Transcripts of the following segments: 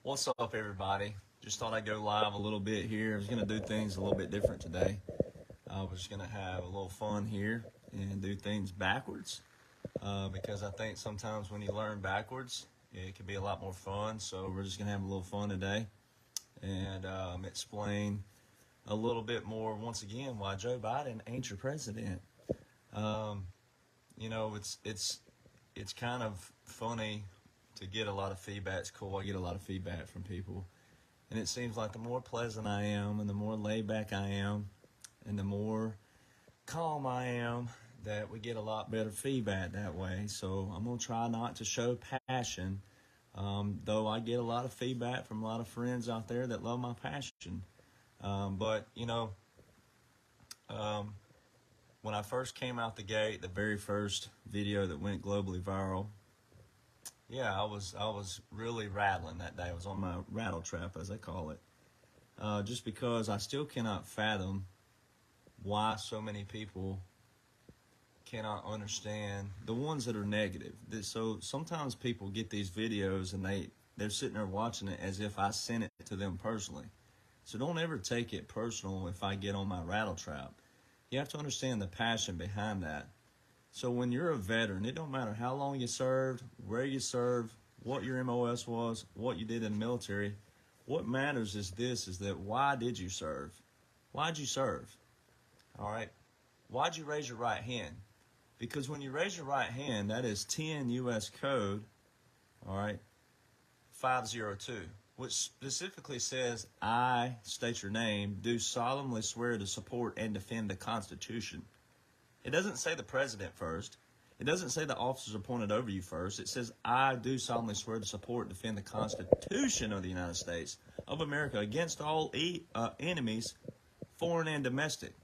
What's up, everybody? Just thought I'd go live a little bit here. I was going to do things a little bit different today. I was going to have a little fun here and do things backwards because I think sometimes when you learn backwards, it can be a lot more fun. So we're just going to have a little fun today and explain a little bit more, once again, why Joe Biden ain't your president. It's kind of funny to get a lot of feedback. It's cool. I get a lot of feedback from people. And it seems like the more pleasant I am and the more laid back I am and the more calm I am, that we get a lot better feedback that way. So I'm going to try not to show passion, though I get a lot of feedback from a lot of friends out there that love my passion. When I first came out the gate, the very first video that went globally viral, yeah, I was really rattling that day. I was on my rattle trap, as they call it, just because I still cannot fathom why so many people cannot understand the ones that are negative. So sometimes people get these videos and they're sitting there watching it as if I sent it to them personally. So don't ever take it personal if I get on my rattle trap. You have to understand the passion behind that. So when you're a veteran, it don't matter how long you served, where you served, what your MOS was, what you did in the military. What matters is that why did you serve? Why'd you serve? All right. Why'd you raise your right hand? Because when you raise your right hand, that is 10 U.S. code, all right, 502, which specifically says, I, state your name, do solemnly swear to support and defend the Constitution. It doesn't say the president first. It doesn't say the officers appointed over you first. It says, I do solemnly swear to support and defend the Constitution of the United States of America against all enemies, foreign and domestic,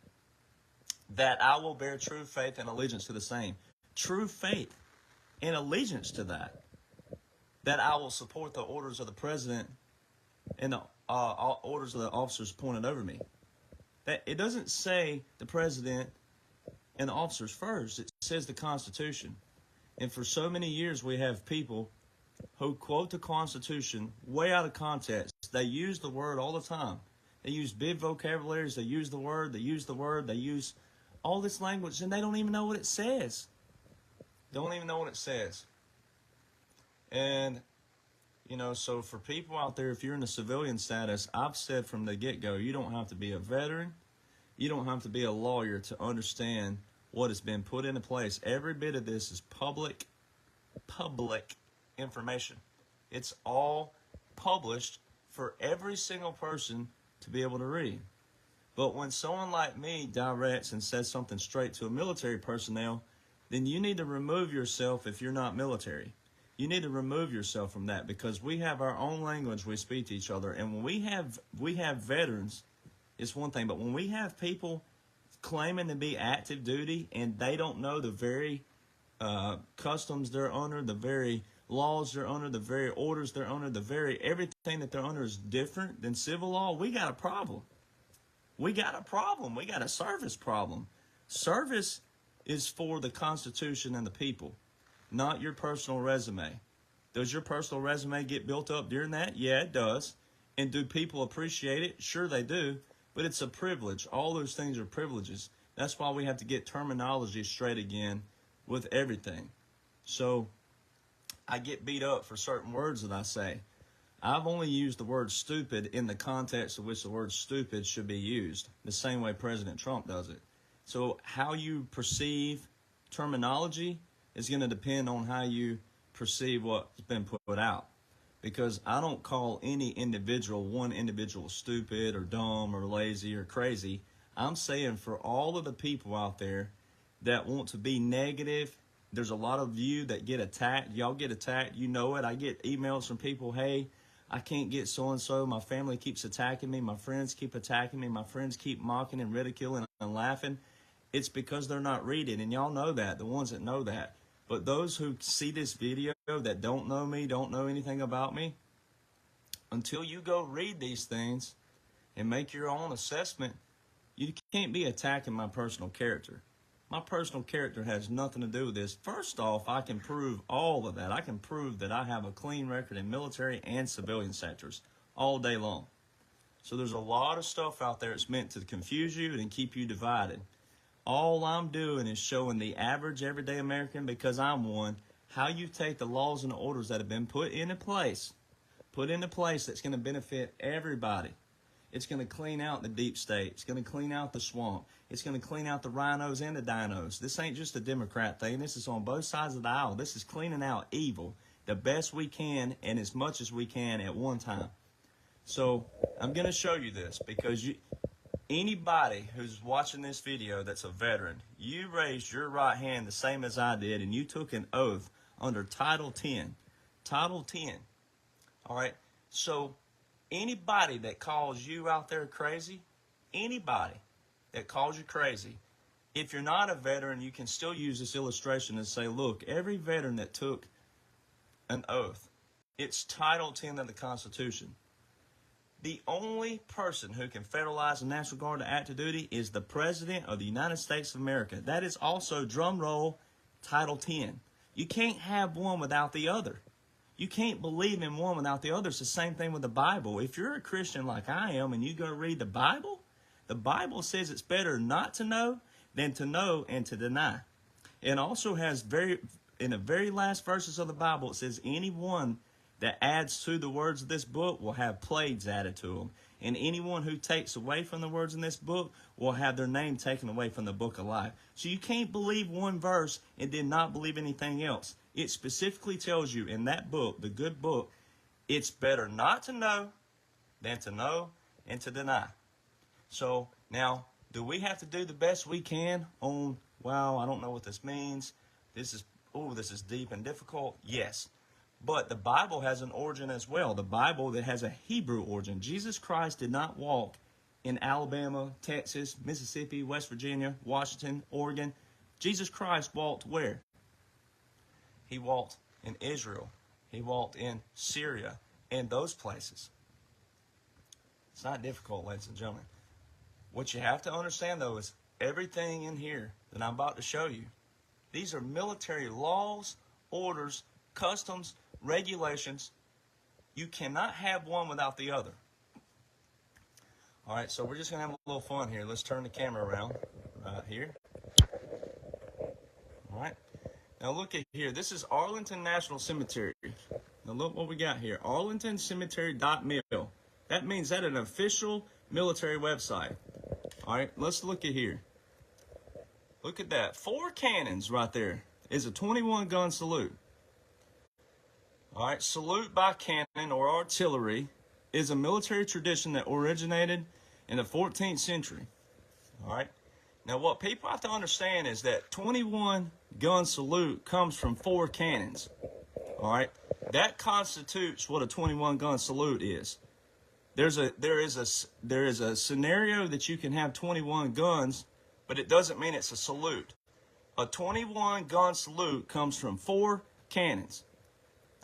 that I will bear true faith and allegiance to the same. True faith and allegiance to that. That I will support the orders of the president and the orders of the officers appointed over me. That it doesn't say the president and the officers first. It says the Constitution. And for so many years we have people who quote the Constitution way out of context. They use the word all the time. They use big vocabularies. They use the word. They use all this language, and they don't even know what it says. Don't even know what it says. And, so for people out there, if you're in a civilian status, I've said from the get-go, you don't have to be a veteran. You don't have to be a lawyer to understand what has been put into place. Every bit of this is public information. It's all published for every single person to be able to read. But when someone like me directs and says something straight to a military personnel, then you need to remove yourself if you're not military. You need to remove yourself from that, because we have our own language we speak to each other. And when we have veterans, it's one thing. But when we have people claiming to be active duty and they don't know the very customs they're under, the very laws they're under, the very orders they're under, the very everything that they're under is different than civil law, we got a problem. We got a problem. We got a service problem. Service is for the Constitution and the people, not your personal resume. Does your personal resume get built up during that? Yeah, it does. And do people appreciate it? Sure they do. But it's a privilege. All those things are privileges. That's why we have to get terminology straight again with everything. So I get beat up for certain words that I say. I've only used the word stupid in the context in which the word stupid should be used, the same way President Trump does it. So how you perceive terminology is going to depend on how you perceive what's been put out. Because I don't call one individual stupid or dumb or lazy or crazy. I'm saying for all of the people out there that want to be negative, there's a lot of you that get attacked. Y'all get attacked. You know it. I get emails from people, hey, I can't get so-and-so. My family keeps attacking me. My friends keep attacking me. My friends keep mocking and ridiculing and laughing. It's because they're not reading, and y'all know that, the ones that know that. But those who see this video that don't know me, don't know anything about me, until you go read these things and make your own assessment, you can't be attacking my personal character. My personal character has nothing to do with this. First off, I can prove all of that. I can prove that I have a clean record in military and civilian sectors all day long. So there's a lot of stuff out there that's meant to confuse you and keep you divided. All I'm doing is showing the average everyday American, because I'm one, how you take the laws and the orders that have been put into place that's going to benefit everybody. It's going to clean out the deep state. It's going to clean out the swamp. It's going to clean out the rhinos and the dinos. This ain't just a Democrat thing. This is on both sides of the aisle. This is cleaning out evil the best we can and as much as we can at one time. So I'm going to show you this because anybody who's watching this video that's a veteran, you raised your right hand the same as I did, and you took an oath under Title 10. Title 10. All right? So anybody that calls you out there crazy, anybody that calls you crazy, if you're not a veteran, you can still use this illustration and say, look, every veteran that took an oath, it's Title 10 of the Constitution. The only person who can federalize the National Guard to active duty is the President of the United States of America. That is also, drum roll, Title 10. You can't have one without the other. You can't believe in one without the other. It's the same thing with the Bible. If you're a Christian like I am and you go read the Bible says it's better not to know than to know and to deny. It also has in the very last verses of the Bible, it says anyone that adds to the words of this book will have plagues added to them. And anyone who takes away from the words in this book will have their name taken away from the book of life. So you can't believe one verse and then not believe anything else. It specifically tells you in that book, the good book, it's better not to know than to know and to deny. So now, do we have to do the best we can on, wow, I don't know what this means. This is deep and difficult. Yes. But the Bible has an origin as well. The Bible that has a Hebrew origin. Jesus Christ did not walk in Alabama, Texas, Mississippi, West Virginia, Washington, Oregon. Jesus Christ walked where? He walked in Israel. He walked in Syria and those places. It's not difficult, ladies and gentlemen. What you have to understand, though, is everything in here that I'm about to show you, these are military laws, orders, customs, regulations. You cannot have one without the other. All right, so we're just going to have a little fun here. Let's turn the camera around right here. All right. Now look at here. This is Arlington National Cemetery. Now look what we got here. ArlingtonCemetery.mil. That means that's an official military website. All right, let's look at here. Look at that. 4 cannons right there is a 21-gun salute. All right, salute by cannon or artillery is a military tradition that originated in the 14th century. All right. Now, what people have to understand is that 21-gun salute comes from 4 cannons. All right. That constitutes what a 21-gun salute is. There is a scenario that you can have 21 guns, but it doesn't mean it's a salute. A 21-gun salute comes from 4 cannons.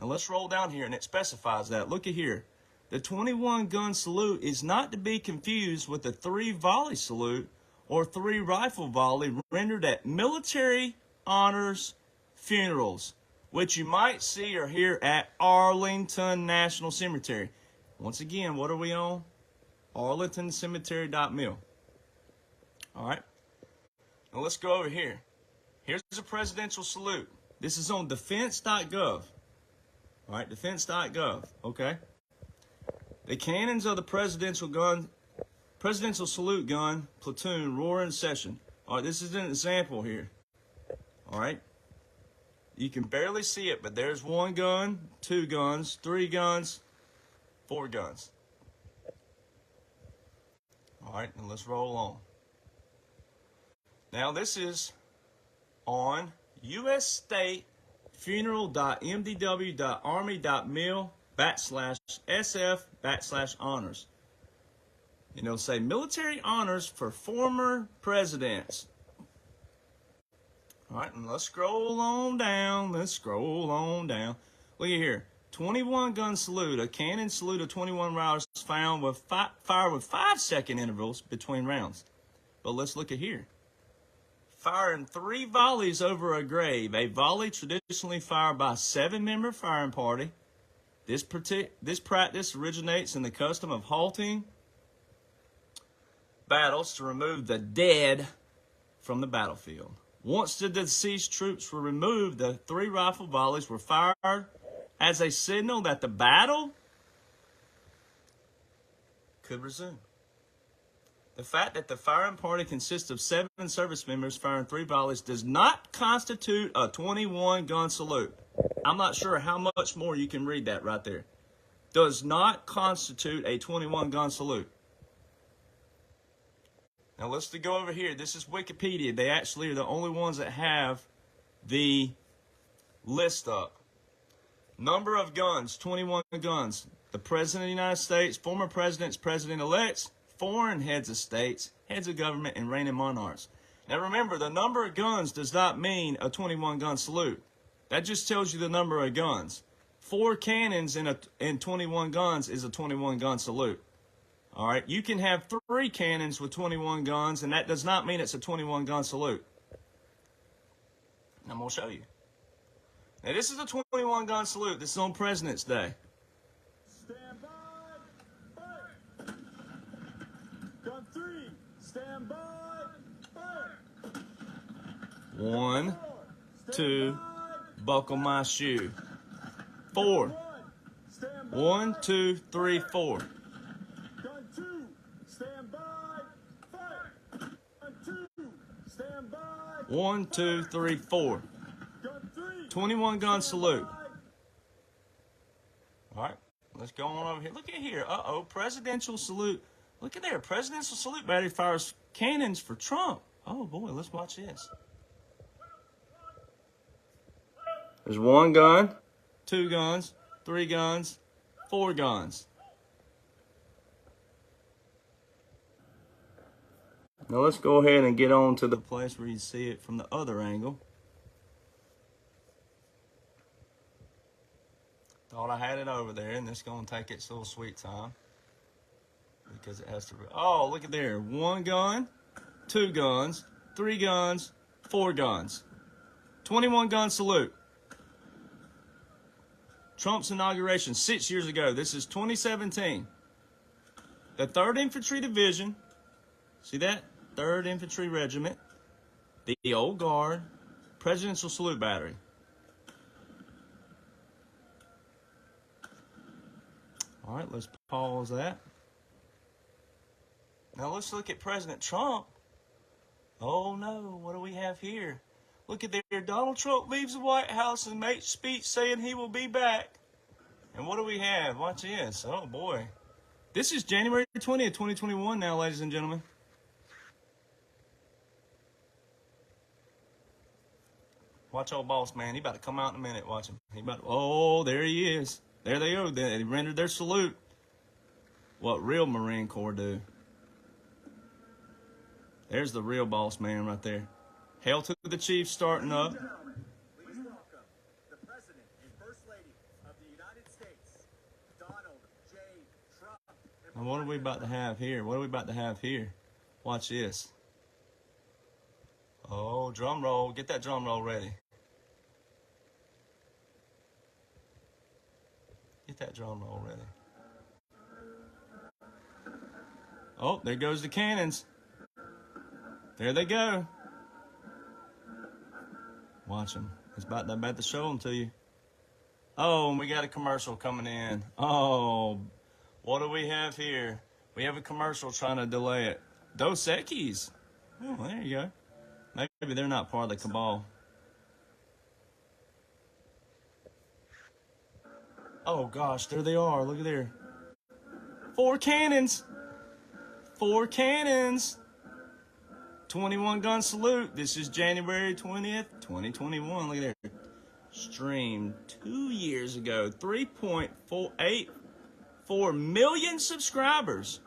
Now let's roll down here, and it specifies that. Look at here. The 21-gun salute is not to be confused with the 3-volley salute or 3-rifle volley rendered at military honors funerals, which you might see or hear at Arlington National Cemetery. Once again, what are we on? ArlingtonCemetery.mil. All right. Now let's go over here. Here's a presidential salute. This is on defense.gov. All right, defense.gov, okay? The cannons of the presidential salute gun platoon roar in session. All right, this is an example here. All right? You can barely see it, but there's 1 gun, 2 guns, 3 guns, 4 guns. All right, and let's roll on. Now, this is on U.S. State funeral.mdw.army.mil/SF/honors. You know, say military honors for former presidents. All right, and let's scroll on down. Let's scroll on down. Look at here. 21-gun salute, a cannon salute of 21 rounds fired with 5-second intervals between rounds. But let's look at here. firing 3 volleys over a grave. A volley traditionally fired by a 7-member firing party. This practice originates in the custom of halting battles to remove the dead from the battlefield. Once the deceased troops were removed, the 3 rifle volleys were fired as a signal that the battle could resume. The fact that the firing party consists of 7 service members firing 3 volleys does not constitute a 21-gun salute. I'm not sure how much more you can read that right there. Does not constitute a 21-gun salute. Now let's go over here. This is Wikipedia. They actually are the only ones that have the list up. Number of guns, 21 guns. The President of the United States, former presidents, president-elects, foreign heads of states, heads of government, and reigning monarchs. Now remember, the number of guns does not mean a 21-gun salute. That just tells you the number of guns. 4 cannons in 21 guns is a 21-gun salute. All right, you can have 3 cannons with 21 guns, and that does not mean it's a 21-gun salute. And I'm going to show you. Now, this is a 21-gun salute. This is on President's Day. Stand by, fire. Gun 3, stand by, fire. 1, 2, buckle my shoe. 4. 1, 2, 3, 4. Gun 2, stand by, fire. Gun 2, stand by. 1, 2, 3, 4. Gun 3, 21-gun salute. All right, let's go on over here. Look at here. Uh-oh, presidential salute. Look at there. Presidential salute battery fires cannons for Trump. Oh, boy, let's watch this. There's 1 gun, 2 guns, 3 guns, 4 guns. Now let's go ahead and get on to the place where you see it from the other angle. Thought I had it over there, and it's going to take its little sweet time. Because it has to... Oh, look at there. 1 gun, 2 guns, 3 guns, 4 guns. 21-gun salute. Trump's inauguration 6 years ago. This is 2017. The 3rd Infantry Division. See that? 3rd Infantry Regiment. The Old Guard. Presidential Salute Battery. All right, let's pause that. Now let's look at President Trump. Oh no, what do we have here? Look at there, Donald Trump leaves the White House and makes speech saying he will be back. And what do we have? Watch this. Oh boy. This is January 20th, 2021 now, ladies and gentlemen. Watch old boss man. He about to come out in a minute. Watch him. Oh, there he is. There they go. They rendered their salute. What real Marine Corps do. There's the real boss man right there. Hail to the chief starting up. Please welcome the President and First Lady of the United States, Donald J. Trump. And what are we about to have here? What are we about to have here? Watch this. Oh, drum roll. Get that drum roll ready. Get that drum roll ready. Oh, there goes the cannons. There they go. Watch them. I'm about to show them to you. Oh, and we got a commercial coming in. Oh, what do we have here? We have a commercial trying to delay it. Dos Equis. Oh, there you go. Maybe they're not part of the cabal. Oh, gosh, there they are. Look at there. 4 cannons. 4 cannons. 21-gun salute. This is January 20th, 2021. Look at there. Streamed 2 years ago. 3.484 million subscribers.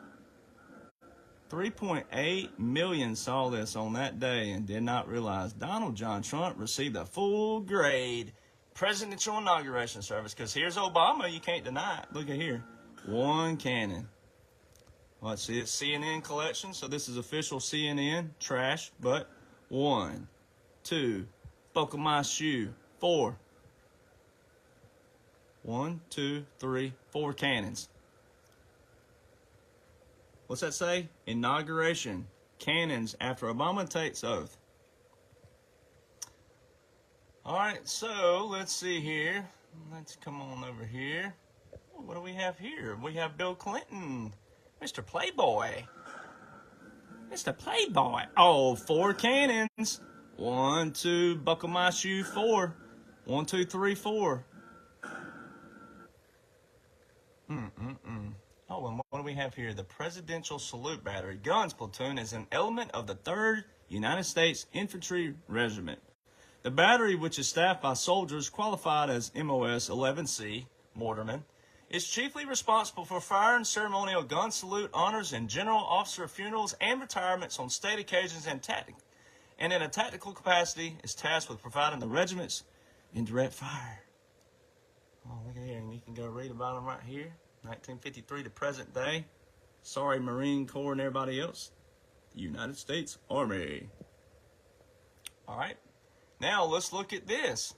3.8 million saw this on that day and did not realize Donald John Trump received a full grade presidential inauguration service. Because here's Obama. You can't deny it. Look at here. 1 cannon. Let's see, it's CNN collection, so this is official CNN, trash, but 1, 2, buckle my shoe. 4. 1, 2, 3, 4 cannons. What's that say? Inauguration. Cannons after Obama takes oath. All right, so let's see here. Let's come on over here. What do we have here? We have Bill Clinton, Mr. Playboy. Mr. Playboy. Oh, 4 cannons. 1, 2, buckle my shoe. 4. 1, 2, 3, 4. Oh, and what do we have here? The Presidential Salute Battery. Guns Platoon is an element of the 3rd United States Infantry Regiment. The battery, which is staffed by soldiers qualified as MOS 11C, mortarmen, is chiefly responsible for firing ceremonial gun salute honors and general officer funerals and retirements on state occasions and in a tactical capacity is tasked with providing the regiment's indirect fire. Oh, look at here, and you can go read about them right here. 1953 to present day. Sorry, Marine Corps and everybody else. The United States Army. All right. Now, let's look at this.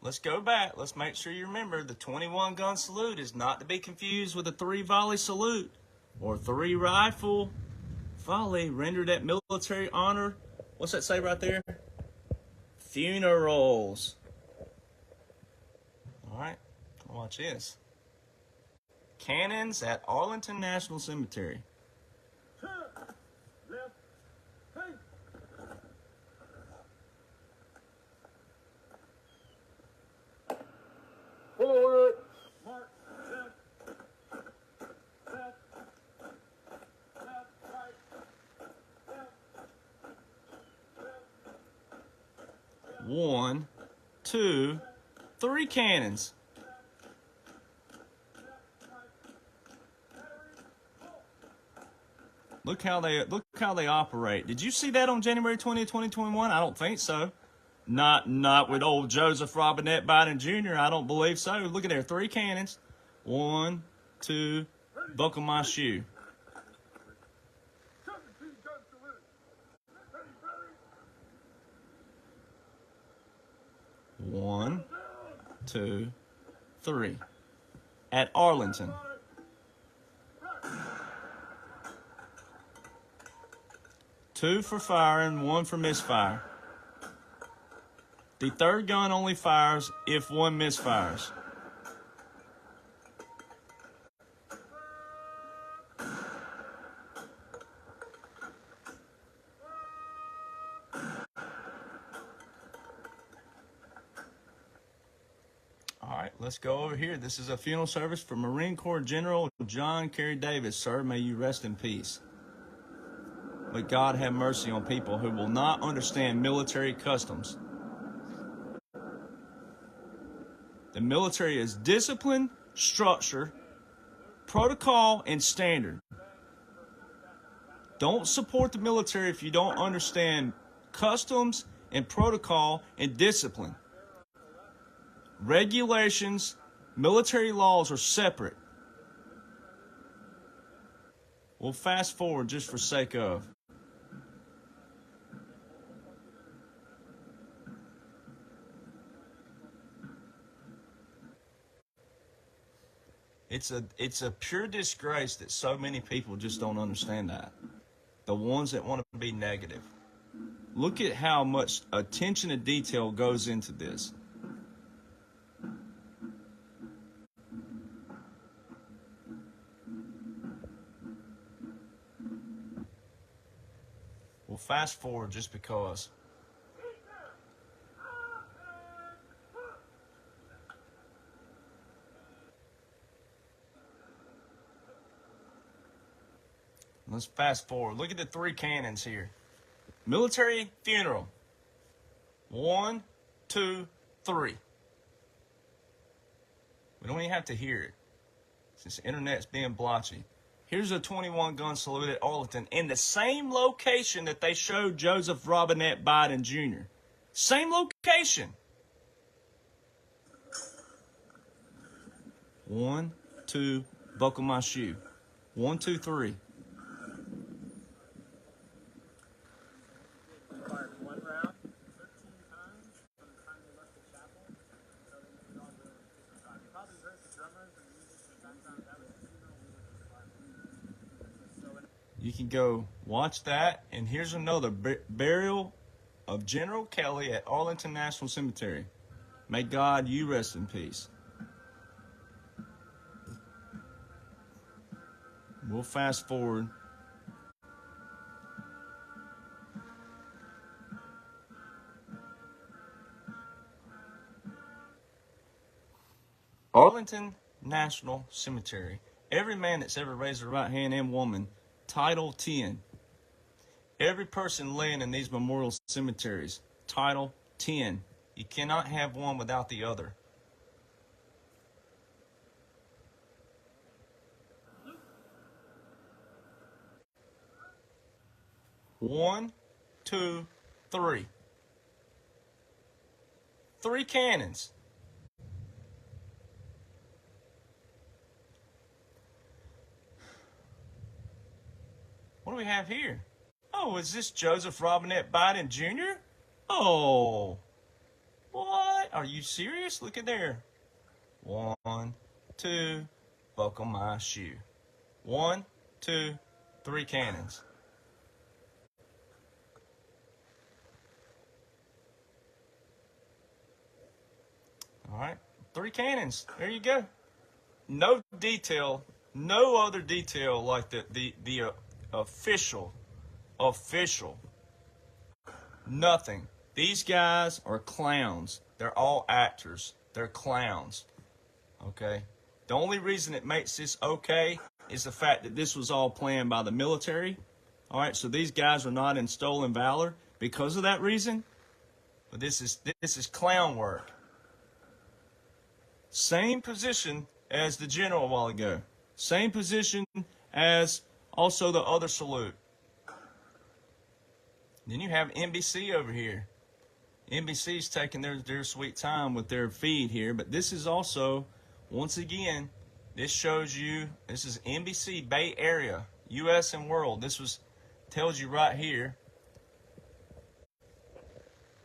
Let's go back. Let's make sure you remember the 21 gun salute is not to be confused with a 3 volley salute or 3 rifle volley rendered at military honor. What's that say right there? Funerals. All right. Watch this. Cannons at Arlington National Cemetery. Turn left, hey. Forward. Mark left, left, left, right, left, left. 1, 2, 3 cannons. Look how they operate. Did you see that on January 20th, 2021? I don't think so. Not with old Joseph Robinette Biden Jr. I don't believe so. Look at there, 3 cannons. 1, 2, buckle my shoe. 1, 2, 3. At Arlington. 2 for firing, 1 for misfire. The 3rd gun only fires if 1 misfires. All right, let's go over here. This is a funeral service for Marine Corps General John Kerry Davis. Sir, may you rest in peace. But God have mercy on people who will not understand military customs. The military is discipline, structure, protocol, and standard. Don't support the military if you don't understand customs and protocol and discipline. Regulations, military laws are separate. We'll fast forward just for sake of. It's a pure disgrace that so many people just don't understand that. The ones that want to be negative. Look at how much attention to detail goes into this. We'll fast forward just because. Let's fast forward. Look at the 3 cannons here. Military funeral. 1, 2, 3. We don't even have to hear it since the internet's being blotchy. Here's a 21 gun salute at Arlington in the same location that they showed Joseph Robinette Biden Jr. Same location. 1, 2, buckle my shoe. 1, 2, 3. Fired 1 You can go watch that. And here's another burial of General Kelly at Arlington National Cemetery. May God, you rest in peace. We'll fast forward. Arlington National Cemetery. Every man that's ever raised their right hand and woman, Title 10. Every person laying in these memorial cemeteries, Title 10. You cannot have one without the other. One, two, three. 3 cannons. What do we have here? Oh, is this Joseph Robinette Biden Jr.? Oh, what? Are you serious? Look at there. 1, 2, buckle my shoe. 1, 2, 3 cannons. All right, 3 cannons. There you go. No detail, no other detail like the official. Nothing. These guys are clowns. They're all actors. They're clowns. Okay? The only reason it makes this okay is the fact that this was all planned by the military. All right, so these guys are not in stolen valor because of that reason. But this is clown work. Same position as the general a while ago. Same position as also the other salute. Then you have NBC over here. NBC's taking their sweet time with their feed here, but this is also, once again, this shows you, this is NBC Bay Area, U.S. and world. Tells you right here.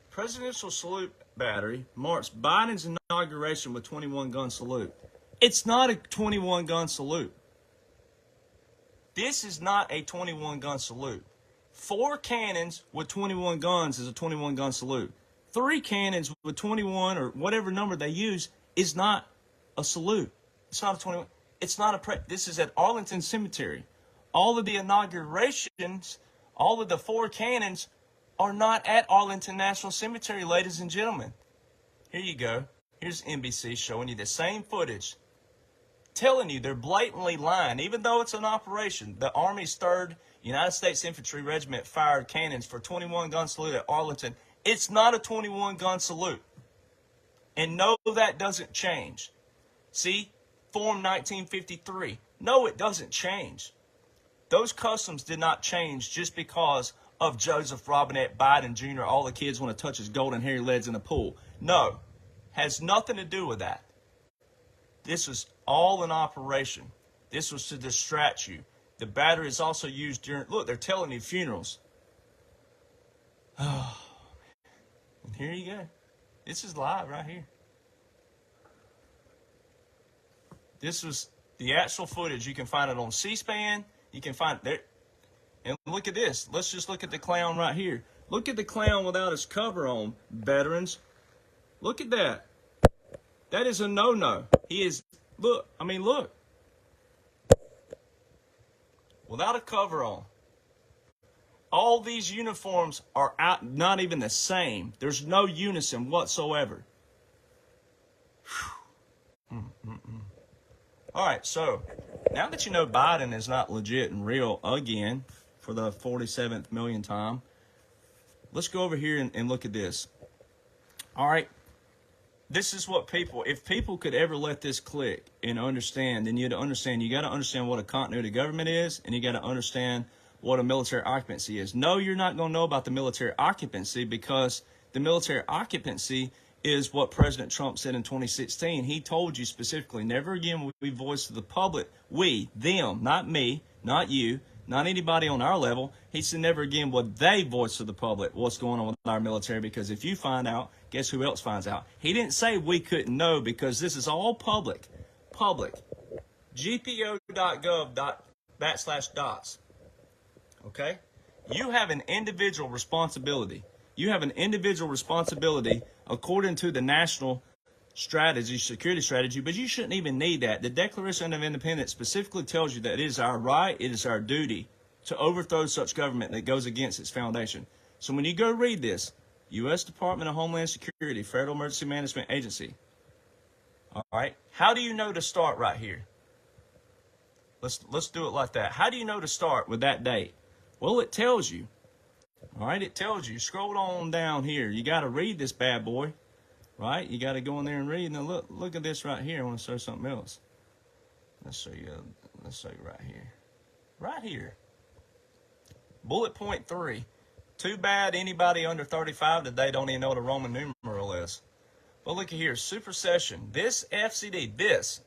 Presidential salute battery marks Biden's inauguration with 21-gun salute. It's not a 21-gun salute. This is not a 21-gun salute. 4 cannons with 21 guns is a 21-gun salute. 3 cannons with 21 or whatever number they use is not a salute. It's not a 21. It's not this is at Arlington Cemetery. All of the inaugurations, all of the 4 cannons are not at Arlington National Cemetery, ladies and gentlemen. Here you go. Here's NBC showing you the same footage. Telling you they're blatantly lying, even though it's an operation. The Army's 3rd United States Infantry Regiment fired cannons for 21-gun salute at Arlington. It's not a 21-gun salute. And no, that doesn't change. See, Form 1953. No, it doesn't change. Those customs did not change just because of Joseph Robinette Biden Jr. All the kids want to touch his golden hairy legs in the pool. No, has nothing to do with that. This was all an operation. This was to distract you. The battery is also used during, look, they're telling you funerals. Oh, and here you go. This is live right here. This was the actual footage. You can find it on C-SPAN. You can find it there. And look at this. Let's just look at the clown right here. Look at the clown without his cover on, veterans. Look at that. That is a no-no. He is, look. Without a cover on. All these uniforms are out, not even the same. There's no unison whatsoever. All right, so now that you know Biden is not legit and real again for the 47th millionth time, let's go over here and look at this. All right, this is what if people could ever let this click and understand, then you got to understand what a continuity of government is, and you got to understand what a military occupancy is. No, you're not going to know about the military occupancy because the military occupancy is what President Trump said in 2016. He told you specifically, never again will we voice to the public, we, them, not me, not you, not anybody on our level. He said never again would they voice to the public what's going on with our military, because if you find out, guess who else finds out? He didn't say we couldn't know, because this is all public. Public. GPO.gov/dots. Okay? You have an individual responsibility. You have an individual responsibility according to the national strategy, security strategy, but you shouldn't even need that. The Declaration of Independence specifically tells you that it is our right, it is our duty to overthrow such government that goes against its foundation. So when you go read this, U.S. Department of Homeland Security, Federal Emergency Management Agency, all right, how do you know to start right here? Let's do it like that. How do you know to start with that date? Well, it tells you. All right, it tells you. Scroll on down here. You got to read this bad boy, right? You got to go in there and read. Now look at this right here. I want to show something else. Let's show you. Let's show you right here. Right here. Bullet point 3. Too bad anybody under 35 today don't even know what a Roman numeral is. But look at here. Supersession. This FCD. This.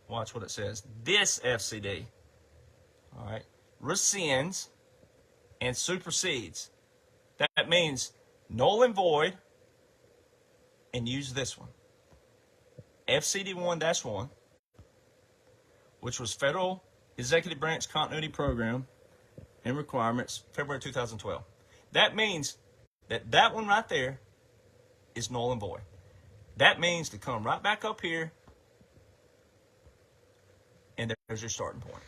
Watch what it says. This FCD. All right. Rescinds and supersedes. That means null and void, and use this one. FCD 1-1, which was Federal Executive Branch Continuity Program and Requirements, February 2012. That means that one right there is null and void. That means to come right back up here, and there's your starting point.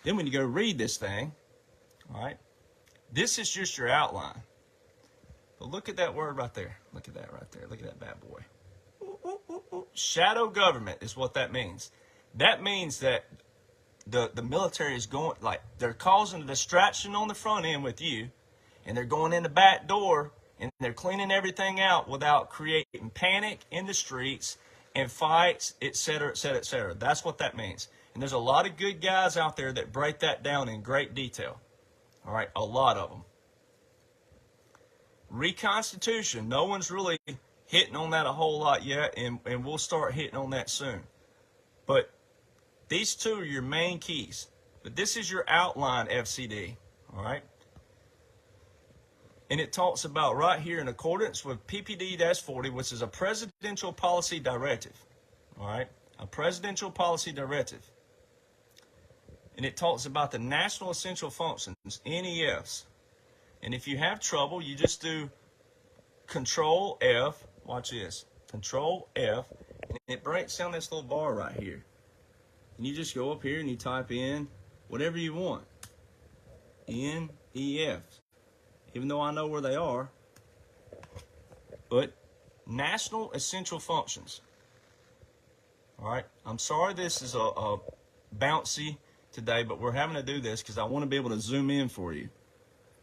Then when you go read this thing, all right, this is just your outline. But look at that word right there. Look at that right there. Look at that bad boy. Ooh, ooh, ooh, ooh. Shadow government is what that means. That means that the military is going, like, they're causing a distraction on the front end with you, and they're going in the back door, and they're cleaning everything out without creating panic in the streets and fights, etc., etc., etc. That's what that means. And there's a lot of good guys out there that break that down in great detail. All right, a lot of them. Reconstitution, no one's really hitting on that a whole lot yet, and we'll start hitting on that soon. But these two are your main keys. But this is your outline FCD, all right? And it talks about right here, in accordance with PPD-40, which is a presidential policy directive, all right? A presidential policy directive. And it talks about the National Essential Functions, NEFs. And if you have trouble, you just do Control F. Watch this. Control F. And it breaks down this little bar right here. And you just go up here and you type in whatever you want. NEF. Even though I know where they are. But National Essential Functions. All right. I'm sorry this is a bouncy today, but we're having to do this because I want to be able to zoom in for you.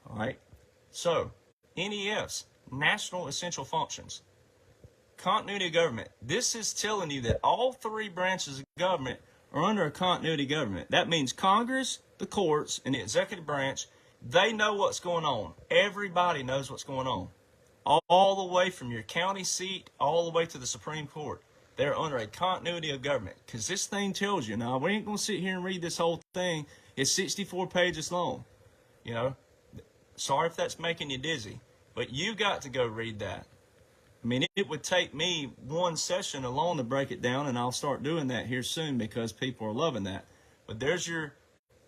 All right. So, NEFs, National Essential Functions. Continuity of government. This is telling you that all three branches of government are under a continuity government. That means Congress, the courts, and the executive branch, they know what's going on. Everybody knows what's going on. All the way from your county seat, all the way to the Supreme Court. They're under a continuity of government. Because this thing tells you, now we ain't going to sit here and read this whole thing. It's 64 pages long. You know, sorry if that's making you dizzy, but you got to go read that. I mean, it would take me one session alone to break it down, and I'll start doing that here soon because people are loving that. But there's your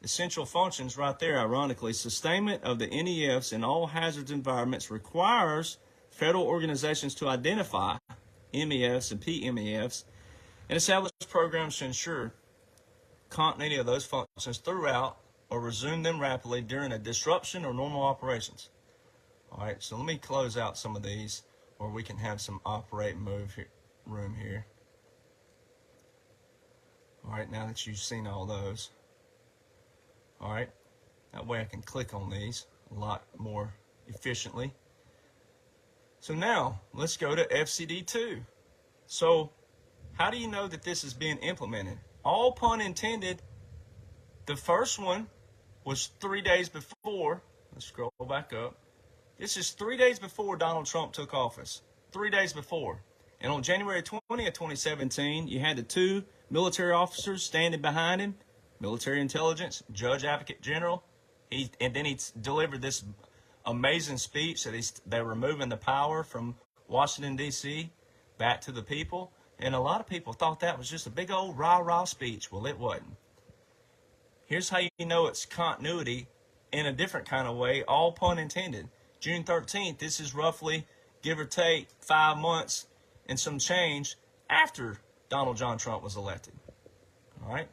essential functions right there, ironically. Sustainment of the NEFs in all hazards environments requires federal organizations to identify MEFs and PMEFs and establish programs to ensure continuity of those functions throughout or resume them rapidly during a disruption or normal operations. All right, so let me close out some of these where we can have some operate room here. All right, now that you've seen all those. All right, that way I can click on these a lot more efficiently. So now, let's go to FCD2. So, how do you know that this is being implemented? All pun intended, the first one was 3 days before. Let's scroll back up. This is 3 days before Donald Trump took office. 3 days before. And on January 20th, 2017, you had the two military officers standing behind him, military intelligence, Judge Advocate General. And then he delivered this amazing speech that they're removing the power from Washington, D.C. back to the people. And a lot of people thought that was just a big old rah-rah speech. Well, it wasn't. Here's how you know it's continuity in a different kind of way, all pun intended. June 13th, this is roughly, give or take, 5 months and some change after Donald John Trump was elected. All right?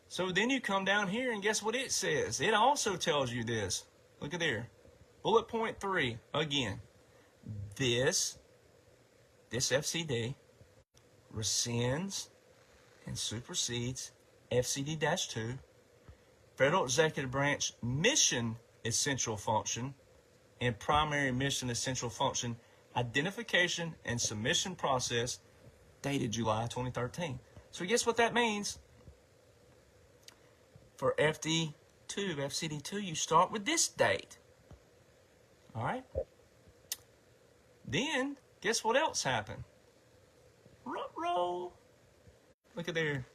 So then you come down here and guess what it says? It also tells you this. Look at there. Bullet point 3, again. This FCD rescinds and supersedes FCD-2, Federal Executive Branch Mission Essential Function, and Primary Mission Essential Function Identification and Submission Process, dated July 2013. So guess what that means? For FCD2, you start with this date. All right? Then, guess what else happened? Roll. Look at there.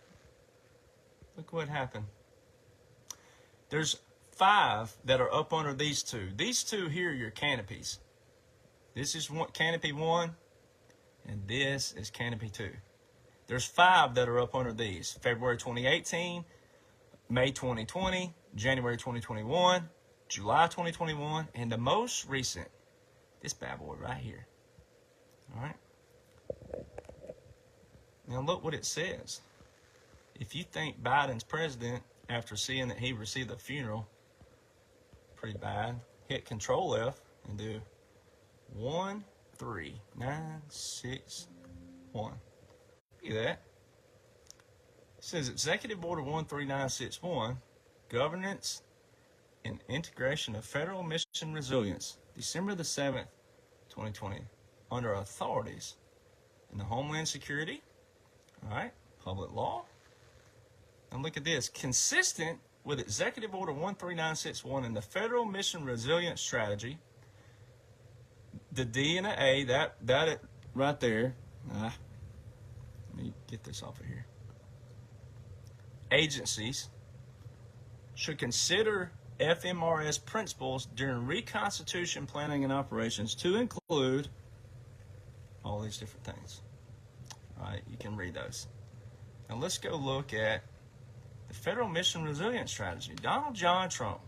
Look what happened. There's 5 that are up under these 2. These 2 here are your canopies. This is canopy 1, and this is canopy 2. There's 5 that are up under these. February 2018, May 2020, January 2021, July 2021, and the most recent, this bad boy right here. All right? Now look what it says. If you think Biden's president, after seeing that he received a funeral, pretty bad, hit Control F and do 13961. Look at that. It says Executive Order 13961, Governance and Integration of Federal Mission Resilience, December the 7th, 2020, under authorities in the Homeland Security, all right, public law. And look at this, consistent with Executive Order 13961 and the Federal Mission Resilience Strategy, the D and the A, that right there. Let me get this off of here. Agencies should consider FMRS principles during reconstitution planning and operations to include all these different things. All right, you can read those. Now let's go look at the Federal Mission Resilience Strategy. Donald John Trump.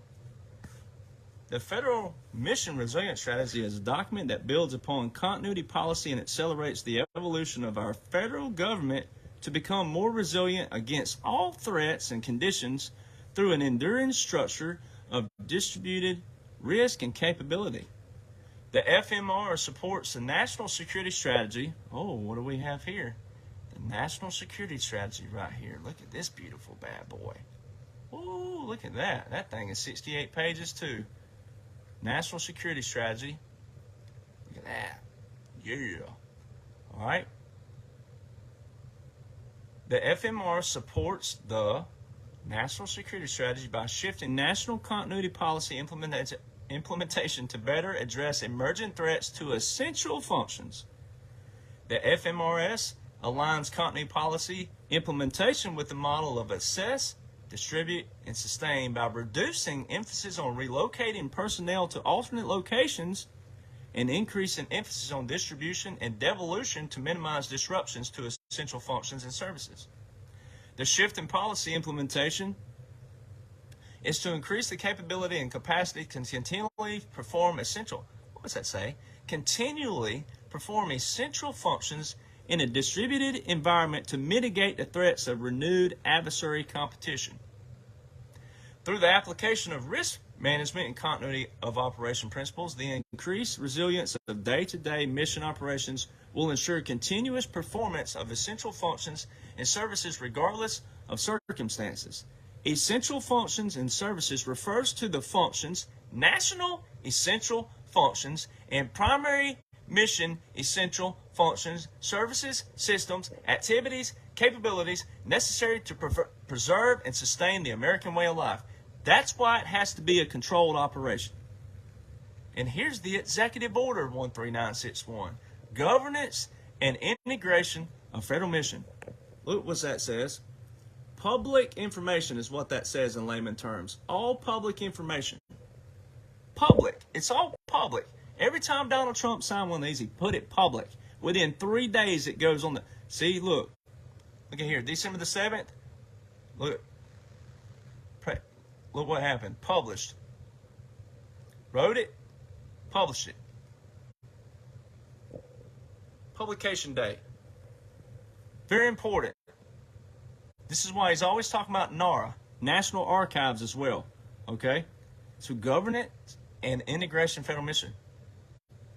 The Federal Mission Resilience Strategy is a document that builds upon continuity policy and accelerates the evolution of our federal government to become more resilient against all threats and conditions through an enduring structure of distributed risk and capability. The FMR supports the National Security Strategy. Oh, what do we have here? The National Security Strategy right here. Look at this beautiful bad boy. Ooh, look at that. That thing is 68 pages too. National Security Strategy. Look at that. Yeah. All right. The FMR supports the National Security Strategy by shifting national continuity policy implementation to better address emergent threats to essential functions. The FMRS aligns continuity policy implementation with the model of assess, distribute, and sustain by reducing emphasis on relocating personnel to alternate locations and increasing emphasis on distribution and devolution to minimize disruptions to essential functions and services. The shift in policy implementation is to increase the capability and capacity to continually perform essential, what does that say? Continually perform essential functions in a distributed environment to mitigate the threats of renewed adversary competition. Through the application of risk management and continuity of operation principles, the increased resilience of day-to-day mission operations will ensure continuous performance of essential functions and services regardless of circumstances. Essential functions and services refers to the functions, national essential functions, and primary mission essential functions, services, systems, activities, capabilities necessary to preserve and sustain the American way of life. That's why it has to be a controlled operation. And here's the Executive Order 13961. Governance and integration of federal mission. Look what that says. Public information is what that says in layman terms. All public information. Public. It's all public. Every time Donald Trump signed one of these, he put it public. Within 3 days, it goes on the... See, look. Look at here. December the 7th. Look. Look what happened. Published. Wrote it, published it. Publication date. Very important. This is why he's always talking about NARA, National Archives as well. Okay? So governance and integration federal mission.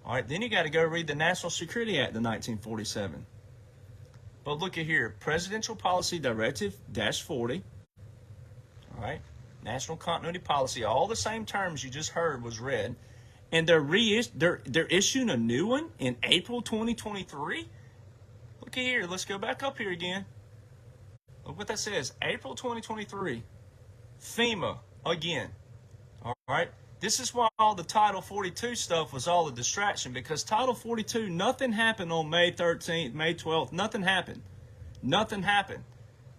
All right, then you got to go read the National Security Act of 1947. But look at here, Presidential Policy Directive -40. All right, National Continuity Policy. All the same terms you just heard was read, and they're issuing a new one in April 2023. Look at here. Let's go back up here again. Look what that says. April 2023. FEMA again. All right. This is why all the Title 42 stuff was all a distraction, because Title 42, nothing happened on May 13th, May 12th. Nothing happened. Nothing happened.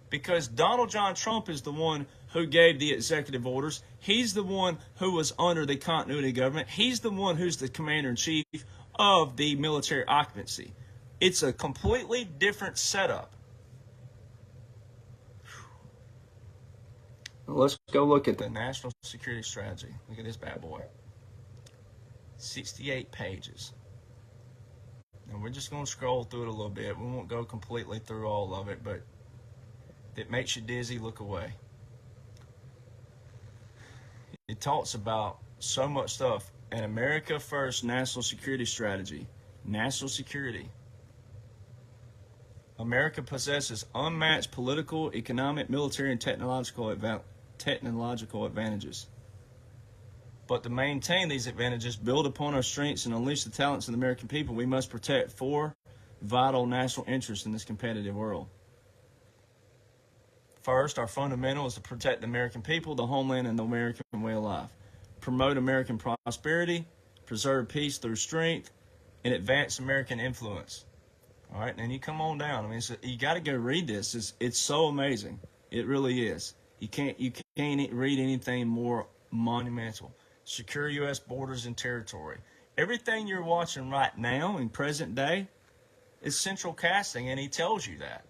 Because Donald John Trump is the one who gave the executive orders. He's the one who was under the continuity government. He's the one who's the commander-in-chief of the military occupancy. It's a completely different setup. Let's go look at the National Security Strategy. Look at this bad boy. 68 pages. And we're just going to scroll through it a little bit. We won't go completely through all of it, but if it makes you dizzy, look away. It talks about so much stuff. An America First National Security Strategy. National security. America possesses unmatched political, economic, military, and technological advantages. But to maintain these advantages, build upon our strengths, and unleash the talents of the American people, we must protect four vital national interests in this competitive world. First, our fundamental is to protect the American people, the homeland, and the American way of life. Promote American prosperity, preserve peace through strength, and advance American influence. All right, and you come on down. I mean, you got to go read this. It's so amazing. It really is. You can't read anything more monumental. Secure U.S. borders and territory. Everything you're watching right now in present day is central casting, and he tells you that.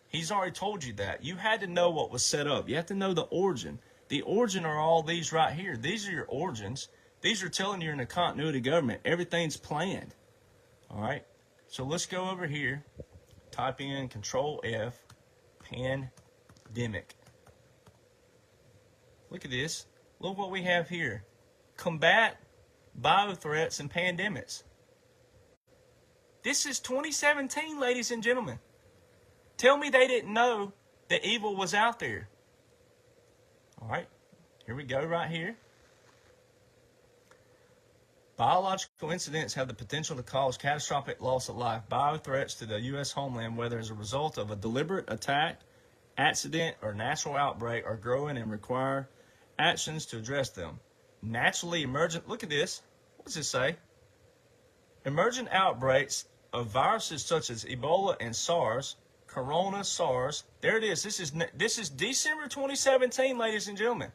He's already told you that. You had to know what was set up. You have to know the origin. The origin are all these right here. These are your origins. These are telling you in a continuity government. Everything's planned. All right? So let's go over here. Type in Control F, pandemic. Look at this. Look what we have here. Combat biothreats and pandemics. This is 2017, ladies and gentlemen. Tell me they didn't know that evil was out there. All right, here we go right here. Biological incidents have the potential to cause catastrophic loss of life. Biothreats to the U.S. homeland, whether as a result of a deliberate attack, accident, or natural outbreak, are growing and require actions to address them. Naturally emergent, look at this. What does this say? Emergent outbreaks of viruses such as Ebola and SARS, Corona, SARS. There it is. This is December 2017, ladies and gentlemen.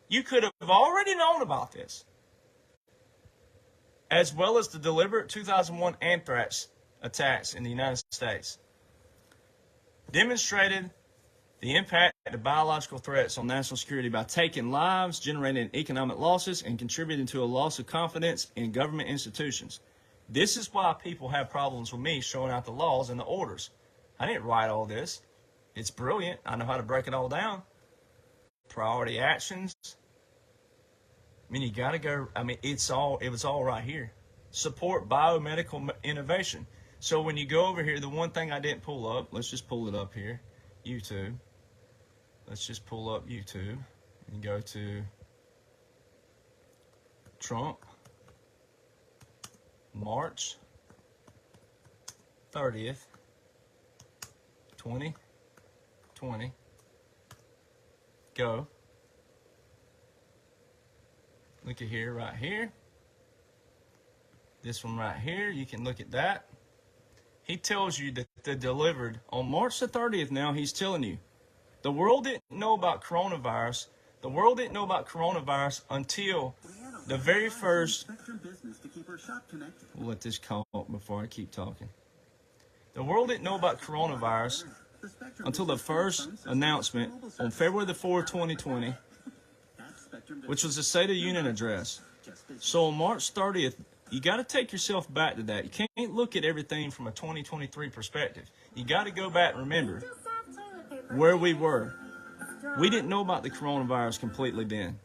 You could have already known about this. As well as the deliberate 2001 anthrax attacks in the United States. Demonstrated the impact of biological threats on national security by taking lives, generating economic losses, and contributing to a loss of confidence in government institutions. This is why people have problems with me showing out the laws and the orders. I didn't write all this. It's brilliant. I know how to break it all down. Priority actions. I mean, you got to go. I mean, it was all right here. Support biomedical innovation. So when you go over here, the one thing I didn't pull up, let's just pull it up here. YouTube. Let's just pull up YouTube and go to Trump. March 30th, 2020. Go. Look at here, right here. This one right here, you can look at that. He tells you that they delivered on March the 30th now, he's telling you. The world didn't know about coronavirus. The world didn't know about coronavirus until the very first... We'll let this call before I keep talking. The world didn't know about coronavirus until the first announcement on February the 4th, 2020. which was the State of the Union address. So on March 30th, you got to take yourself back to that. You can't look at everything from a 2023 perspective. You got to go back and remember where we were. We didn't know about the coronavirus completely then,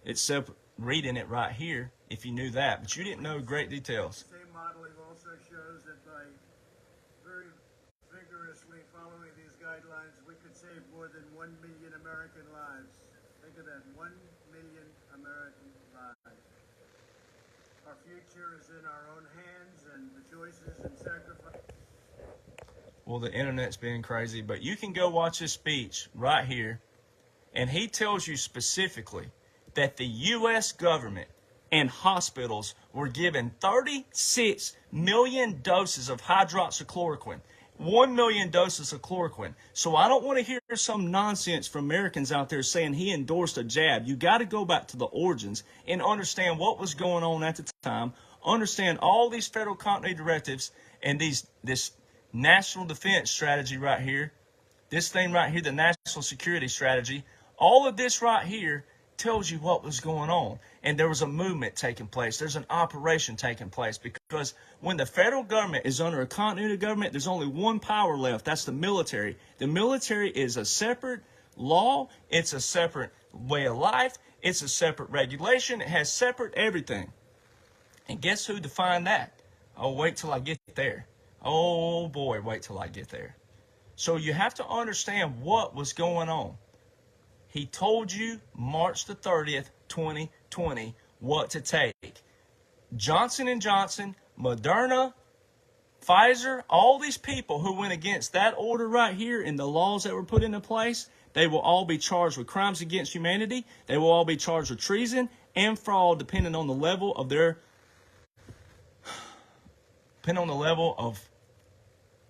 except reading it right here, if you knew that. But you didn't know great details. The same modeling also shows that by very vigorously following these guidelines, we could save more than 1 million American lives. Think of that, 1 million American lives. Our future is in our own hands, and the choices and sacrifices. Well, the internet's being crazy, but you can go watch his speech right here, and he tells you specifically that the U.S. government and hospitals were given 36 million doses of hydroxychloroquine, 1 million doses of chloroquine. So I don't want to hear some nonsense from Americans out there saying he endorsed a jab. You got to go back to the origins and understand what was going on at the time, understand all these federal continuity directives and this national defense strategy right here, this thing right here, the national security strategy. All of this right here tells you what was going on. And there was a movement taking place. There's an operation taking place, because when the federal government is under a continuity government, there's only one power left. That's the military. The military is a separate law. It's a separate way of life. It's a separate regulation. It has separate everything. And guess who defined that? Oh, wait till I get there. Oh boy, wait till I get there. So you have to understand what was going on. He told you March the 30th, 2020, what to take. Johnson & Johnson, Moderna, Pfizer, all these people who went against that order right here and the laws that were put into place, they will all be charged with crimes against humanity. They will all be charged with treason and fraud, depending on the level of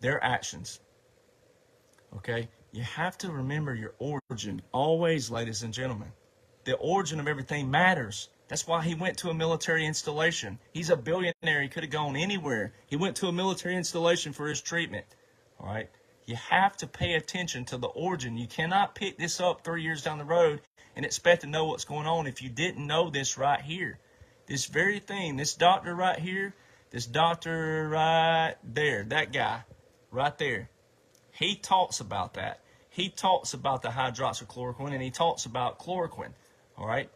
their actions. Okay? You have to remember your origin. Always, ladies and gentlemen. The origin of everything matters. That's why he went to a military installation. He's a billionaire. He could have gone anywhere. He went to a military installation for his treatment. All right? You have to pay attention to the origin. You cannot pick this up 3 years down the road and expect to know what's going on if you didn't know this right here. This very thing, this doctor right here, this doctor right there, that guy right there, he talks about that. He talks about the hydroxychloroquine, and he talks about chloroquine. All right?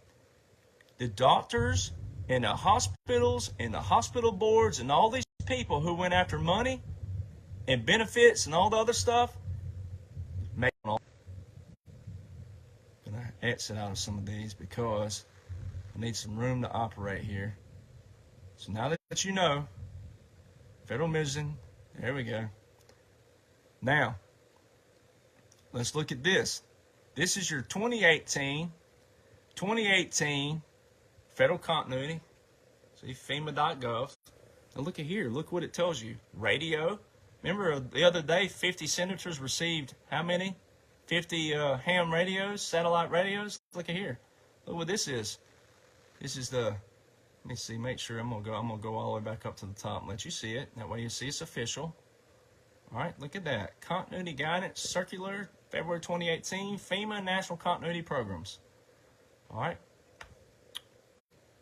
The doctors and the hospitals and the hospital boards and all these people who went after money and benefits and all the other stuff, make all. I'm going to exit out of some of these because I need some room to operate here. So now that you know, federal mission, there we go. Now, let's look at this. This is your 2018 federal continuity. See, FEMA.gov. Now look at here. Look what it tells you. Radio. Remember the other day, 50 senators received how many? 50 ham radios, satellite radios. Look at here. Look what this is. This is the. Let me see. Make sure I'm gonna go all the way back up to the top and let you see it. That way you see it's official. All right, look at that. Continuity Guidance Circular, February 2018, FEMA National Continuity Programs. All right.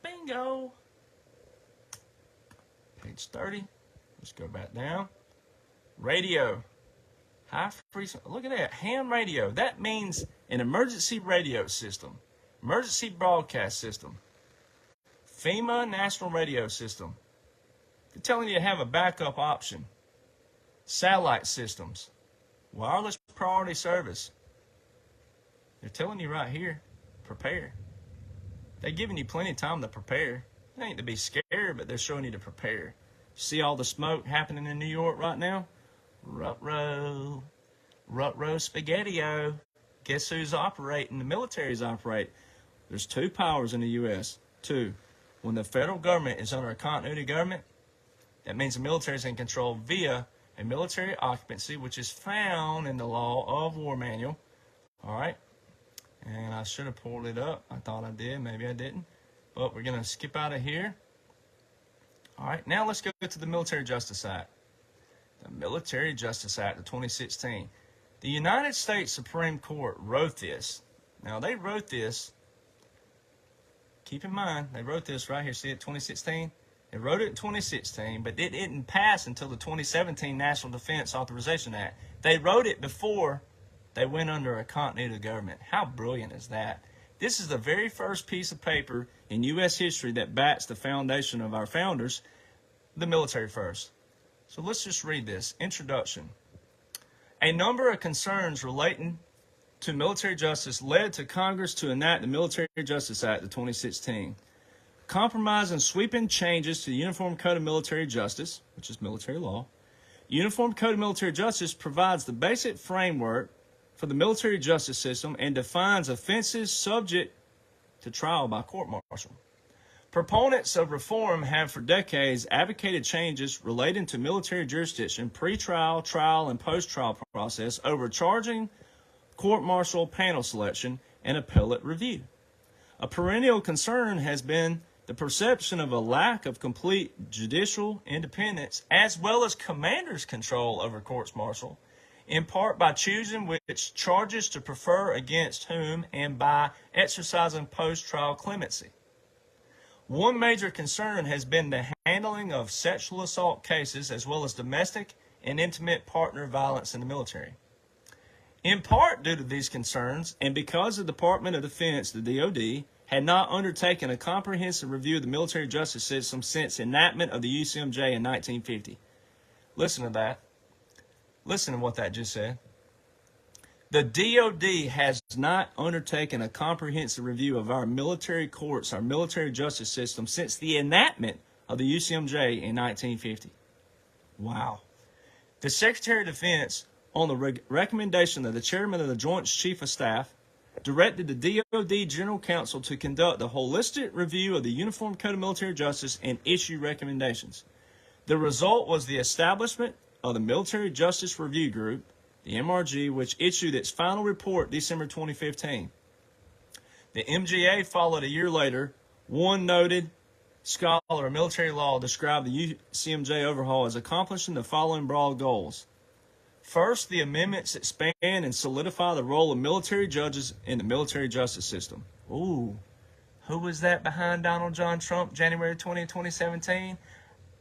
Bingo. Page 30. Let's go back down. Radio. High frequency. Look at that. Ham radio. That means an emergency radio system. Emergency broadcast system. FEMA National Radio System. They're telling you to have a backup option. Satellite systems, wireless priority service. They're telling you right here, prepare. They're giving you plenty of time to prepare. It ain't to be scared, but they're showing you to prepare. See all the smoke happening in New York right now? Rut-row spaghetti-o. Guess who's operating? The military's operating. There's two powers in the U.S. Two. When the federal government is under a continuity government, that means the military is in control via a military occupancy, which is found in the Law of War Manual. All right. And I should have pulled it up. I thought I did. Maybe I didn't. But we're going to skip out of here. All right. Now let's go to the Military Justice Act. The Military Justice Act of 2016. The United States Supreme Court wrote this. Now, they wrote this keep in mind, they wrote this right here. See it, 2016? They wrote it in 2016, but it didn't pass until the 2017 National Defense Authorization Act. They wrote it before they went under a continuity of government. How brilliant is that? This is the very first piece of paper in U.S. history that backs the foundation of our founders, the military first. So let's just read this. Introduction. A number of concerns relating to military justice led to Congress to enact the Military Justice Act of 2016. Compromising sweeping changes to the Uniform Code of Military Justice, which is military law. Uniform Code of Military Justice provides the basic framework for the military justice system and defines offenses subject to trial by court-martial. Proponents of reform have for decades advocated changes relating to military jurisdiction, pre-trial, trial, and post-trial process, overcharging court-martial panel selection, and appellate review. A perennial concern has been the perception of a lack of complete judicial independence as well as commanders' control over courts-martial, in part by choosing which charges to prefer against whom and by exercising post-trial clemency. One major concern has been the handling of sexual assault cases as well as domestic and intimate partner violence in the military. In part due to these concerns, and because the Department of Defense, the DoD, had not undertaken a comprehensive review of the military justice system since enactment of the UCMJ in 1950. Listen to that. Listen to what that just said. The DoD has not undertaken a comprehensive review of our military courts, our military justice system, since the enactment of the UCMJ in 1950. Wow. The Secretary of Defense, on the recommendation of the Chairman of the Joint Chief of Staff, directed the DoD General Counsel to conduct a holistic review of the Uniform Code of Military Justice and issue recommendations. The result was the establishment of the Military Justice Review Group, the MRG, which issued its final report December 2015. The MGA followed a year later. One noted scholar of military law described the UCMJ overhaul as accomplishing the following broad goals. First, the amendments expand and solidify the role of military judges in the military justice system. Ooh, who was that behind Donald John Trump, January 20, 2017?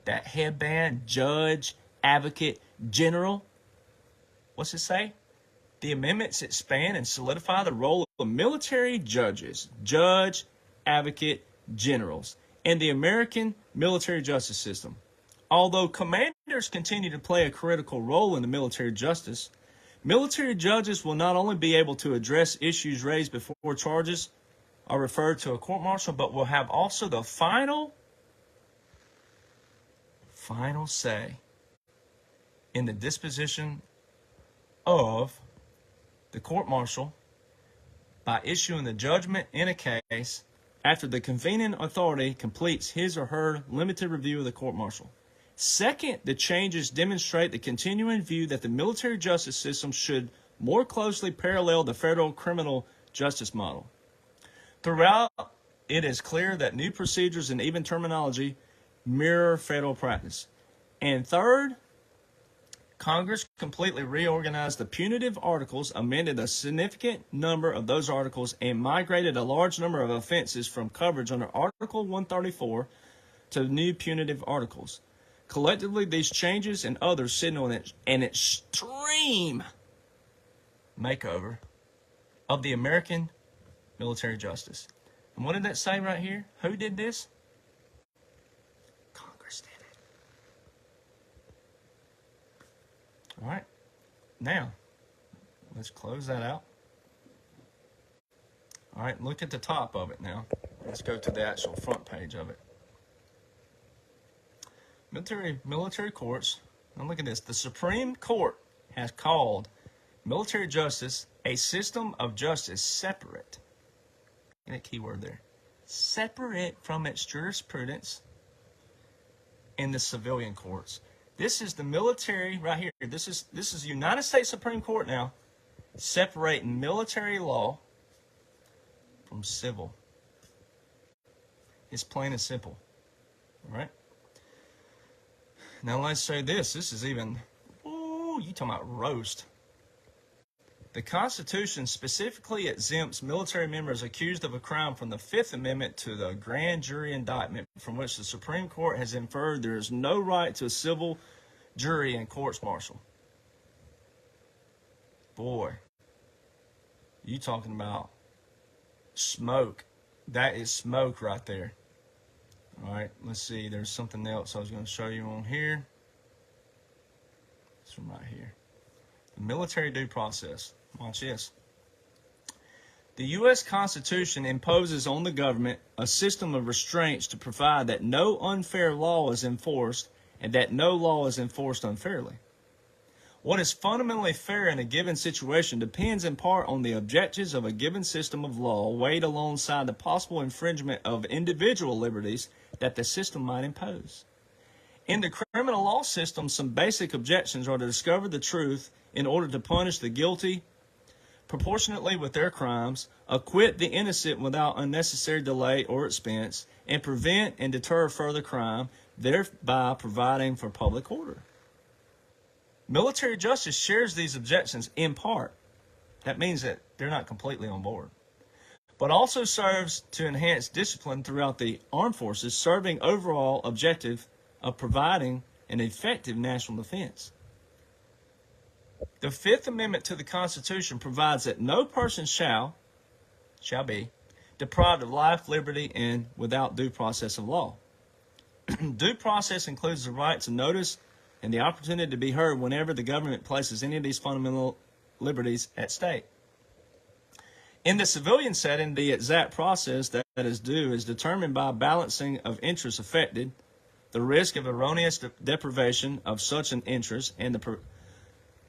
That headband, judge, advocate, general. What's it say? The amendments expand and solidify the role of military judges, judge, advocate, generals, in the American military justice system. Although commanders continue to play a critical role in the military justice, military judges will not only be able to address issues raised before charges are referred to a court-martial, but will have also the final say in the disposition of the court-martial by issuing the judgment in a case after the convening authority completes his or her limited review of the court-martial. Second, the changes demonstrate the continuing view that the military justice system should more closely parallel the federal criminal justice model. Throughout, it is clear that new procedures and even terminology mirror federal practice. And third, Congress completely reorganized the punitive articles, amended a significant number of those articles, and migrated a large number of offenses from coverage under Article 134 to new punitive articles. Collectively, these changes and others signal an extreme makeover of the American military justice. And what did that say right here? Who did this? Congress did it. All right. Now, let's close that out. All right, look at the top of it now. Let's go to the actual front page of it. Military courts. Now look at this. The Supreme Court has called military justice a system of justice separate. Get that key word there. Separate from its jurisprudence in the civilian courts. This is the military right here. This is United States Supreme Court now, separating military law from civil. It's plain and simple. All right. Now let's say this. This is even, you talking about roast. The Constitution specifically exempts military members accused of a crime from the Fifth Amendment to the grand jury indictment, from which the Supreme Court has inferred there is no right to a civil jury and courts martial. Boy, you talking about smoke. That is smoke right there. All right, let's see. There's something else I was going to show you on here. This one right here. The military due process. Watch this. The U.S. Constitution imposes on the government a system of restraints to provide that no unfair law is enforced and that no law is enforced unfairly. What is fundamentally fair in a given situation depends in part on the objectives of a given system of law weighed alongside the possible infringement of individual liberties that the system might impose. In the criminal law system, some basic objections are to discover the truth in order to punish the guilty proportionately with their crimes, acquit the innocent without unnecessary delay or expense, and prevent and deter further crime, thereby providing for public order. Military justice shares these objections in part. That means that they're not completely on board. But also serves to enhance discipline throughout the armed forces, serving overall objective of providing an effective national defense. The Fifth Amendment to the Constitution provides that no person shall be deprived of life, liberty, and without due process of law. Due process includes the right to notice and the opportunity to be heard whenever the government places any of these fundamental liberties at stake. In the civilian setting, the exact process that is due is determined by balancing of interests affected, the risk of erroneous deprivation of such an interest, and the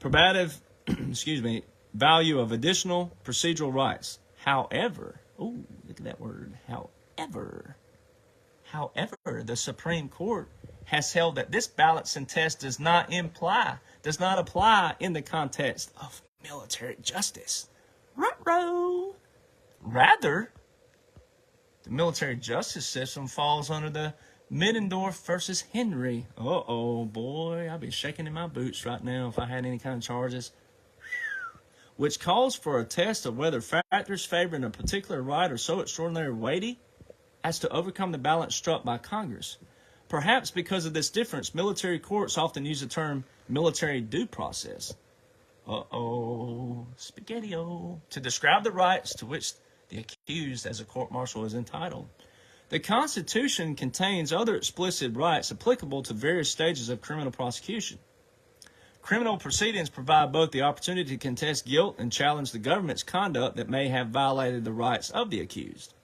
probative value of additional procedural rights. However, look at that word, however, the Supreme Court has held that this balancing test does not apply in the context of military justice. Ruh-roh. Rather, the military justice system falls under the Middendorf versus Henry. Uh-oh, boy, I'd be shaking in my boots right now if I had any kind of charges. Which calls for a test of whether factors favoring a particular right are so extraordinarily weighty as to overcome the balance struck by Congress. Perhaps because of this difference, military courts often use the term military due process. Spaghetti-o, to describe the rights to which the accused as a court-martial is entitled. The Constitution contains other explicit rights applicable to various stages of criminal prosecution. Criminal proceedings provide both the opportunity to contest guilt and challenge the government's conduct that may have violated the rights of the accused.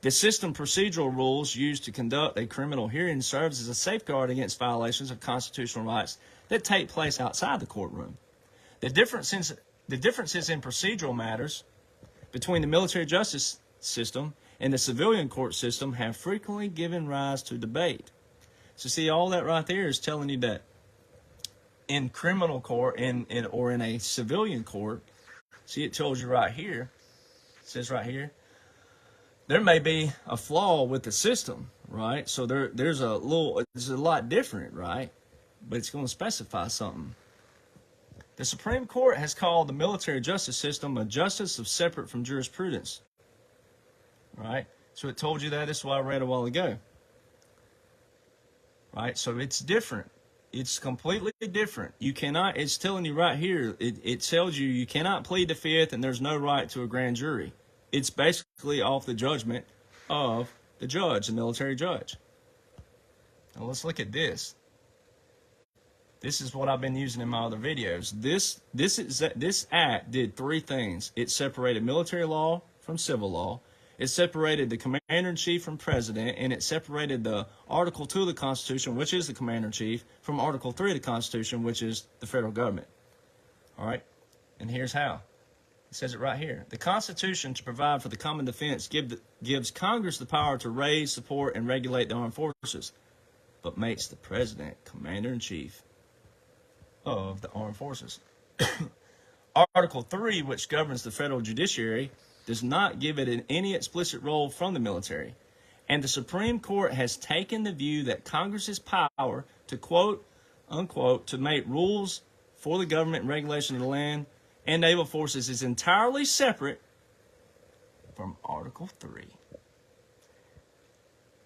The system procedural rules used to conduct a criminal hearing serves as a safeguard against violations of constitutional rights that take place outside the courtroom. The differences in procedural matters between the military justice system and the civilian court system have frequently given rise to debate. So see, all that right there is telling you that in criminal court or in a civilian court, see, it tells you right here, it says right here, there may be a flaw with the system, right? So it's a lot different, right? But it's going to specify something. The Supreme Court has called the military justice system a justice separate from jurisprudence, right? So it told you that. This is what I read a while ago, right? So it's different. It's completely different. You cannot, it's telling you right here, it tells you cannot plead the fifth and there's no right to a grand jury. It's basically off the judgment of the judge, the military judge. Now let's look at this. This is what I've been using in my other videos. This act did three things. It separated military law from civil law. It separated the commander-in-chief from president, and it separated the Article 2 of the Constitution, which is the commander-in-chief, from Article 3 of the Constitution, which is the federal government. All right? And here's how. It says it right here. The Constitution, to provide for the common defense, gives Congress the power to raise, support, and regulate the armed forces, but makes the president commander-in-chief of the armed forces. Article 3, which governs the federal judiciary, does not give it any explicit role from the military. And the Supreme Court has taken the view that Congress's power to, quote, unquote, to make rules for the government and regulation of the land and naval forces is entirely separate from Article 3.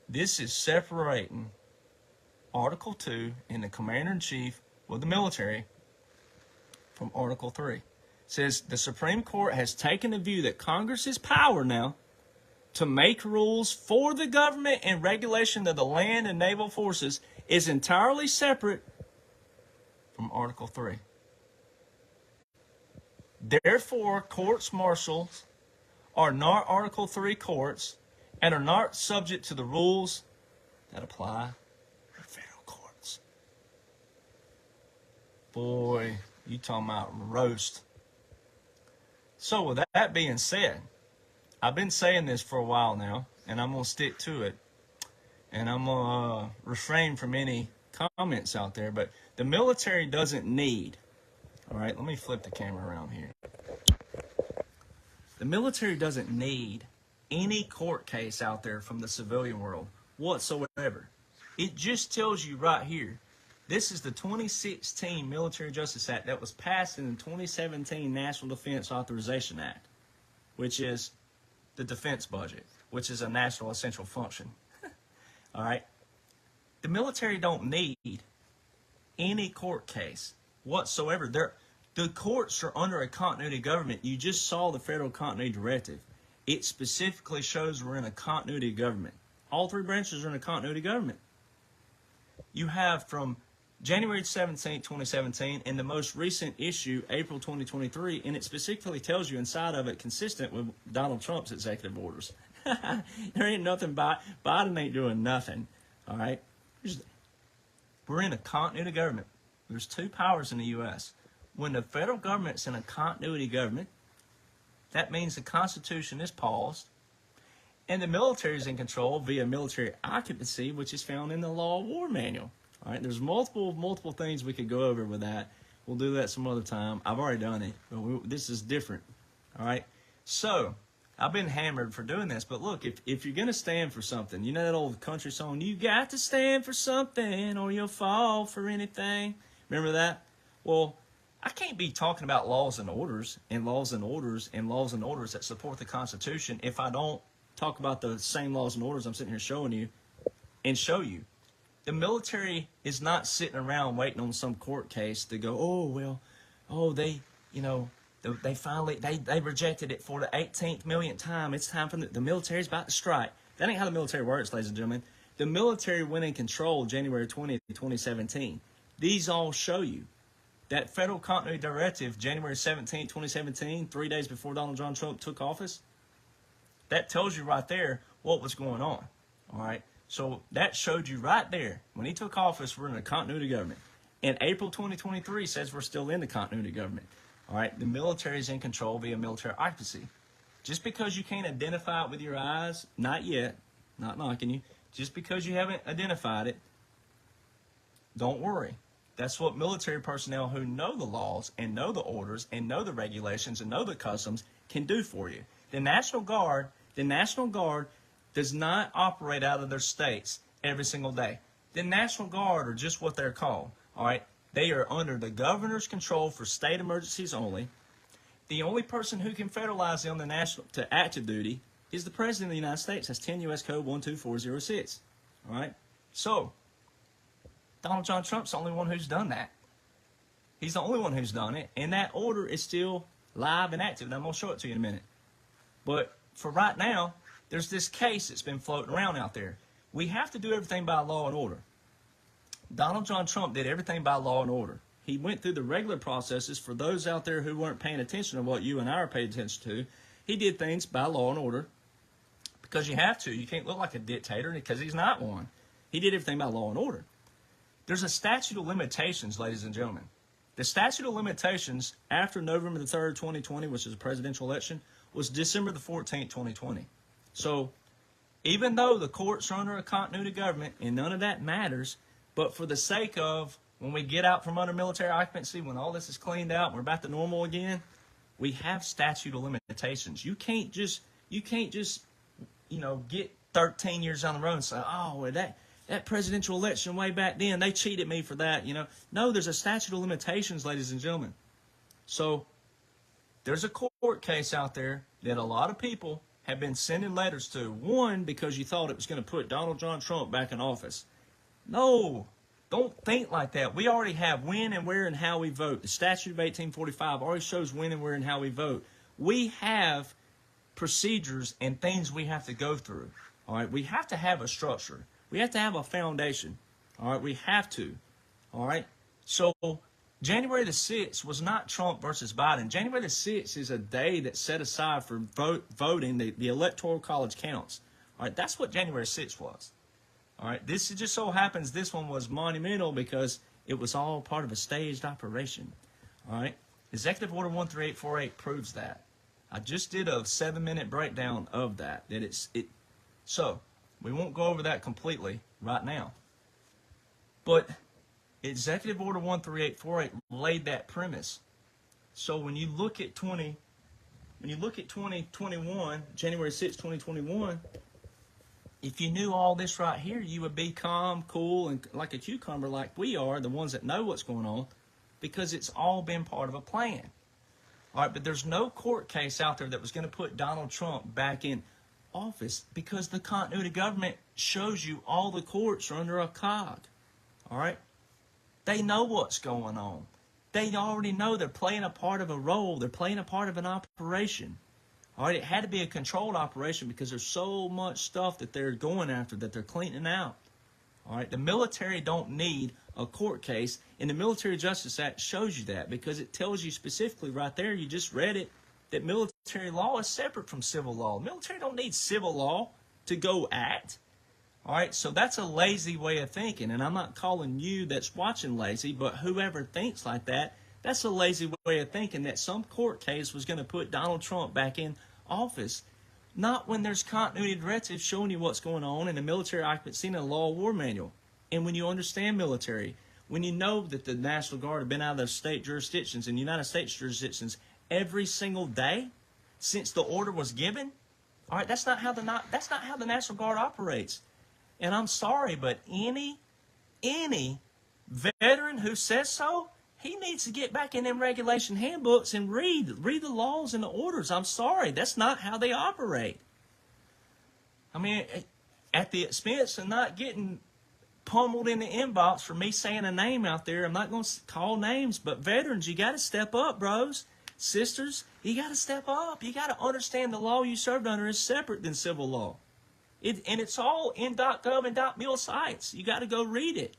This is separating Article 2 and the Commander-in-Chief with the military from Article 3. It says the Supreme Court has taken the view that Congress's power now to make rules for the government and regulation of the land and naval forces is entirely separate from Article 3. Therefore, courts martial are not Article 3 courts and are not subject to the rules that apply to federal courts. Boy, you talking about roast. So with that being said, I've been saying this for a while now, and I'm going to stick to it. And I'm going to refrain from any comments out there, but the military doesn't need, all right, let me flip the camera around here. The military doesn't need any court case out there from the civilian world whatsoever. It just tells you right here, this is the 2016 Military Justice Act that was passed in the 2017 National Defense Authorization Act, which is the defense budget, which is a national essential function. All right? The military don't need any court case whatsoever. The courts are under a continuity government. You just saw the federal continuity directive. It specifically shows we're in a continuity government. All three branches are in a continuity government. You have from January 17, 2017, and the most recent issue, April 2023, and it specifically tells you inside of it, consistent with Donald Trump's executive orders. There ain't nothing, Biden ain't doing nothing, all right? We're in a continuity government. There's two powers in the U.S. When the federal government's in a continuity government, that means the Constitution is paused, and the military is in control via military occupancy, which is found in the Law of War Manual. All right, there's multiple things we could go over with that. We'll do that some other time. I've already done it, but this is different. All right, so I've been hammered for doing this, but look, if you're going to stand for something, you know that old country song, you got to stand for something or you'll fall for anything. Remember that? Well, I can't be talking about laws and orders and laws and orders and laws and orders that support the Constitution if I don't talk about the same laws and orders I'm sitting here showing you and show you. The military is not sitting around waiting on some court case to go, they finally, they rejected it for the 18th millionth time. It's time for the military's about to strike. That ain't how the military works, ladies and gentlemen. The military went in control January 20th, 2017. These all show you. That federal continuity directive, January 17, 2017, 3 days before Donald John Trump took office, that tells you right there what was going on. All right? So that showed you right there. When he took office, we're in a continuity government. And April 2023 says we're still in the continuity government. All right? The military is in control via military occupancy. Just because you can't identify it with your eyes, not yet, not knocking you, just because you haven't identified it, don't worry. That's what military personnel who know the laws and know the orders and know the regulations and know the customs can do for you. The National Guard does not operate out of their states every single day. The National Guard are just what they're called. All right, they are under the governor's control for state emergencies only. The only person who can federalize them to active duty is the President of the United States. That's 10 U.S. Code 12406. All right, so Donald John Trump's the only one who's done that. He's the only one who's done it, and that order is still live and active, and I'm going to show it to you in a minute. But for right now, there's this case that's been floating around out there. We have to do everything by law and order. Donald John Trump did everything by law and order. He went through the regular processes. For those out there who weren't paying attention to what you and I are paying attention to, he did things by law and order because you have to. You can't look like a dictator because he's not one. He did everything by law and order. There's a statute of limitations, ladies and gentlemen. The statute of limitations after November the 3rd, 2020, which is a presidential election, was December the 14th, 2020. So even though the courts are under a continuity government and none of that matters, but for the sake of when we get out from under military occupancy, when all this is cleaned out and we're back to normal again, we have statute of limitations. You can't just get 13 years down the road and say, oh, well, that presidential election way back then, they cheated me for that, No, there's a statute of limitations, ladies and gentlemen. So there's a court case out there that a lot of people have been sending letters to. One, because you thought it was going to put Donald John Trump back in office. No, don't think like that. We already have when and where and how we vote. The statute of 1845 already shows when and where and how we vote. We have procedures and things we have to go through. All right, we have to have a structure. We have to have a foundation. All right, we have to. All right, so January the 6th was not Trump versus Biden. January the 6th is a day that's set aside for voting. The Electoral College counts. All right, that's what January 6th was. All right, this just so happens this one was monumental because it was all part of a staged operation. All right, Executive Order 13848 proves that. I just did a 7-minute breakdown of that. So we won't go over that completely right now. But Executive Order 13848 laid that premise. So when you look at 2021, January 6, 2021, if you knew all this right here, you would be calm, cool, and like a cucumber like we are, the ones that know what's going on, because it's all been part of a plan. All right, but there's no court case out there that was going to put Donald Trump back in office because the continuity of government shows you all the courts are under a cog. All right? They know what's going on. They already know they're playing a part of a role. They're playing a part of an operation. All right, it had to be a controlled operation because there's so much stuff that they're going after, that they're cleaning out. All right, the military don't need a court case, and the Military Justice Act shows you that because it tells you specifically right there, you just read it, that military law is separate from civil law. Military don't need civil law to go act. All right, so that's a lazy way of thinking, and I'm not calling you that's watching lazy, but whoever thinks like that, that's a lazy way of thinking that some court case was going to put Donald Trump back in office. Not when there's continuity directives showing you what's going on in the military occupancy and a law of war manual. And when you understand military, when you know that the National Guard have been out of their state jurisdictions and United States jurisdictions every single day since the order was given, all right, that's not how the National Guard operates. And I'm sorry, but any veteran who says so, he needs to get back in them regulation handbooks and read the laws and the orders. I'm sorry, that's not how they operate. I mean, at the expense of not getting pummeled in the inbox for me saying a name out there, I'm not going to call names, but veterans, you got to step up, bros. Sisters, you got to step up. You got to understand the law you served under is separate than civil law. And it's all in .gov and .mil sites. You got to go read it.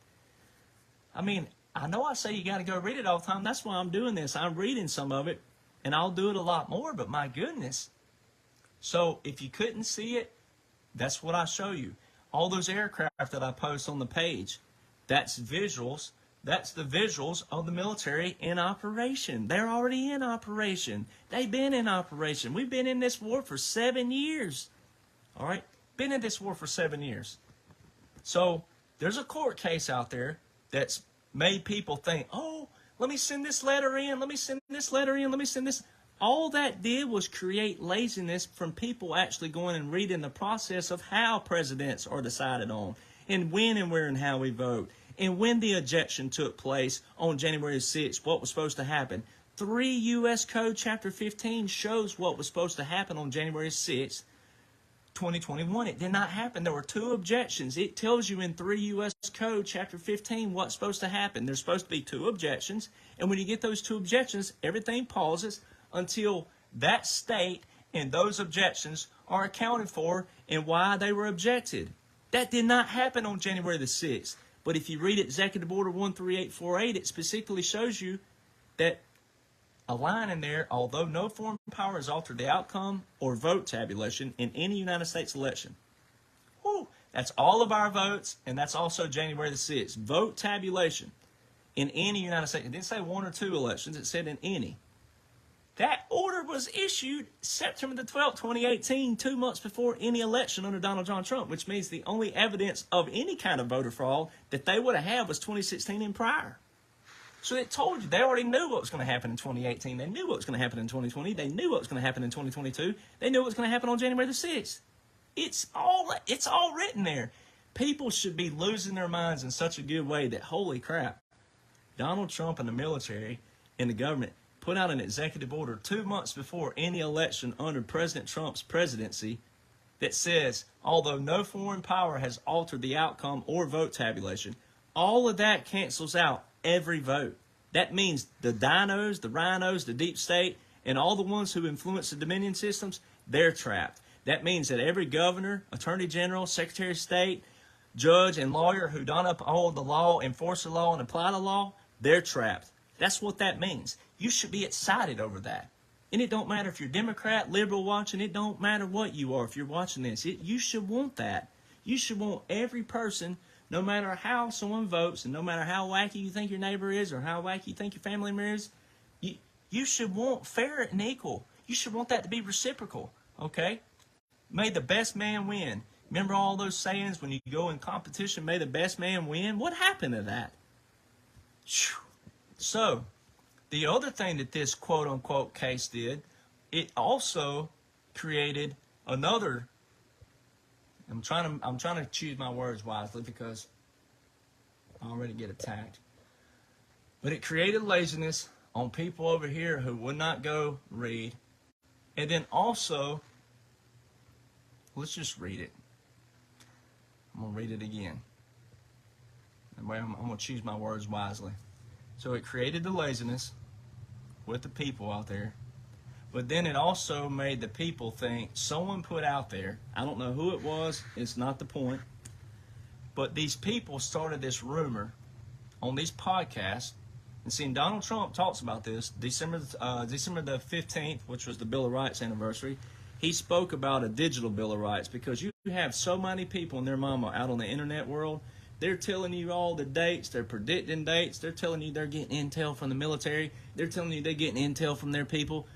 I mean, I know I say you got to go read it all the time. That's why I'm doing this. I'm reading some of it, and I'll do it a lot more, but my goodness. So if you couldn't see it, that's what I show you. All those aircraft that I post on the page, that's visuals. That's the visuals of the military in operation. They're already in operation. They've been in operation. We've been in this war for 7 years. All right? Been in this war for 7 years. So there's a court case out there that's made people think, oh, let me send this letter in, let me send this letter in, let me send this. All that did was create laziness from people actually going and reading the process of how presidents are decided on, and when and where and how we vote, and when the ejection took place on January 6th, what was supposed to happen. 3 U.S. Code Chapter 15 shows what was supposed to happen on January 6th, 2021. It did not happen. There were 2 objections. It tells you in 3 U.S. Code Chapter 15 what's supposed to happen. There's supposed to be 2 objections, and when you get those 2 objections, everything pauses until that state and those objections are accounted for and why they were objected. That did not happen on January the 6th. But if you read Executive Order 13848, it specifically shows you that a line in there, although no foreign power has altered the outcome or vote tabulation in any United States election. Whew, that's all of our votes, and that's also January the 6th. Vote tabulation in any United States. It didn't say 1 or 2 elections. It said in any. That order was issued September the 12th, 2018, 2 months before any election under Donald John Trump, which means the only evidence of any kind of voter fraud that they would have had was 2016 and prior. So it told you, they already knew what was going to happen in 2018. They knew what was going to happen in 2020. They knew what was going to happen in 2022. They knew what was going to happen on January the 6th. It's all written there. People should be losing their minds in such a good way that, holy crap, Donald Trump and the military and the government put out an executive order 2 months before any election under President Trump's presidency that says, although no foreign power has altered the outcome or vote tabulation, all of that cancels out every vote. That means the dinos, the rhinos, the deep state, and all the ones who influence the Dominion systems, they're trapped. That means that every governor, attorney general, secretary of state, judge, and lawyer who don't uphold the law, enforce the law, and apply the law, they're trapped. That's what that means. You should be excited over that. And it don't matter if you're Democrat, liberal watching, it don't matter what you are if you're watching this. You should want that. You should want every person, no matter how someone votes, and no matter how wacky you think your neighbor is or how wacky you think your family member is, you should want fair and equal. You should want that to be reciprocal, okay? May the best man win. Remember all those sayings when you go in competition, may the best man win? What happened to that? So, the other thing that this quote-unquote case did, it also created another. I'm trying to choose my words wisely because I already get attacked. But it created laziness on people over here who would not go read. And then also, let's just read it. I'm going to read it again. I'm going to choose my words wisely. So it created the laziness with the people out there. But then it also made the people think someone put out there, I don't know who it was, it's not the point, but these people started this rumor on these podcasts. And seeing Donald Trump talks about this, December the 15th, which was the Bill of Rights anniversary, he spoke about a digital Bill of Rights because you have so many people and their mama out on the internet world. They're telling you all the dates. They're predicting dates. They're telling you they're getting intel from the military. They're telling you they're getting intel from their people.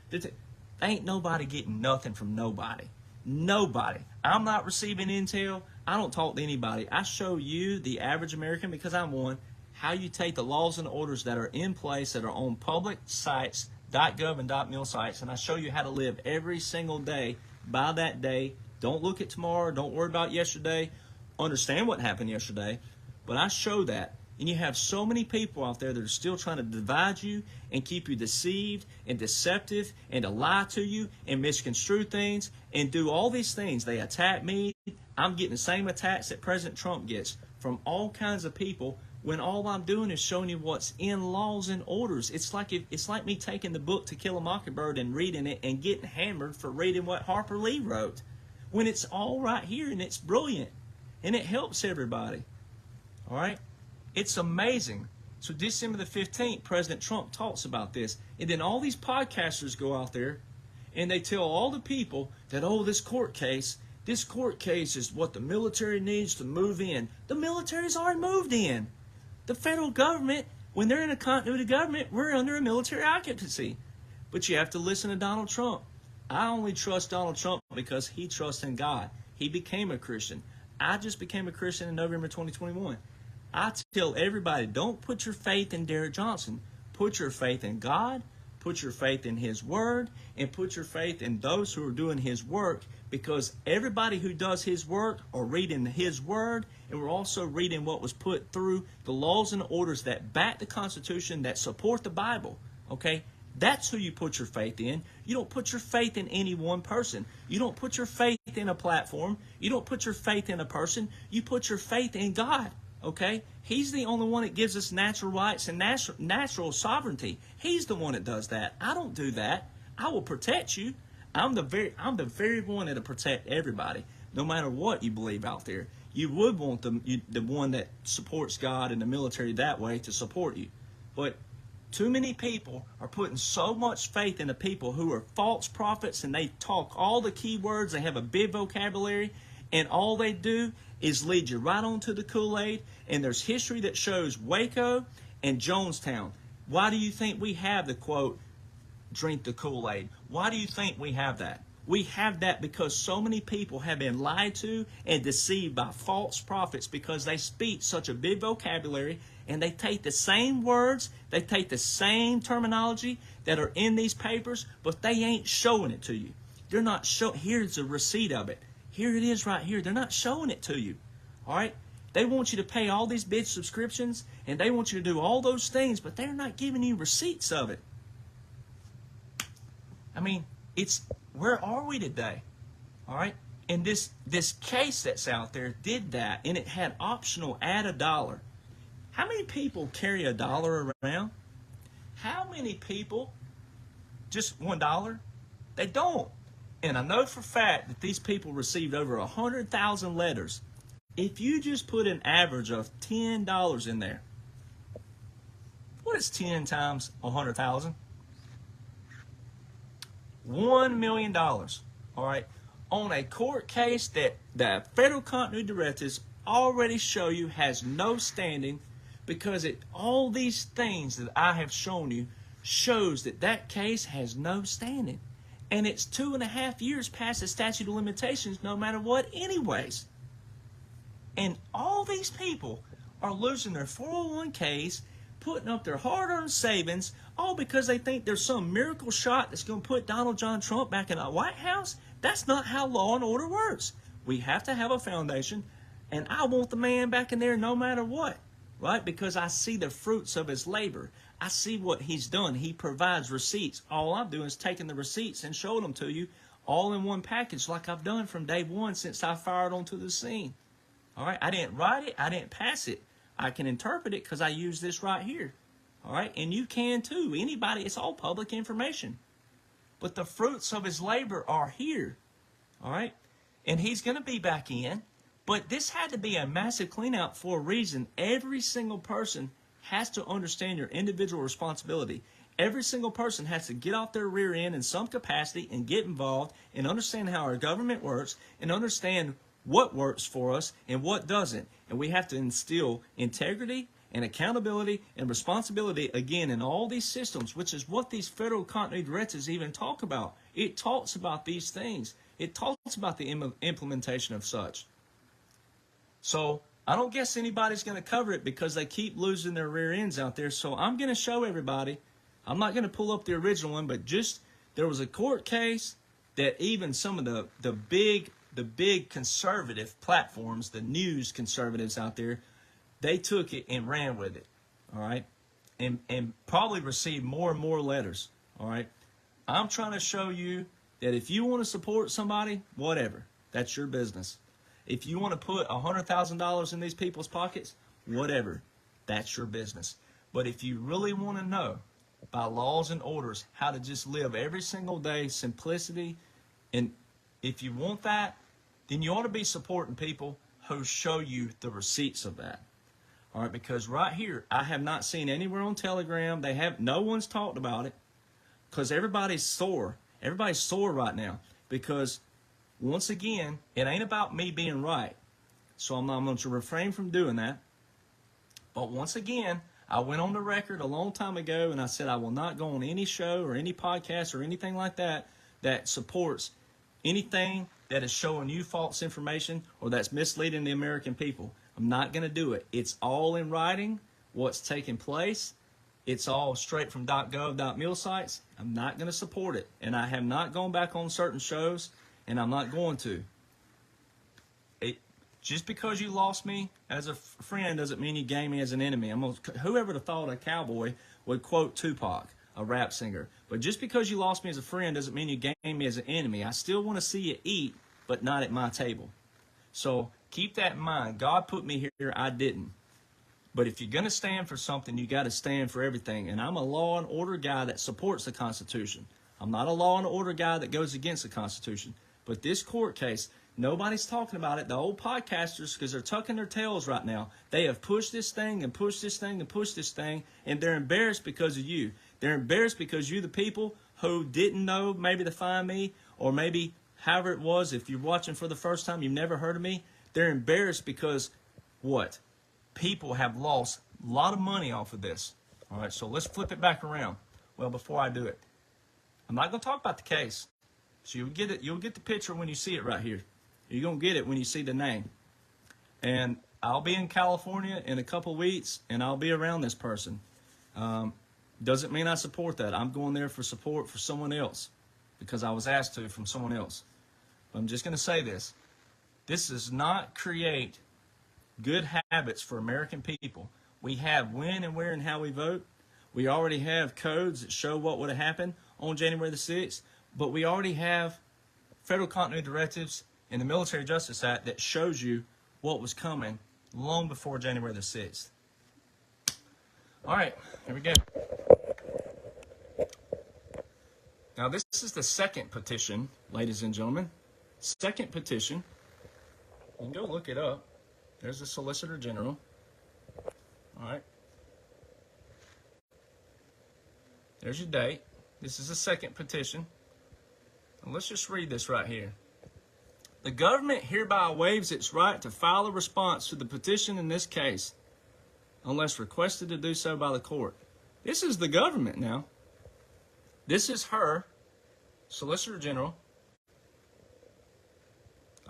Ain't nobody getting nothing from nobody. Nobody. I'm not receiving intel. I don't talk to anybody. I show you, the average American, because I'm one, how you take the laws and orders that are in place that are on public sites, .gov and .mil sites, and I show you how to live every single day by that day. Don't look at tomorrow. Don't worry about yesterday. Understand what happened yesterday. But I show that. And you have so many people out there that are still trying to divide you and keep you deceived and deceptive and to lie to you and misconstrue things and do all these things. They attack me. I'm getting the same attacks that President Trump gets from all kinds of people when all I'm doing is showing you what's in laws and orders. It's like me taking the book To Kill a Mockingbird and reading it and getting hammered for reading what Harper Lee wrote when it's all right here and it's brilliant and it helps everybody. All right? It's amazing. So December the 15th, President Trump talks about this. And then all these podcasters go out there and they tell all the people that, oh, this court case is what the military needs to move in. The military's already moved in. The federal government, when they're in a continuity government, we're under a military occupancy. But you have to listen to Donald Trump. I only trust Donald Trump because he trusts in God. He became a Christian. I just became a Christian in November 2021. I tell everybody, don't put your faith in Derek Johnson. Put your faith in God, put your faith in His Word, and put your faith in those who are doing His work, because everybody who does His work are reading His Word, and we're also reading what was put through the laws and orders that back the Constitution, that support the Bible, okay? That's who you put your faith in. You don't put your faith in any one person. You don't put your faith in a platform. You don't put your faith in a person. You put your faith in God. Okay? He's the only one that gives us natural rights and natural sovereignty. He's the one that does that. I don't do that. I will protect you. I'm the very one that'll protect everybody, no matter what you believe out there. You would want the one that supports God and the military that way to support you. But too many people are putting so much faith in the people who are false prophets, and they talk all the key words. They have a big vocabulary, and all they do is lead you right on to the Kool-Aid. And there's history that shows Waco and Jonestown. Why do you think we have the quote, drink the Kool-Aid? Why do you think we have that? We have that because so many people have been lied to and deceived by false prophets because they speak such a big vocabulary, and they take the same words, they take the same terminology that are in these papers, but they ain't showing it to you. They're not showing. Here's a receipt of it. Here it is right here. They're not showing it to you. All right? They want you to pay all these big subscriptions, and they want you to do all those things, but they're not giving you receipts of it. I mean, where are we today? All right? And this case that's out there did that, and it had optional add $1. How many people carry $1 around? How many people just $1? They don't. And I know for a fact that these people received over 100,000 letters. If you just put an average of $10 in there, what is 10 times 100,000? $1 million. All right. On a court case that the federal continuity directives already show you has no standing, because all these things that I have shown you shows that case has no standing. And it's 2.5 years past the statute of limitations no matter what anyways. And all these people are losing their 401ks, putting up their hard-earned savings, all because they think there's some miracle shot that's going to put Donald John Trump back in the White House. That's not how law and order works. We have to have a foundation, and I want the man back in there no matter what, right? Because I see the fruits of his labor. I see what he's done. He provides receipts. All I'm doing is taking the receipts and showing them to you all in one package like I've done from day one since I fired onto the scene. All right, I didn't write it. I didn't pass it. I can interpret it because I use this right here. All right, and you can too. Anybody, it's all public information. But the fruits of his labor are here. All right, and he's going to be back in. But this had to be a massive clean out for a reason. Every single person has to understand your individual responsibility. Every single person has to get off their rear end in some capacity and get involved and understand how our government works and understand what works for us and what doesn't. And we have to instill integrity and accountability and responsibility again in all these systems, which is what these federal continuity directives even talk about. It talks about these things. It talks about the implementation of such. So I don't guess anybody's going to cover it because they keep losing their rear ends out there. So I'm going to show everybody. I'm not going to pull up the original one, but just there was a court case that even some of the big conservative platforms, the news conservatives out there, they took it and ran with it, all right, and probably received more and more letters, all right. I'm trying to show you that if you want to support somebody, whatever, that's your business. If you want to put $100,000 in these people's pockets, whatever, that's your business. But if you really want to know by laws and orders how to just live every single day, simplicity, and if you want that, then you ought to be supporting people who show you the receipts of that. All right, because right here, I have not seen anywhere on Telegram. No one's talked about it because everybody's sore. Everybody's sore right now because, once again, it ain't about me being right. So I'm going to refrain from doing that. But once again, I went on the record a long time ago and I said I will not go on any show or any podcast or anything like that that supports anything that is showing you false information or that's misleading the American people. I'm not going to do it. It's all in writing, what's taking place. It's all straight from .gov.mil sites. I'm not going to support it. And I have not gone back on certain shows, and I'm not going to. Just because you lost me as a friend doesn't mean you gained me as an enemy. Whoever would have thought a cowboy would quote Tupac, a rap singer. But just because you lost me as a friend doesn't mean you gained me as an enemy. I still want to see you eat, but not at my table. So keep that in mind. God put me here, I didn't. But if you're going to stand for something, you got to stand for everything. And I'm a law and order guy that supports the Constitution. I'm not a law and order guy that goes against the Constitution. But this court case, nobody's talking about it. The old podcasters, because they're tucking their tails right now, they have pushed this thing and pushed this thing and pushed this thing, and they're embarrassed because of you. They're embarrassed because you, the people who didn't know maybe to find me, or maybe however it was, if you're watching for the first time, you've never heard of me, they're embarrassed because what? People have lost a lot of money off of this. All right, so let's flip it back around. Well, before I do it, I'm not going to talk about the case. So you'll get it. You'll get the picture when you see it right here. You're going to get it when you see the name. And I'll be in California in a couple weeks, and I'll be around this person. Doesn't mean I support that. I'm going there for support for someone else because I was asked to from someone else. But I'm just going to say this. This does not create good habits for American people. We have when and where and how we vote. We already have codes that show what would have happened on January the 6th. But we already have federal continuity directives in the Military Justice Act that shows you what was coming long before January the 6th. All right, here we go. Now, this is the second petition, ladies and gentlemen. Second petition. You can go look it up. There's the Solicitor General. All right. There's your date. This is the second petition. And let's just read this right here. The government hereby waives its right to file a response to the petition in this case, unless requested to do so by the court. This is the government now. This is her, Solicitor General.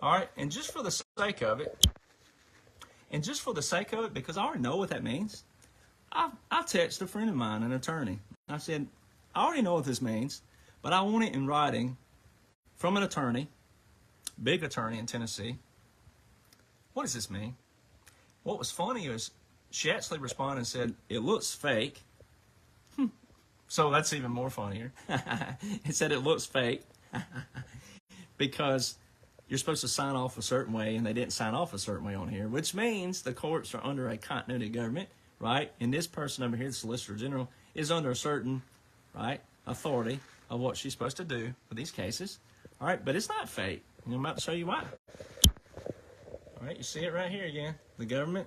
All right, and just for the sake of it, because I already know what that means, I texted a friend of mine, an attorney. I said, I already know what this means, but I want it in writing from an attorney, big attorney in Tennessee. What does this mean? What was funny is she actually responded and said, it looks fake. So that's even more funnier. It said it looks fake because you're supposed to sign off a certain way, and they didn't sign off a certain way on here, which means the courts are under a continuity government, right? And this person over here, the Solicitor General, is under a certain, right, authority of what she's supposed to do for these cases. All right, but it's not fake. And I'm about to show you why. All right, you see it right here again. The government.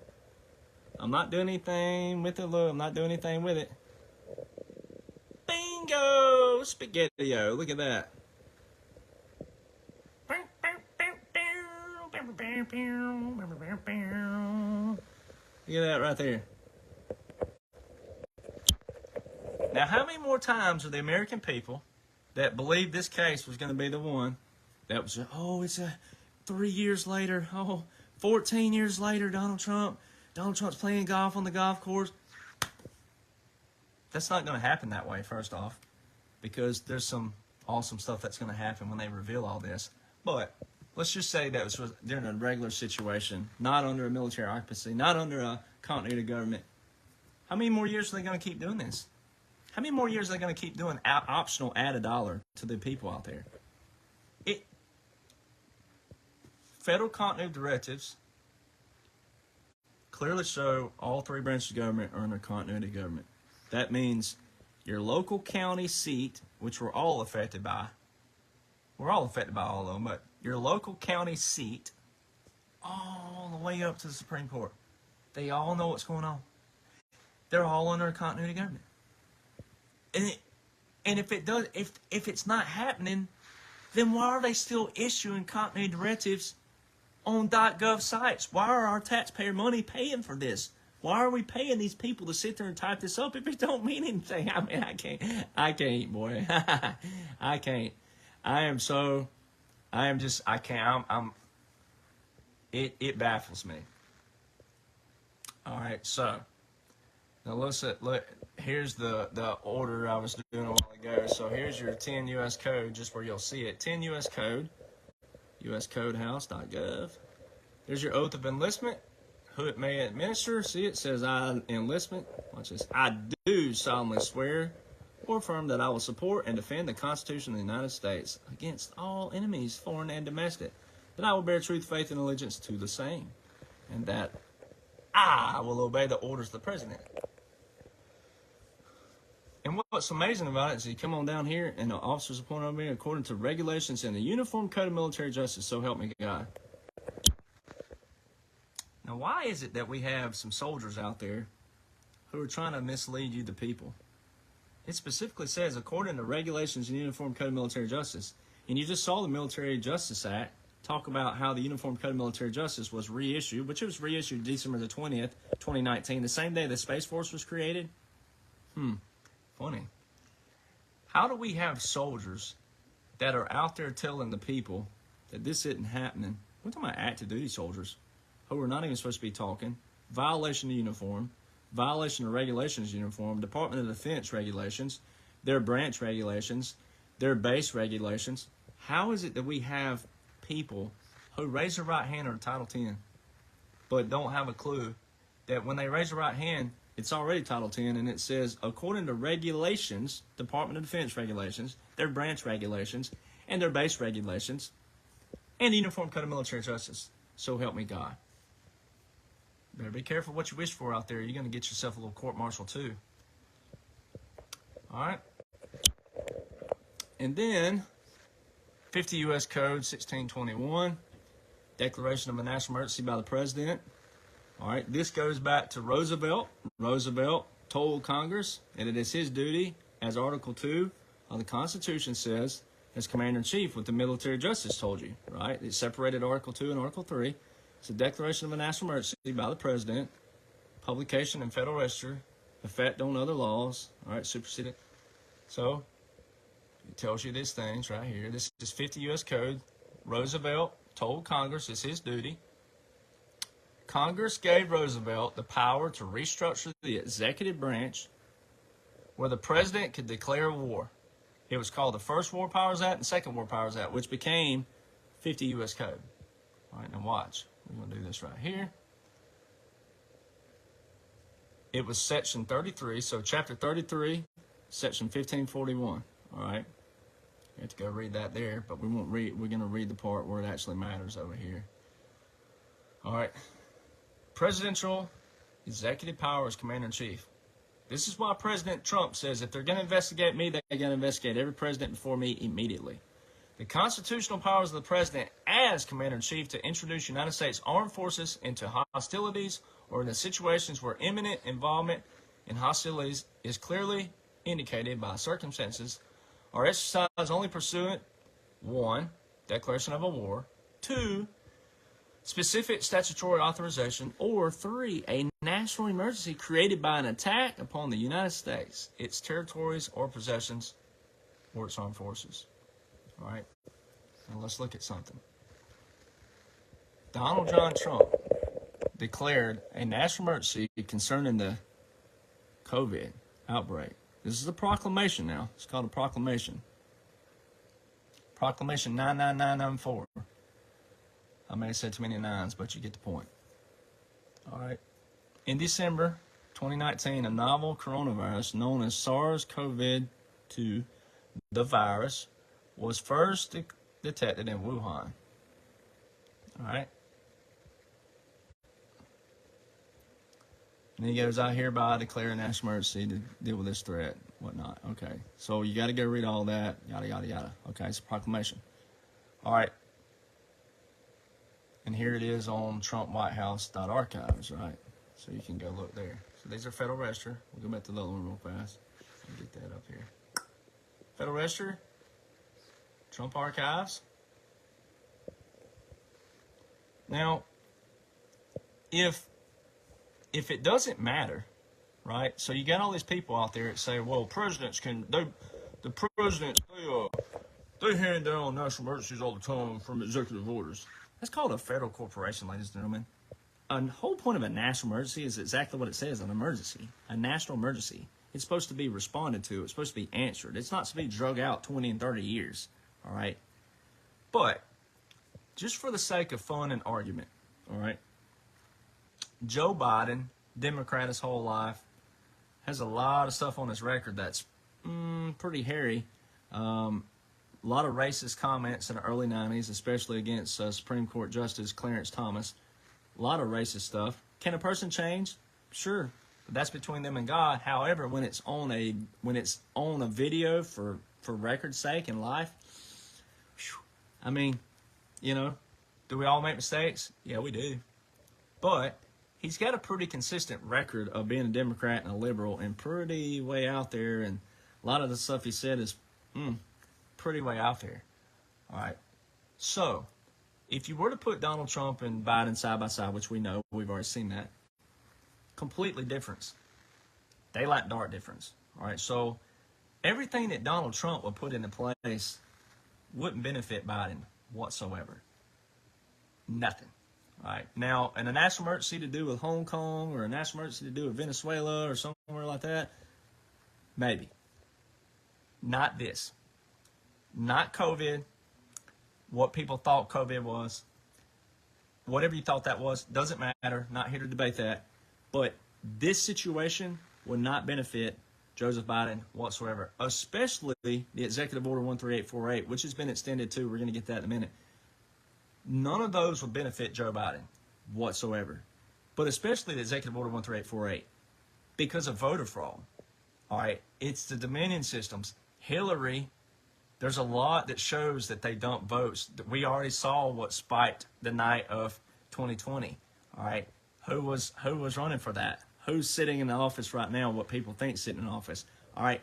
I'm not doing anything with it. Look, I'm not doing anything with it. Bingo! Spaghetti-o. Look at that. Look at that right there. Now, how many more times are the American people that believed this case was going to be the one that was, it's 3 years later, 14 years later, Donald Trump's playing golf on the golf course. That's not going to happen that way, first off, because there's some awesome stuff that's going to happen when they reveal all this. But let's just say that was during a regular situation, not under a military occupancy, not under a continuity government. How many more years are they going to keep doing this? How many more years are they going to keep doing optional add $1 to the people out there? Federal continuity directives clearly show all three branches of government are under continuity government. That means your local county seat, which we're all affected by all of them, but your local county seat, all the way up to the Supreme Court, they all know what's going on. They're all under continuity government. And if it's not happening, then why are they still issuing continuity directives on .gov sites? Why are our taxpayer money paying for this? Why are we paying these people to sit there and type this up if it don't mean anything? I mean, I can't, boy. I can't. It baffles me. All right, so now look, here's the order I was doing a while ago. So here's your 10 U.S. code, just where you'll see it. 10 U.S. code, uscodehouse.gov. There's your oath of enlistment, who it may administer. See, it says I enlistment. Watch this. I do solemnly swear or affirm that I will support and defend the Constitution of the United States against all enemies, foreign and domestic, that I will bear truth, faith, and allegiance to the same, and that I will obey the orders of the President. And what's amazing about it is you come on down here and the officers appointed over me according to regulations in the Uniform Code of Military Justice, so help me God. Now, why is it that we have some soldiers out there who are trying to mislead you, the people? It specifically says, according to regulations in the Uniform Code of Military Justice, and you just saw the Military Justice Act talk about how the Uniform Code of Military Justice was reissued, which it was reissued December the 20th, 2019, the same day the Space Force was created. Funny. How do we have soldiers that are out there telling the people that this isn't happening? We're talking about active duty soldiers who are not even supposed to be talking, violation of uniform, violation of regulations uniform, Department of Defense regulations, their branch regulations, their base regulations. How is it that we have people who raise their right hand under Title 10 but don't have a clue that when they raise their right hand, It's already Title 10, and it says, according to regulations, Department of Defense regulations, their branch regulations, and their base regulations, and the Uniform Code of Military Justice. So help me God. Better be careful what you wish for out there. You're going to get yourself a little court-martial too. All right. And then 50 U.S. Code 1621, declaration of a national emergency by the president. All right. This goes back to Roosevelt. Roosevelt told Congress, and it is his duty, as Article 2 of the Constitution says, as Commander-in-Chief, what the military justice told you, right? It separated Article 2 and Article 3. It's a declaration of a national emergency by the president, publication in Federal Register, effect on other laws, all right, superseded. So it tells you these things right here. This is 50 U.S. Code. Roosevelt told Congress it's his duty. Congress gave Roosevelt the power to restructure the executive branch where the president could declare war. It was called the First War Powers Act and Second War Powers Act, which became 50 U.S. Code. All right, now watch. We're going to do this right here. It was Section 33, so Chapter 33, Section 1541. All right, you have to go read that there, but we won't read. We're going to read the part where it actually matters over here. All right, presidential executive power as commander-in-chief. This is why President Trump says if they're going to investigate me, they're going to investigate every president before me immediately. The constitutional powers of the president as commander-in-chief to introduce United States armed forces into hostilities or in the situations where imminent involvement in hostilities is clearly indicated by circumstances are exercised only pursuant 1. Declaration of a war, 2. Specific statutory authorization, or 3. A national emergency created by an attack upon the United States, its territories or possessions, or its armed forces. All right, now let's look at something. Donald John Trump declared a national emergency concerning the COVID outbreak. This is a proclamation now. It's called a proclamation. Proclamation 99994. I may have said too many nines, but you get the point. All right. In December 2019, a novel coronavirus known as SARS-CoV-2, the virus, was first detected in Wuhan. All right. And he goes, I hereby declare a national emergency to deal with this threat, whatnot. Okay. So you got to go read all that, yada, yada, yada. Okay. It's a proclamation. All right. And here it is on TrumpWhiteHouse.archives, right? So you can go look there. So these are Federal Register. We'll go back to the other one real fast. I'll get that up here. Federal Register, Trump Archives. Now, if it doesn't matter, right? So you got all these people out there that say, well, presidents can, the presidents, they hand down national emergencies all the time from executive orders. That's called a federal corporation, ladies and gentlemen. The whole point of a national emergency is exactly what it says, an emergency, a national emergency. It's supposed to be responded to. It's supposed to be answered. It's not supposed to be drug out 20 and 30 years, all right? But just for the sake of fun and argument, all right, Joe Biden, Democrat his whole life, has a lot of stuff on his record that's pretty hairy. A lot of racist comments in the early 90s, especially against Supreme Court Justice Clarence Thomas. A lot of racist stuff. Can a person change? Sure, but that's between them and God. However, when it's on a video for record's sake in life, I mean, you know, do we all make mistakes? Yeah, we do. But he's got a pretty consistent record of being a Democrat and a liberal and pretty way out there. And a lot of the stuff he said is pretty way out there. All right. So if you were to put Donald Trump and Biden side by side, which we know, we've already seen that, completely difference. Daylight dark difference. All right. So everything that Donald Trump would put into place wouldn't benefit Biden whatsoever. Nothing. All right. Now, in a national emergency to do with Hong Kong or a national emergency to do with Venezuela or somewhere like that, maybe. Not this. Not COVID. What people thought COVID was. Whatever you thought that was, doesn't matter. Not here to debate that. But This situation would not benefit Joseph Biden whatsoever, especially the Executive Order 13848, which has been extended too. We're going to get that in a minute. None of those would benefit Joe Biden whatsoever, but especially the Executive Order 13848 because of voter fraud. All right, it's the Dominion systems. Hillary, there's a lot that shows that they dump votes. We already saw what spiked the night of 2020. All right, who was running for that? Who's sitting in the office right now? What people think sitting in office? All right,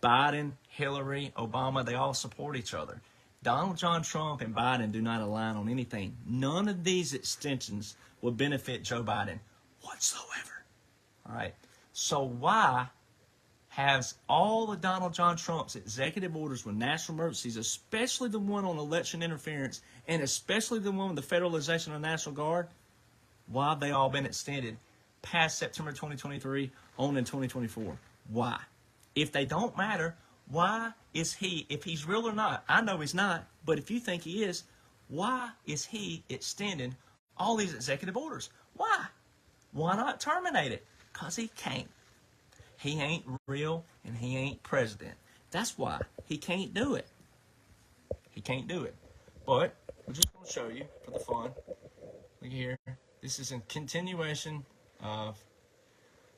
Biden, Hillary, Obama, they all support each other. Donald John Trump and Biden do not align on anything. None of these extensions will benefit Joe Biden whatsoever. All right, so why has all of Donald John Trump's executive orders with national emergencies, especially the one on election interference and especially the one with the federalization of the National Guard, why have they all been extended past September 2023 on in 2024? Why? If they don't matter, why is he, if he's real or not, I know he's not, but if you think he is, why is he extending all these executive orders? Why? Why not terminate it? Because he can't. He ain't real and he ain't president. That's why he can't do it. He can't do it. But we're just going to show you for the fun. Look here. This is a continuation of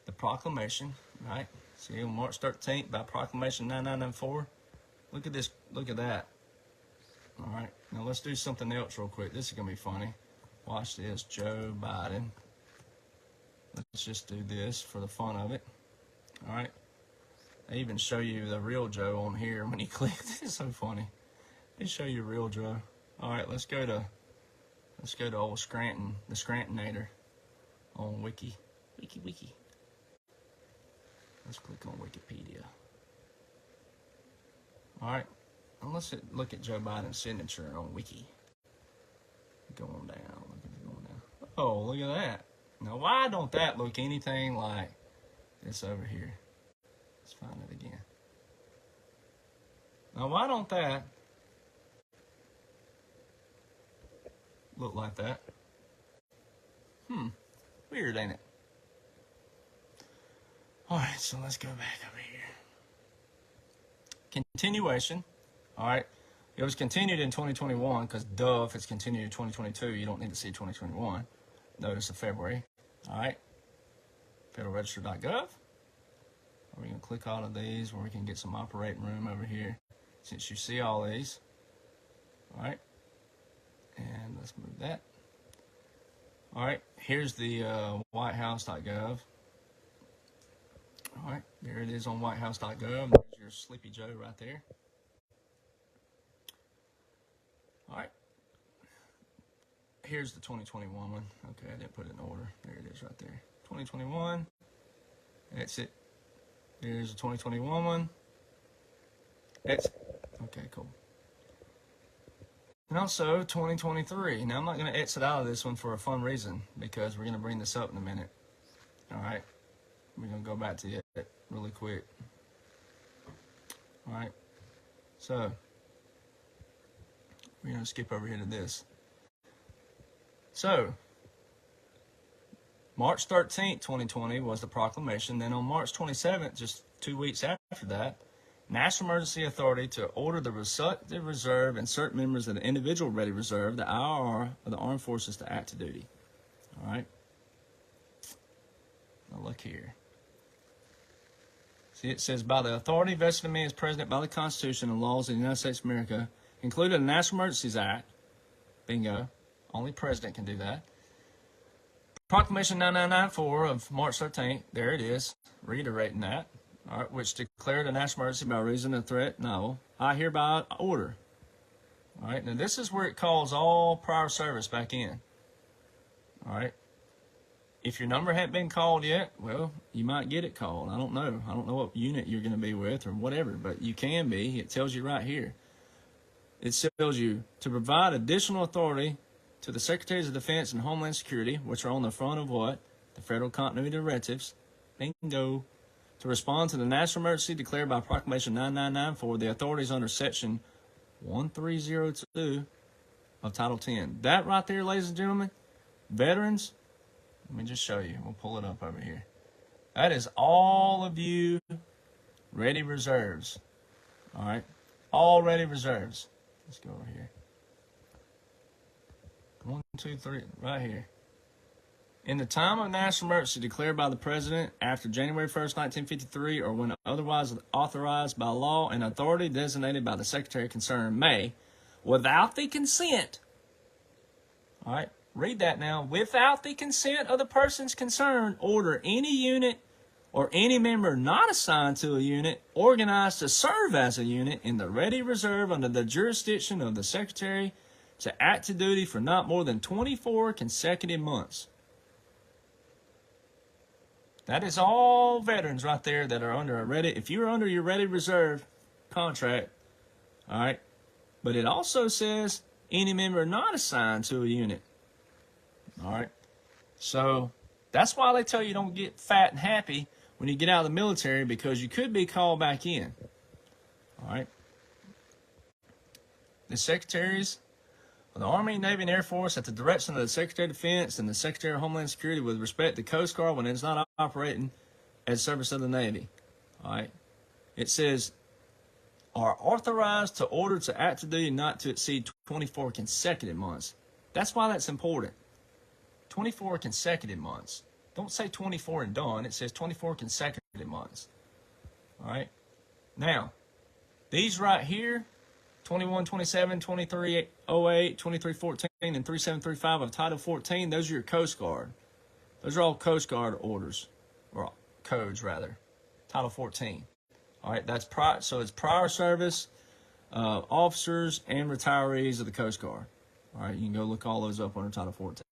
the proclamation, right? See, on March 13th by Proclamation 9994. Look at this. Look at that. All right. Now let's do something else real quick. This is going to be funny. Watch this. Joe Biden. Let's just do this for the fun of it. All right. They even show you the real Joe on here when you click. This is so funny. They show you real Joe. All right. Let's go to old Scranton, the Scrantonator on Wiki. Let's click on Wikipedia. All right. Now let's look at Joe Biden's signature on Wiki. Going down. Look at it going down. Oh, look at that. Now, why don't that look anything like this over here? Let's find it again. Now, why don't that look like that? Weird, ain't it? All right, so let's go back over here. Continuation. All right. It was continued in 2021 because, duh, if it's continued in 2022, you don't need to see 2021. Notice of February. All right. federalregister.gov. We're going to click all of these where we can get some operating room over here since you see all these. All right. And let's move that. All right. Here's the whitehouse.gov. All right. There it is on whitehouse.gov. There's your Sleepy Joe right there. All right. Here's the 2021 one. Okay, I didn't put it in order. There it is right there. 2021. That's it. There's the 2021 one. That's it. Okay, cool. And also 2023. Now, I'm not going to exit out of this one for a fun reason because we're going to bring this up in a minute. All right. We're going to go back to it really quick. All right. So, we're going to skip over here to this. So, March 13th, 2020 was the proclamation. Then on March 27th, just 2 weeks after that, National Emergency Authority to order the Reductive Reserve and certain members of the Individual Ready Reserve, the IRR, of the Armed Forces to active duty. All right. Now look here. See, it says, by the authority vested in me as President by the Constitution and laws of the United States of America, including the National Emergencies Act, bingo, only President can do that. Proclamation 9994 of March 13th, there it is, reiterating that, all right, which declared a national emergency by reason of threat. No, I hereby order. All right, now this is where it calls all prior service back in. All right. If your number hadn't been called yet, well, you might get it called. I don't know. I don't know what unit you're going to be with or whatever, but you can be. It tells you right here. It tells you to provide additional authority to the Secretaries of Defense and Homeland Security, which are on the front of what? The Federal Continuity Directives. Bingo. To respond to the national emergency declared by Proclamation 9994, the authorities under Section 1302 of Title 10. That right there, ladies and gentlemen, veterans, let me just show you. We'll pull it up over here. That is all of you ready reserves. All right? All ready reserves. Let's go over here. 1, 2, 3, right here. In the time of national emergency declared by the President after January 1st, 1953, or when otherwise authorized by law, an authority designated by the Secretary concerned may, without the consent, all right, read that now, without the consent of the persons concerned, order any unit or any member not assigned to a unit organized to serve as a unit in the ready reserve under the jurisdiction of the Secretary to active duty for not more than 24 consecutive months. That is all veterans right there that are under a ready. If you're under your ready reserve contract, all right, but it also says any member not assigned to a unit. All right, so that's why they tell you don't get fat and happy when you get out of the military, because you could be called back in. All right, the secretaries of the Army, Navy, and Air Force, at the direction of the Secretary of Defense and the Secretary of Homeland Security, with respect to Coast Guard when it's not operating as service of the Navy. All right, it says are authorized to order to active duty not to exceed 24 consecutive months. That's why that's important. 24 consecutive months. Don't say 24 and done. It says 24 consecutive months. All right. Now, these right here, 2127, 2308, 2314, and 3735 of Title 14, those are your Coast Guard. Those are all Coast Guard orders, or codes rather. Title 14. All right, that's so it's prior service officers and retirees of the Coast Guard. All right, you can go look all those up under Title 14.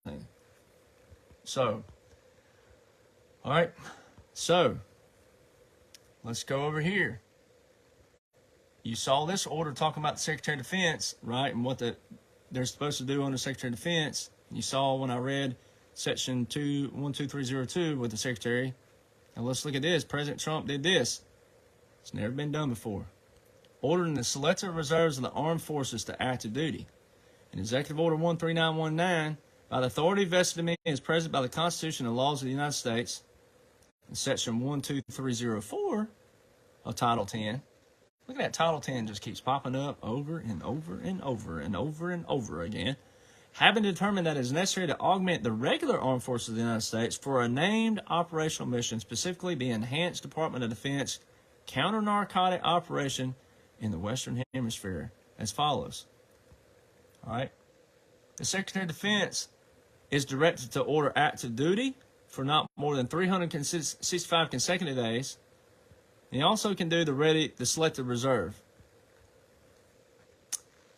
So, all right, so let's go over here. You saw this order talking about the Secretary of Defense, right, and what they're supposed to do under Secretary of Defense. You saw when I read Section 12302 with the Secretary. Now let's look at this. President Trump did this. It's never been done before. Ordering the selective reserves of the armed forces to active duty. In Executive Order 13919, by the authority vested in me as President by the Constitution and laws of the United States, in Section 12304 of Title 10, look at that. Title 10 just keeps popping up over and over and over and over and over again. Having determined that it is necessary to augment the regular armed forces of the United States for a named operational mission, specifically the Enhanced Department of Defense counter-narcotic operation in the Western Hemisphere, as follows. All right. The Secretary of Defense is directed to order active duty for not more than 365 consecutive days. He also can do the selective reserve.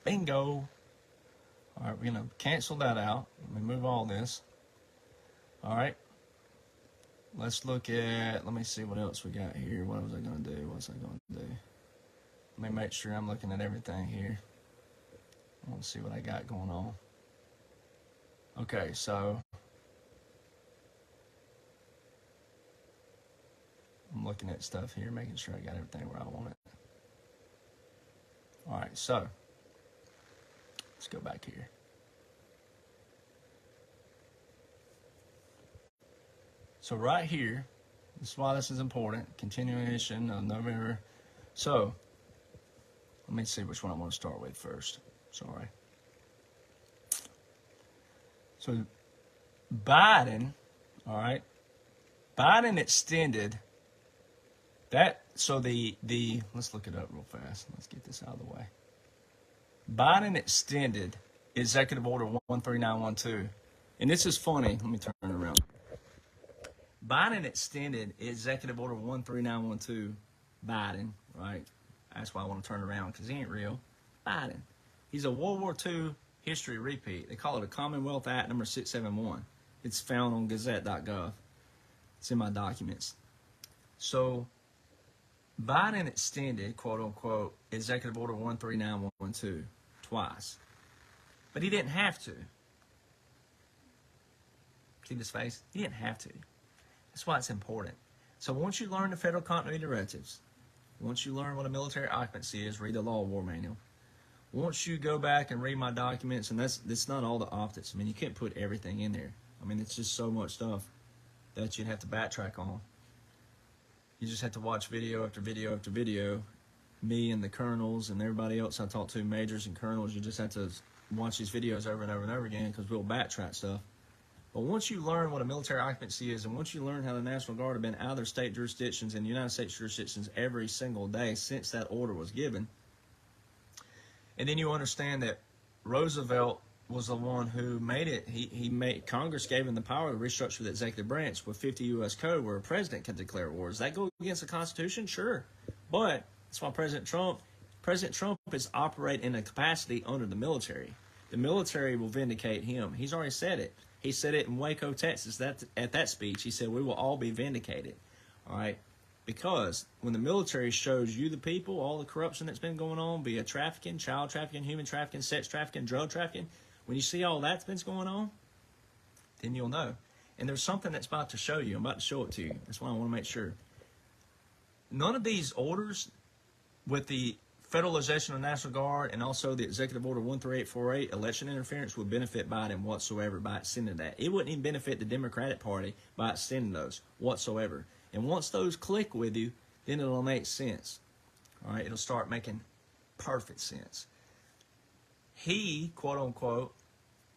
Bingo. All right, we're going to cancel that out. Let me move all this. All right. Let's look at, let me see what else we got here. What was I going to do? What's I going to do? Let me make sure I'm looking at everything here. I want to see what I got going on. Okay, so I'm looking at stuff here, making sure I got everything where I want it. All right, so let's go back here. So right here, this is why this is important. Continuation of November. So let me see which one I want to start with first. Sorry. So Biden, all right, Biden extended that. So the let's look it up real fast. Let's get this out of the way. Biden extended Executive Order 13912. And this is funny. Let me turn it around. Biden extended Executive Order 13912. Biden, right? That's why I want to turn it around, because he ain't real. Biden. He's a World War II history repeat. They call it a Commonwealth Act number 671. It's found on gazette.gov. It's in my documents. So Biden extended, quote unquote, Executive Order 13912 twice. But he didn't have to. See this face? He didn't have to. That's why it's important. So once you learn the federal continuity directives, once you learn what a military occupancy is, read the Law of War Manual. Once you go back and read my documents, and that's not all the optics. I mean, you can't put everything in there. I mean, it's just so much stuff that you'd have to backtrack on. You just have to watch video after video after video. Me and the colonels and everybody else I talk to, majors and colonels, you just have to watch these videos over and over and over again because we'll backtrack stuff. But once you learn what a military occupancy is, and once you learn how the National Guard have been out of their state jurisdictions and United States jurisdictions every single day since that order was given, and then you understand that Roosevelt was the one who made it. Congress gave him the power to restructure the executive branch with 50 U.S. Code where a president can declare wars. Does that go against the Constitution? Sure. But that's why President Trump is operating in a capacity under the military. The military will vindicate him. He's already said it. He said it in Waco, Texas. At that speech, he said, we will all be vindicated. All right? Because when the military shows you, the people, all the corruption that's been going on via trafficking, child trafficking, human trafficking, sex trafficking, drug trafficking, when you see all that's been going on, then you'll know. And there's something that's about to show you. I'm about to show it to you. That's why I want to make sure. None of these orders with the federalization of the National Guard and also the Executive Order 13848, election interference, would benefit Biden whatsoever by extending that. It wouldn't even benefit the Democratic Party by extending those whatsoever. And once those click with you, then it'll make sense. All right, it'll start making perfect sense. He, quote unquote,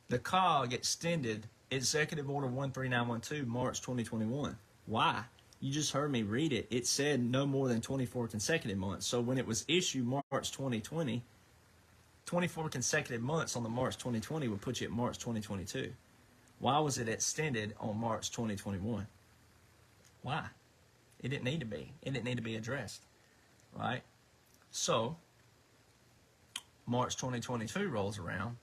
the COG extended Executive Order 13912 March 2021. Why? You just heard me read it. It said no more than 24 consecutive months. So when it was issued March 2020, 24 consecutive months on the March 2020 would put you at March 2022. Why was it extended on March 2021? Why? It didn't need to be. It didn't need to be addressed, right? So March 2022 rolls around.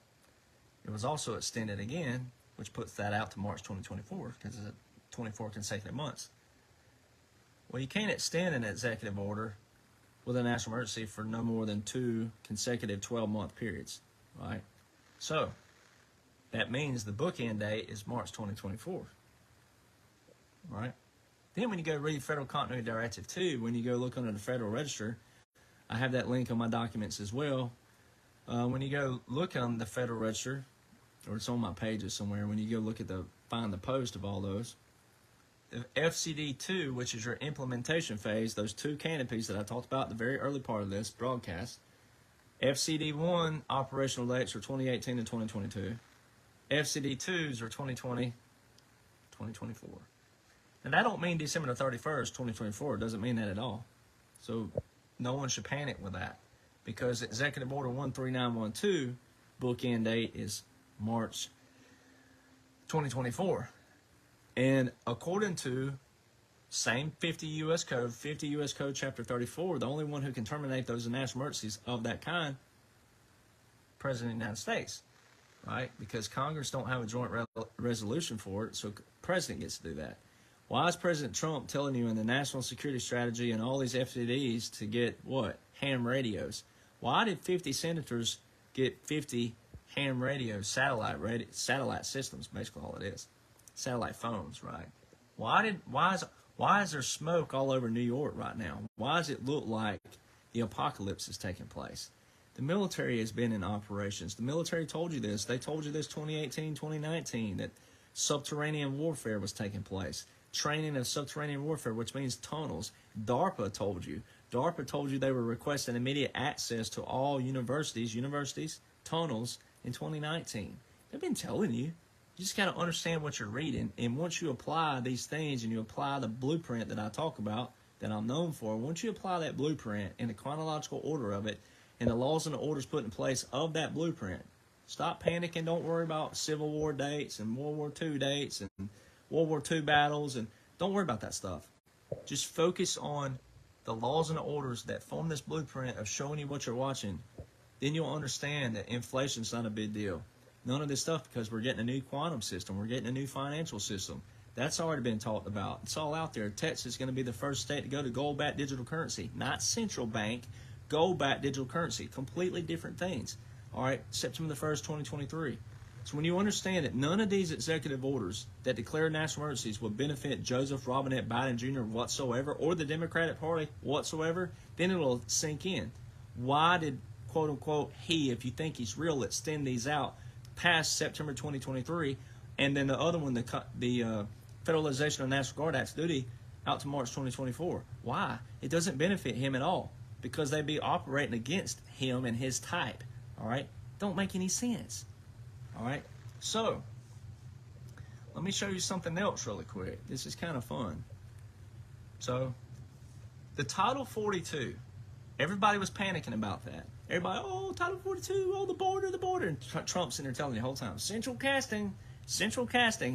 It was also extended again, which puts that out to March 2024 because it's 24 consecutive months. Well, you can't extend an executive order with a national emergency for no more than 2 consecutive 12-month periods, right? So that means the bookend date is March 2024, right? Then when you go read Federal Continuity Directive 2, when you go look under the Federal Register, I have that link on my documents as well. When you go look on the Federal Register, or it's on my pages somewhere, when you go look at find the post of all those, the FCD2, which is your implementation phase, those 2 canopies that I talked about at the very early part of this broadcast, FCD1 operational dates are 2018 and 2022. FCD2s are 2020, 2024. And that don't mean December the 31st, 2024. It doesn't mean that at all. So no one should panic with that because Executive Order 13912 bookend date is March 2024. And according to same 50 U.S. Code Chapter 34, the only one who can terminate those national emergencies of that kind, President of the United States, right? Because Congress don't have a joint resolution for it, so the President gets to do that. Why is President Trump telling you in the National Security Strategy and all these FCDs to get what? Ham radios. Why did 50 senators get 50 ham radios, satellite systems, basically all it is. Satellite phones, right? Why is there smoke all over New York right now? Why does it look like the apocalypse is taking place? The military has been in operations. The military told you this. They told you this 2018, 2019, that subterranean warfare was taking place. Training of subterranean warfare, which means tunnels. DARPA told you. DARPA told you they were requesting immediate access to all universities, tunnels in 2019. They've been telling you. You just got to understand what you're reading. And once you apply these things and you apply the blueprint that I talk about, that I'm known for, once you apply that blueprint in the chronological order of it and the laws and the orders put in place of that blueprint, stop panicking. Don't worry about Civil War dates and World War II dates and World War II battles. And don't worry about that stuff. Just focus on the laws and the orders that form this blueprint of showing you what you're watching. Then you'll understand that inflation's not a big deal. None of this stuff because we're getting a new quantum system. We're getting a new financial system. That's already been talked about. It's all out there. Texas is going to be the first state to go to gold-backed digital currency. Not central bank, gold-backed digital currency. Completely different things. All right, September the 1st, 2023. So when you understand that none of these executive orders that declare national emergencies will benefit Joseph Robinette Biden Jr. whatsoever or the Democratic Party whatsoever, then it'll sink in. Why did, quote-unquote, he, if you think he's real, extend these out past September 2023, and then the other one, the Federalization of National Guard active duty, out to March 2024. Why? It doesn't benefit him at all because they'd be operating against him and his type. All right? Don't make any sense. All right? So, let me show you something else really quick. This is kind of fun. So, the Title 42, everybody was panicking about that. Everybody, oh, Title 42, oh, the border, the border. And Trump's in there telling you the whole time, central casting.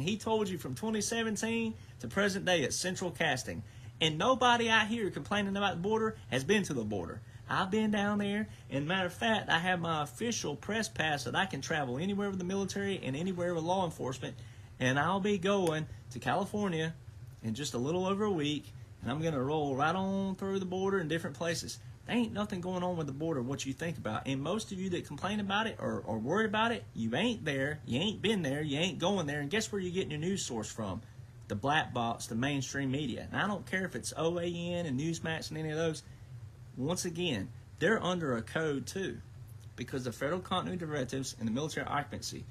He told you from 2017 to present day it's central casting. And nobody out here complaining about the border has been to the border. I've been down there, and matter of fact, I have my official press pass that I can travel anywhere with the military and anywhere with law enforcement, and I'll be going to California in just a little over a week, and I'm going to roll right on through the border in different places. There ain't nothing going on with the border what you think about, and most of you that complain about it or worried about it, you ain't there, you ain't been there, you ain't going there, and guess where you're getting your news source from? The black box, the mainstream media. And I don't care if it's OAN and Newsmax and any of those. Once again, they're under a code too because the federal continuity directives and the military occupancy.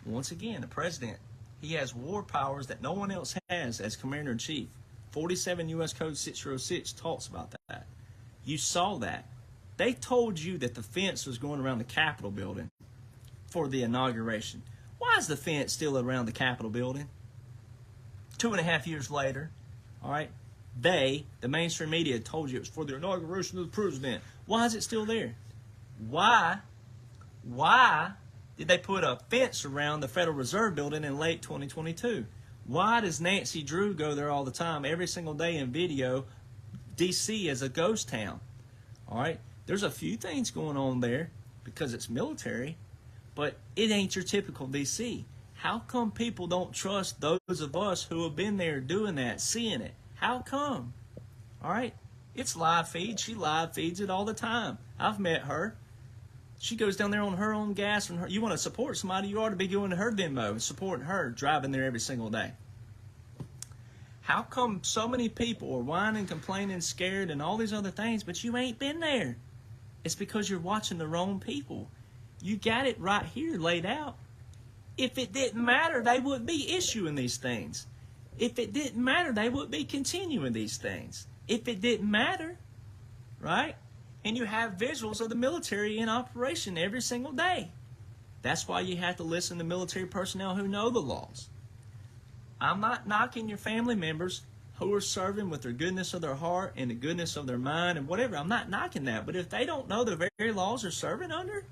Once again, the president, he has war powers that no one else has as commander-in-chief. 47 U.S. Code 606 talks about that. You saw that. They told you that the fence was going around the Capitol building for the inauguration. Why is the fence still around the Capitol building? 2.5 years later, all right, the mainstream media told you it was for the inauguration of the president. Why is it still there? Why did they put a fence around the Federal Reserve building in late 2022? Why does Nancy Drew go there all the time, every single day in video, D.C. as a ghost town? All right, there's a few things going on there because it's military, but it ain't your typical D.C. How come people don't trust those of us who have been there doing that, seeing it? How come? All right, it's live feed. She live feeds it all the time. I've met her. She goes down there on her own gas. And you want to support somebody, you ought to be going to her Venmo and supporting her, driving there every single day. How come so many people are whining, complaining, scared, and all these other things, but you ain't been there? It's because you're watching the wrong people. You got it right here laid out. If it didn't matter, they wouldn't be issuing these things. If it didn't matter, they wouldn't be continuing these things. If it didn't matter, right? And you have visuals of the military in operation every single day. That's why you have to listen to military personnel who know the laws. I'm not knocking your family members who are serving with the goodness of their heart and the goodness of their mind and whatever. I'm not knocking that. But if they don't know the very laws they're serving under,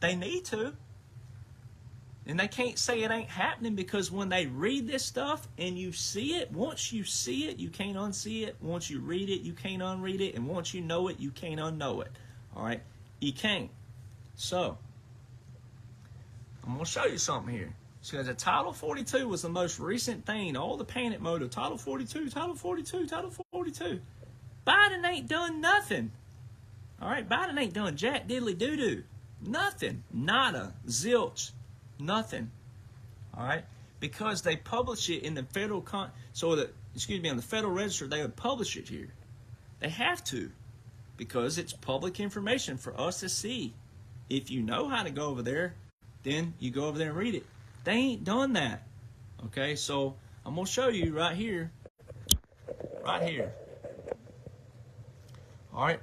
they need to. And they can't say it ain't happening because when they read this stuff and you see it, once you see it, you can't unsee it. Once you read it, you can't unread it. And once you know it, you can't unknow it. All right? You can't. So, I'm going to show you something here. So, the Title 42 was the most recent thing. All the panic mode of Title 42, Title 42, Title 42. Biden ain't done nothing. All right? Biden ain't done jack diddly doo-doo. Nothing. Nada. Zilch. Nothing. All right? Because they publish it in the federal on the Federal Register, they would publish it here. They have to because it's public information for us to see. If you know how to go over there, then you go over there and read it. They ain't done that. Okay? So, I'm going to show you right here. Right here. All right?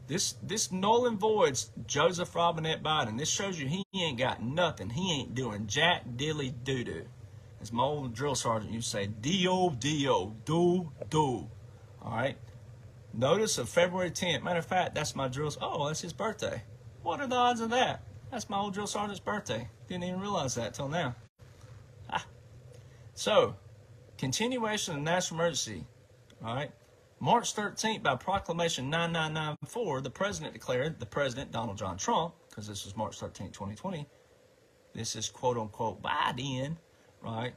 This null and voids Joseph Robinette Biden. This shows you he ain't got nothing. He ain't doing jack dilly doo-doo. As my old drill sergeant used to say, D-O-D-O, do. All right? Notice of February 10th. Matter of fact, that's my drill. Oh, that's his birthday. What are the odds of that? That's my old drill sergeant's birthday. Didn't even realize that till now. So, continuation of national emergency. All right? March 13th, by Proclamation 9994, the President, Donald John Trump, because this was March 13th, 2020, this is quote-unquote Biden, right,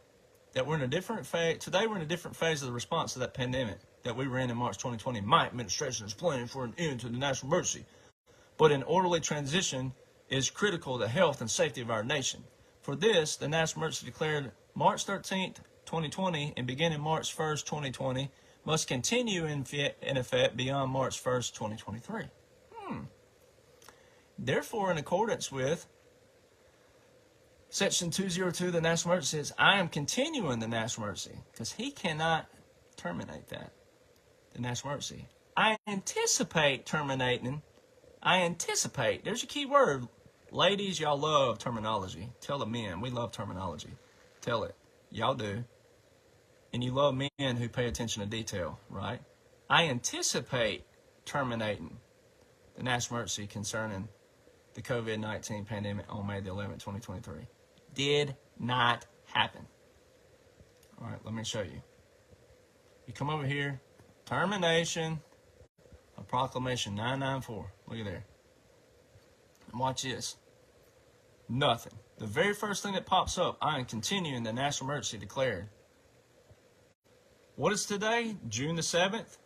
that we're in a different phase. Today we're in a different phase of the response to that pandemic that we were in March 2020. My administration is planning for an end to the national emergency. But an orderly transition is critical to the health and safety of our nation. For this, the national emergency declared March 13th, 2020, and beginning March 1st, 2020, must continue in effect beyond March 1st, 2023. Therefore, in accordance with Section 202 of the National Emergency, says, I am continuing the national emergency because he cannot terminate that, the national emergency. I anticipate terminating. I anticipate. There's a key word. Ladies, y'all love terminology. Tell the men, we love terminology. Tell it. Y'all do. And you love men who pay attention to detail, right? I anticipate terminating the national emergency concerning the COVID-19 pandemic on May the 11th, 2023. Did not happen. All right, let me show you. You come over here, termination of Proclamation 994. Look at there. And watch this. Nothing. The very first thing that pops up, I am continuing the national emergency declared. What is today? June the 7th.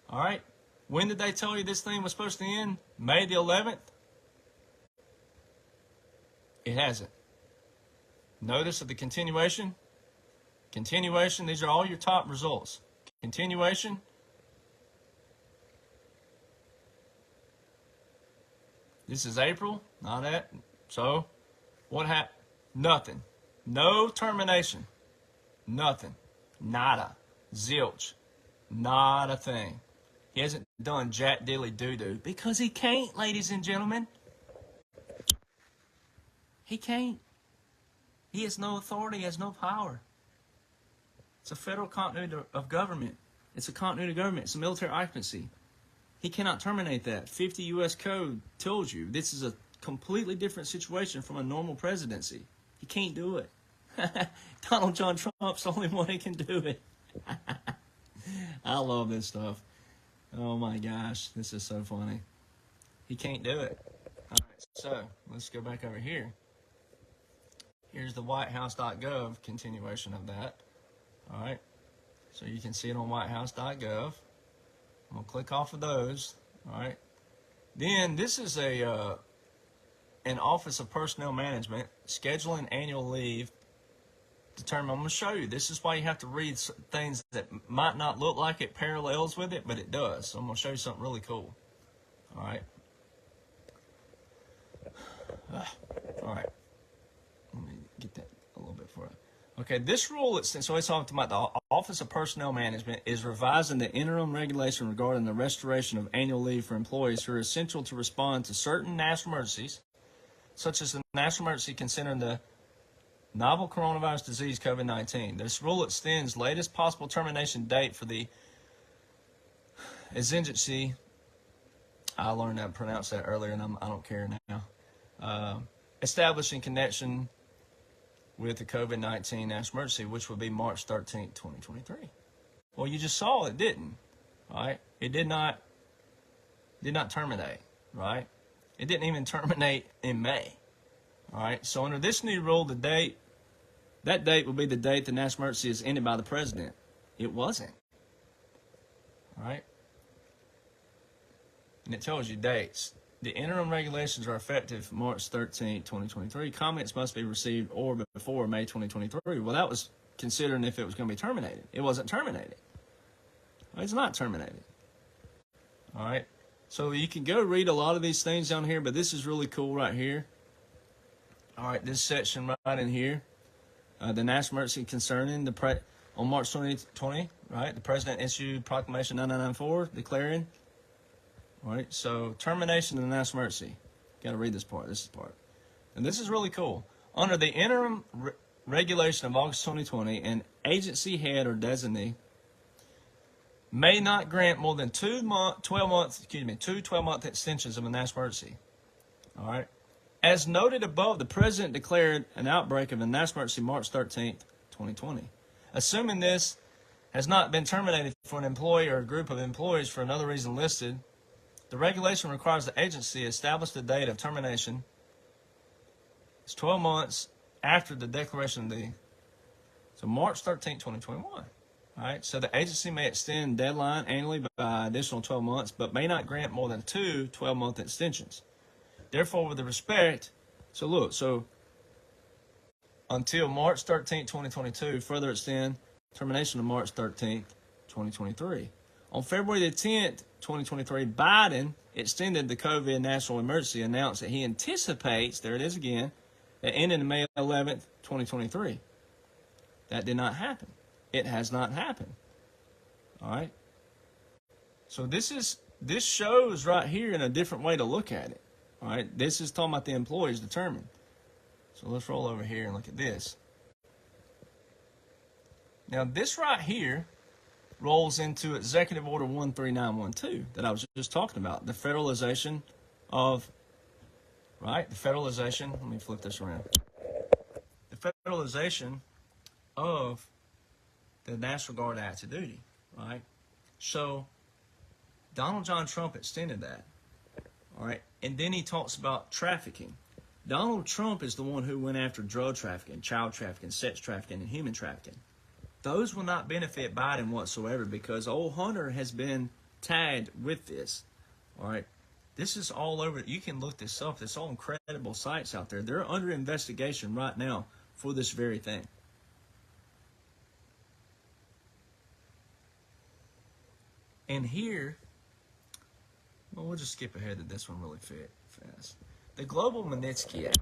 All right. When did they tell you this thing was supposed to end? May the 11th? It hasn't. Notice of the continuation. Continuation, these are all your top results. Continuation. This is April, not that. So, what happened? Nothing. No termination. Nothing. Nada. Zilch. Not a thing. He hasn't done jack dilly doo-doo because he can't, ladies and gentlemen. He can't. He has no authority, he has no power. It's a federal continuity of government. It's a continuity of government. It's a military occupancy. He cannot terminate that. 50 U.S. Code tells you this is a completely different situation from a normal presidency. He can't do it. Donald John Trump's the only one who can do it. I love this stuff. Oh my gosh, this is so funny. He can't do it. All right, so let's go back over here. Here's the whitehouse.gov continuation of that. All right, so you can see it on whitehouse.gov. I'm going to click off of those. All right. Then this is an Office of Personnel Management, scheduling annual leave. I'm going to show you. This is why you have to read things that might not look like it parallels with it, but it does. So I'm going to show you something really cool. All right. All right. Let me get that a little bit for you. Okay, this rule, so it's talking about the Office of Personnel Management is revising the interim regulation regarding the restoration of annual leave for employees who are essential to respond to certain national emergencies, such as the national emergency concerning the novel coronavirus disease, COVID-19. This rule extends latest possible termination date for the exigency. I learned how to pronounce that earlier, and I don't care now. Established in connection with the COVID-19 national emergency, which will be March 13th, 2023. Well, you just saw it, didn't? All right? It did not terminate, right? It didn't even terminate in May. All right? So under this new rule, that date will be the date the national emergency is ended by the president. It wasn't. All right? And it tells you dates. The interim regulations are effective March 13, 2023. Comments must be received or before May 2023. Well, that was considering if it was going to be terminated. It wasn't terminated. Well, it's not terminated. All right. So you can go read a lot of these things down here, but this is really cool right here. All right, this section right in here. The national emergency concerning on March 2020, right? The president issued Proclamation 9994 declaring. All right, so termination of the national emergency. Got to read this part. This is the part. And this is really cool. Under the interim regulation of August 2020, an agency head or designee may not grant more than two 12-month extensions of a national emergency. All right. As noted above, the president declared an outbreak of a national emergency March 13th, 2020. Assuming this has not been terminated for an employee or a group of employees for another reason listed, the regulation requires the agency establish the date of termination. It's 12 months after the declaration of so March 13, 2021. All right, so the agency may extend deadline annually by additional 12 months, but may not grant more than two 12-month extensions. Therefore, with respect, so until March 13, 2022, further extend termination of March 13, 2023. On February the 10th, 2023, Biden extended the COVID national emergency, announced that he anticipates, there it is again, that ending May 11th, 2023. That did not happen. It has not happened. All right. So this shows right here in a different way to look at it. All right. This is talking about the employees determined. So let's roll over here and look at this. Now this right here rolls into Executive Order 13912 that I was just talking about. The federalization of, right? The federalization, let me flip this around. The federalization of the National Guard active duty, right? So Donald John Trump extended that, all right? And then he talks about trafficking. Donald Trump is the one who went after drug trafficking, child trafficking, sex trafficking, and human trafficking. Those will not benefit Biden whatsoever because old Hunter has been tagged with this, all right? This is all over. You can look this up. There's all incredible sites out there. They're under investigation right now for this very thing. And here, well, we'll just skip ahead to this one really fast. The Global Magnitsky Act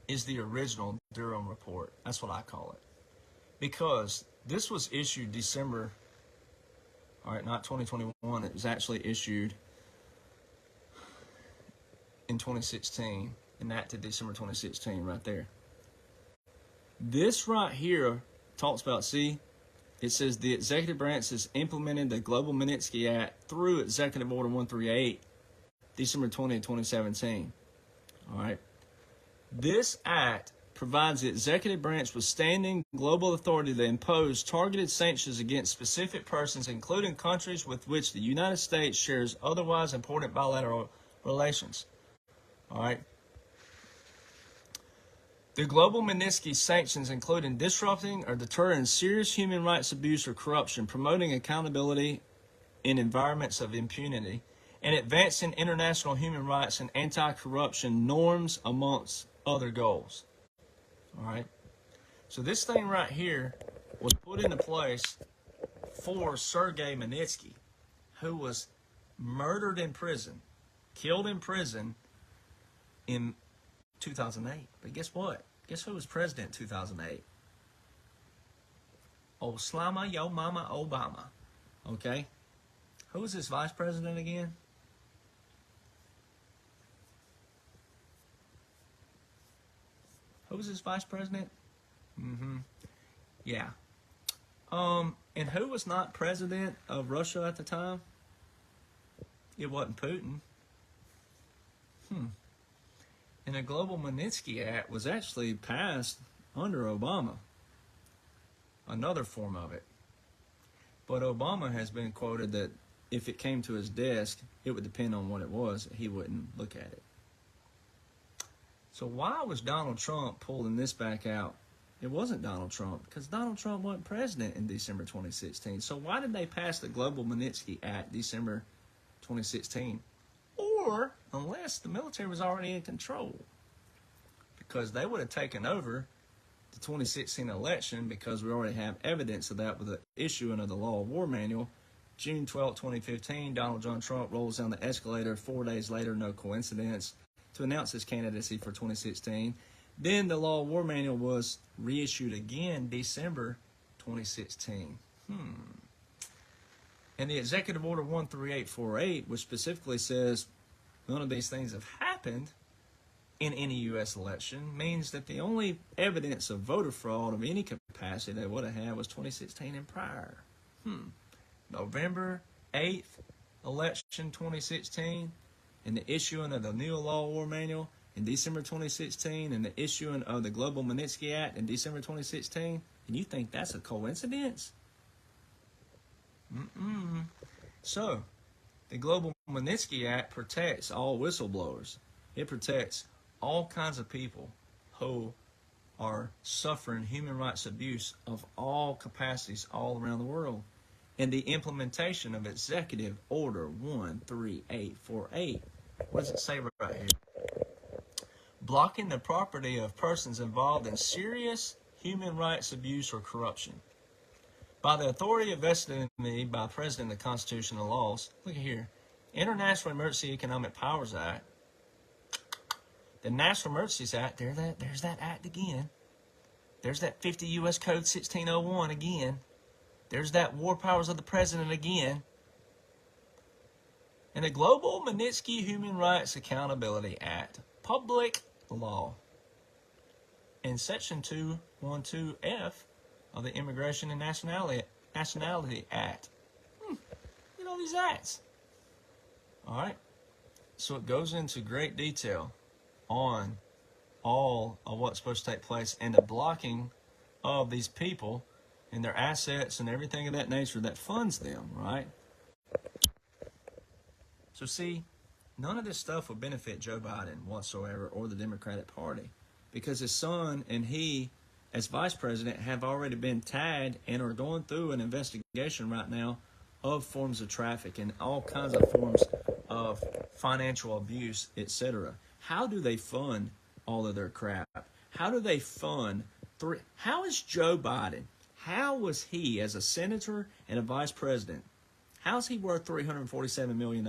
is the original Durham Report. That's what I call it. Because this was issued December, all right, not 2021. It was actually issued in 2016, enacted December 2016 right there. This right here talks about, see, it says the executive branch has implemented the Global Magnitsky Act through Executive Order 138, December 20, 2017. All right. This act provides the executive branch with standing global authority to impose targeted sanctions against specific persons, including countries with which the United States shares otherwise important bilateral relations. All right. The Global Magnitsky sanctions include disrupting or deterring serious human rights abuse or corruption, promoting accountability in environments of impunity, and advancing international human rights and anti-corruption norms amongst other goals. All right. So this thing right here was put into place for Sergei Magnitsky, who was murdered in prison, killed in prison in 2008. But guess what? Guess who was president in 2008? Oh, Slama, yo mama, Obama. Okay? Who was his vice president again? Who was his vice president? Yeah. And who was not president of Russia at the time? It wasn't Putin. And the Global Magnitsky Act was actually passed under Obama. Another form of it. But Obama has been quoted that if it came to his desk, it would depend on what it was. He wouldn't look at it. So why was Donald Trump pulling this back out? It wasn't Donald Trump, because Donald Trump wasn't president in December 2016. So why did they pass the Global Magnitsky Act December 2016? Or unless the military was already in control, because they would have taken over the 2016 election, because we already have evidence of that with the issuing of the Law of War Manual. June 12, 2015, Donald John Trump rolls down the escalator 4 days later, no coincidence, to announce his candidacy for 2016. Then the Law of War Manual was reissued again December 2016. And the Executive Order 13848, which specifically says none of these things have happened in any U.S. election, means that the only evidence of voter fraud of any capacity they would have had was 2016 and prior. November 8th, election 2016, and the issuing of the new Law of War Manual in December 2016, and the issuing of the Global Magnitsky Act in December 2016, and you think that's a coincidence? So, the Global Magnitsky Act protects all whistleblowers. It protects all kinds of people who are suffering human rights abuse of all capacities all around the world. And the implementation of Executive Order 13848. What does it say right here? Blocking the property of persons involved in serious human rights abuse or corruption. By the authority vested in me by President of the Constitution and laws, look at here, International Emergency Economic Powers Act, the National Emergencies Act, there's that act again. There's that 50 U.S. Code 1601 again. There's that war powers of the president again. And the Global Magnitsky Human Rights Accountability Act, public law. And Section 212F of the Immigration and Nationality Act. You know these acts. All right. So it goes into great detail on all of what's supposed to take place and the blocking of these people and their assets and everything of that nature that funds them, right? So see, none of this stuff would benefit Joe Biden whatsoever or the Democratic Party because his son and he, as vice president, have already been tagged and are going through an investigation right now of forms of traffic and all kinds of forms of financial abuse, etc. How do they fund all of their crap? How do they fund how is Joe Biden, how was he as a senator and a vice president, how's he worth $347 million?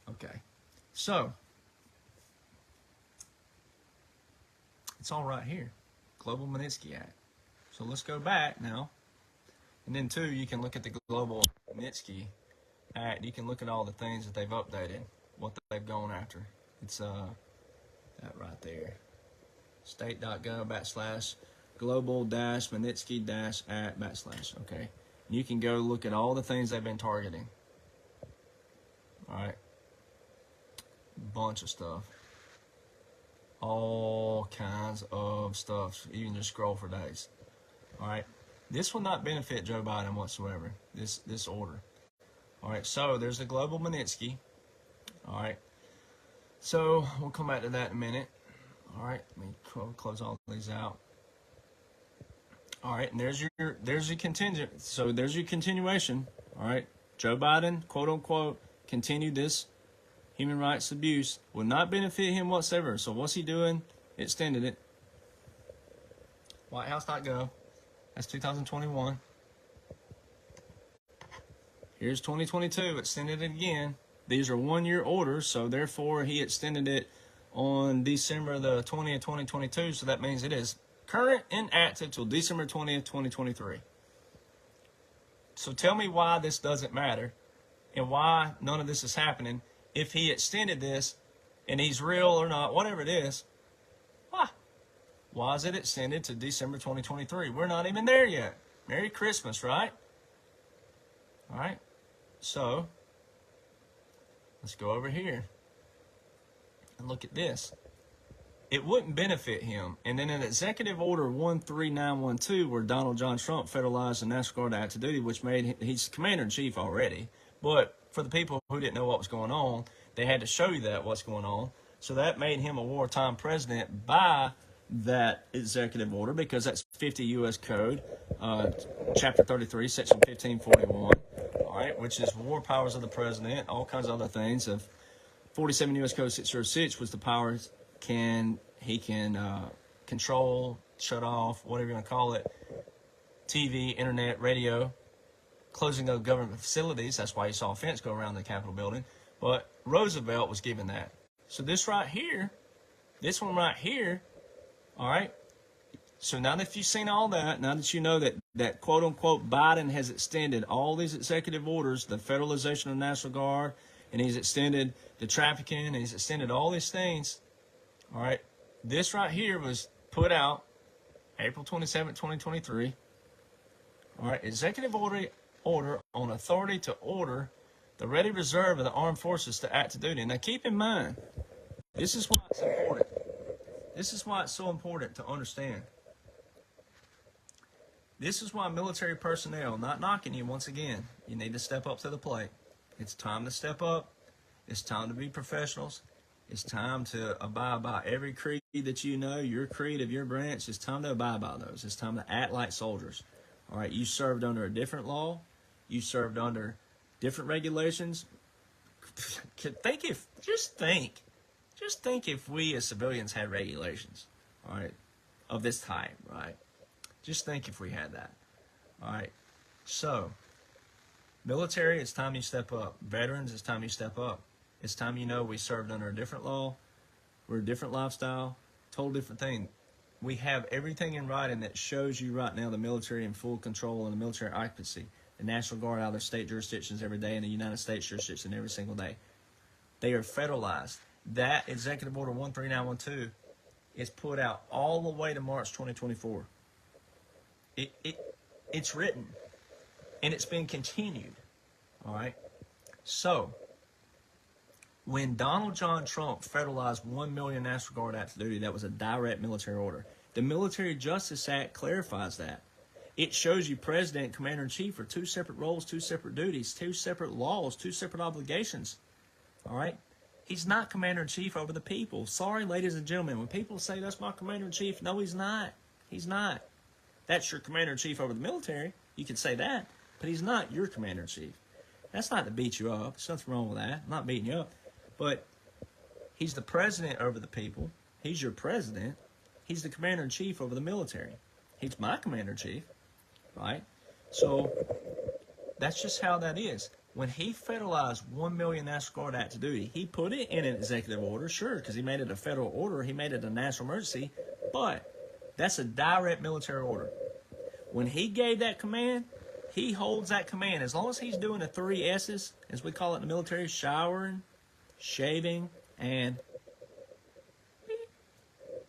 Okay, so it's all right here, Global Magnitsky Act. So let's go back now, and then too, you can look at the Global Magnitsky Act. You can look at all the things that they've updated, what they've gone after. It's that right there, state.gov /global-magnitsky-act /. Okay, and you can go look at all the things they've been targeting. All right, bunch of stuff, all kinds of stuff. You can just scroll for days. All right, this will not benefit Joe Biden whatsoever. This order. All right, so there's the Global Magnitsky. All right, so we'll come back to that in a minute. All right, let me close all these out. All right, and there's your contingent. So there's your continuation. All right, Joe Biden, quote unquote, continued this human rights abuse, will not benefit him whatsoever. So what's he doing? Extended it. WhiteHouse.gov. That's 2021. Here's 2022. Extended it again. These are one-year orders, so therefore he extended it on December the 20th, 2022. So that means it is current and active till December 20th, 2023. So tell me why this doesn't matter and why none of this is happening. If he extended this and he's real or not, whatever it is, why? Why is it extended to December 2023? We're not even there yet. Merry Christmas, right? All right. So let's go over here and look at this. It wouldn't benefit him. And then in Executive Order 13912, where Donald John Trump federalized the National Guard to active duty, which made he's commander-in-chief already. But for the people who didn't know what was going on, they had to show you that what's going on. So that made him a wartime president by that executive order, because that's 50 U.S. Code, Chapter 33, Section 1541, all right, which is war powers of the president, all kinds of other things. Of 47 U.S. Code 606 was the powers he can control, shut off, whatever you want to call it, TV, internet, radio, closing of government facilities. That's why you saw a fence go around the Capitol building. But Roosevelt was given that. So this right here, this one right here, all right. So now that you've seen all that, now that you know that quote unquote Biden has extended all these executive orders, the federalization of the National Guard, and he's extended the trafficking, and he's extended all these things, all right. This right here was put out April 27, 2023. All right, executive order on authority to order the ready reserve of the armed forces to active duty. Now keep in mind, this is why it's important. This is why it's so important to understand. This is why military personnel, not knocking you once again, you need to step up to the plate. It's time to step up. It's time to be professionals. It's time to abide by every creed that you know, your creed of your branch. It's time to abide by those. It's time to act like soldiers. All right, you served under a different law. You served under different regulations. Just think if we as civilians had regulations, all right, of this type, right? Just think if we had that, all right? So, military, it's time you step up. Veterans, it's time you step up. It's time you know we served under a different law. We're a different lifestyle, total different thing. we have everything in writing that shows you right now the military in full control and the military occupancy. The National Guard out of their state jurisdictions every day and the United States jurisdiction every single day. They are federalized. That Executive Order 13912 is put out all the way to March 2024. It's written, and it's been continued. All right? So, when Donald John Trump federalized 1 million National Guard active duty, that was a direct military order. The Military Justice Act clarifies that. It shows you President and Commander-in-Chief are two separate roles, two separate duties, two separate laws, two separate obligations. All right? He's not Commander-in-Chief over the people. Sorry, ladies and gentlemen. When people say that's my Commander-in-Chief, no, he's not. He's not. That's your Commander-in-Chief over the military. You could say that. But he's not your Commander-in-Chief. That's not to beat you up. There's nothing wrong with that. I'm not beating you up. But he's the president over the people. He's your president. He's the Commander-in-Chief over the military. He's my Commander-in-Chief. Right? So that's just how that is. When he federalized 1 million National Guard active duty, he put it in an executive order, sure, because he made it a federal order. He made it a national emergency. But that's a direct military order. When he gave that command, he holds that command. As long as he's doing the 3 S's, as we call it in the military, showering, shaving, and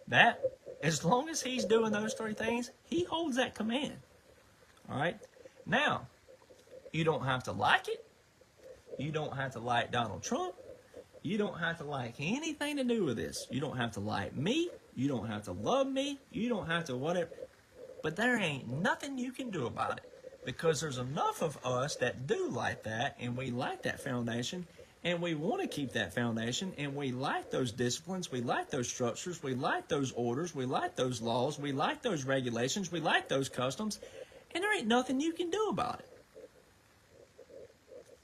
that, as long as he's doing those 3 things, he holds that command. All right? Now, you don't have to like it. You don't have to like Donald Trump. You don't have to like anything to do with this. You don't have to like me. You don't have to love me. You don't have to whatever. But there ain't nothing you can do about it. Because there's enough of us that do like that, and we like that foundation, and we want to keep that foundation, and we like those disciplines, we like those structures, we like those orders, we like those laws, we like those regulations, we like those customs, and there ain't nothing you can do about it.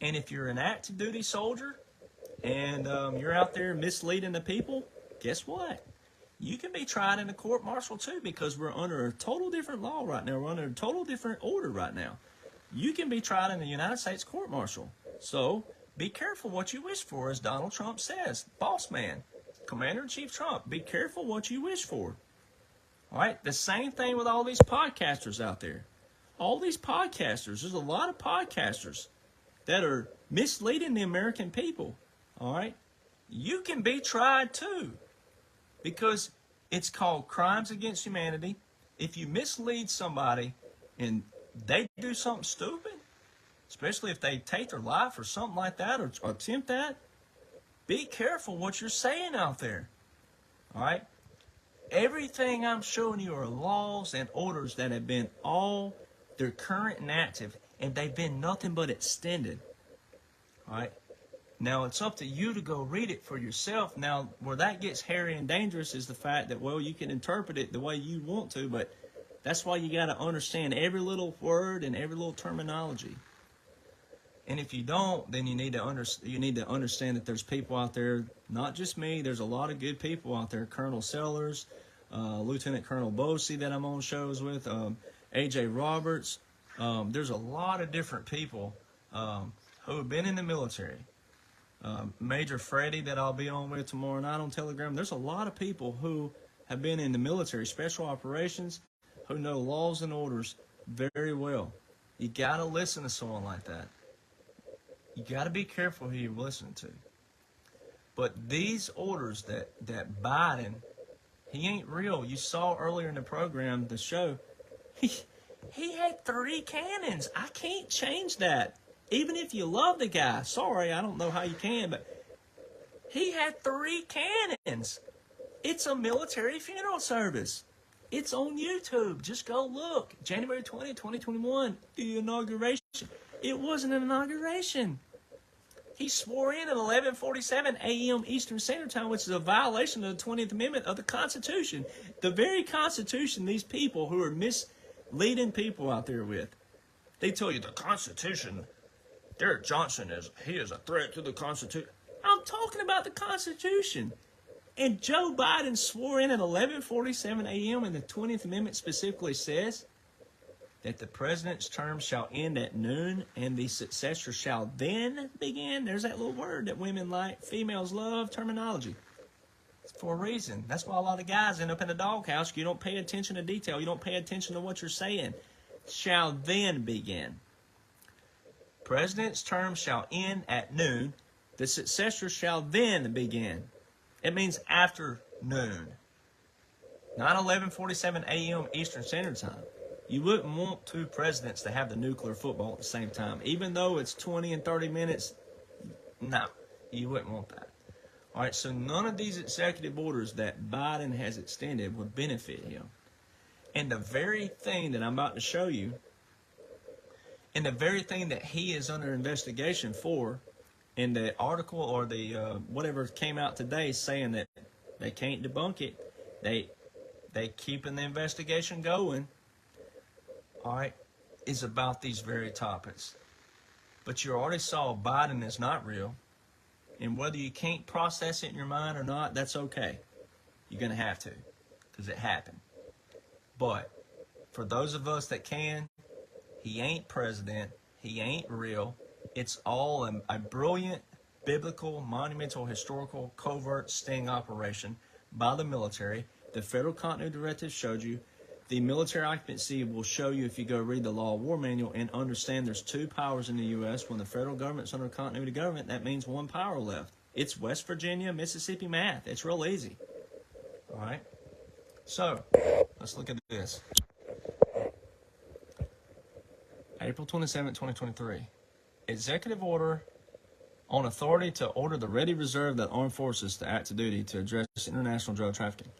And if you're an active duty soldier and you're out there misleading the people, guess what? You can be tried in a court martial too, because we're under a total different law right now. We're under a total different order right now. You can be tried in the United States court martial. So be careful what you wish for, as Donald Trump says. Boss man, Commander-in-Chief Trump, be careful what you wish for. All right? The same thing with all these podcasters out there. All these podcasters, there's a lot of podcasters that are misleading the American people. All right? You can be tried too, because it's called crimes against humanity. If you mislead somebody and they do something stupid, especially if they take their life or something like that, or attempt that, be careful what you're saying out there. All right? Everything I'm showing you are laws and orders that have been they're current and active, and they've been nothing but extended. All right? Now, it's up to you to go read it for yourself. Now, where that gets hairy and dangerous is the fact that, well, you can interpret it the way you want to, but that's why you got to understand every little word and every little terminology. And if you don't, then you need to understand that there's people out there, not just me, there's a lot of good people out there. Colonel Sellers, Lieutenant Colonel Bosey that I'm on shows with, A.J. Roberts. There's a lot of different people who have been in the military. Major Freddie that I'll be on with tomorrow night on Telegram. There's a lot of people who have been in the military, special operations, who know laws and orders very well. You got to listen to someone like that. You got to be careful who you're listening to. But these orders that Biden, he ain't real. You saw earlier in the program, the show, he had 3 cannons. I can't change that. Even if you love the guy, sorry, I don't know how you can, but he had 3 cannons. It's a military funeral service. It's on YouTube. Just go look. January 20, 2021, the inauguration. It wasn't an inauguration. He swore in at 11:47 a.m. Eastern Standard Time, which is a violation of the 20th Amendment of the Constitution. The very Constitution these people who are misleading people out there with, they tell you the Constitution, Derek Johnson is a threat to the Constitution. I'm talking about the Constitution. And Joe Biden swore in at 11:47 a.m. and the 20th Amendment specifically says that the president's term shall end at noon and the successor shall then begin. There's that little word that women like, females love, terminology. It's for a reason. That's why a lot of guys end up in the doghouse. You don't pay attention to detail. You don't pay attention to what you're saying. Shall then begin. President's term shall end at noon. The successor shall then begin. It means after noon. Not 11:47 a.m. Eastern Standard Time. You wouldn't want two presidents to have the nuclear football at the same time. Even though it's 20 and 30 minutes, no, you wouldn't want that. All right, so none of these executive orders that Biden has extended would benefit him. And the very thing that I'm about to show you, and the very thing that he is under investigation for, in the article or the whatever came out today saying that they can't debunk it, they keeping the investigation going, all right, is about these very topics. But you already saw Biden is not real. And whether you can't process it in your mind or not, that's okay. You're going to have to, because it happened. But for those of us that can, he ain't president. He ain't real. It's all a brilliant, biblical, monumental, historical, covert sting operation by the military. The Federal Continuity Directive showed you. The military occupancy will show you if you go read the Law of War Manual and understand there's two powers in the U.S. When the federal government's under continuity government, that means one power left. It's West Virginia, Mississippi math. It's real easy. All right? So, let's look at this. April 27, 2023. Executive order on authority to order the ready reserve that armed forces to active duty to address international drug trafficking.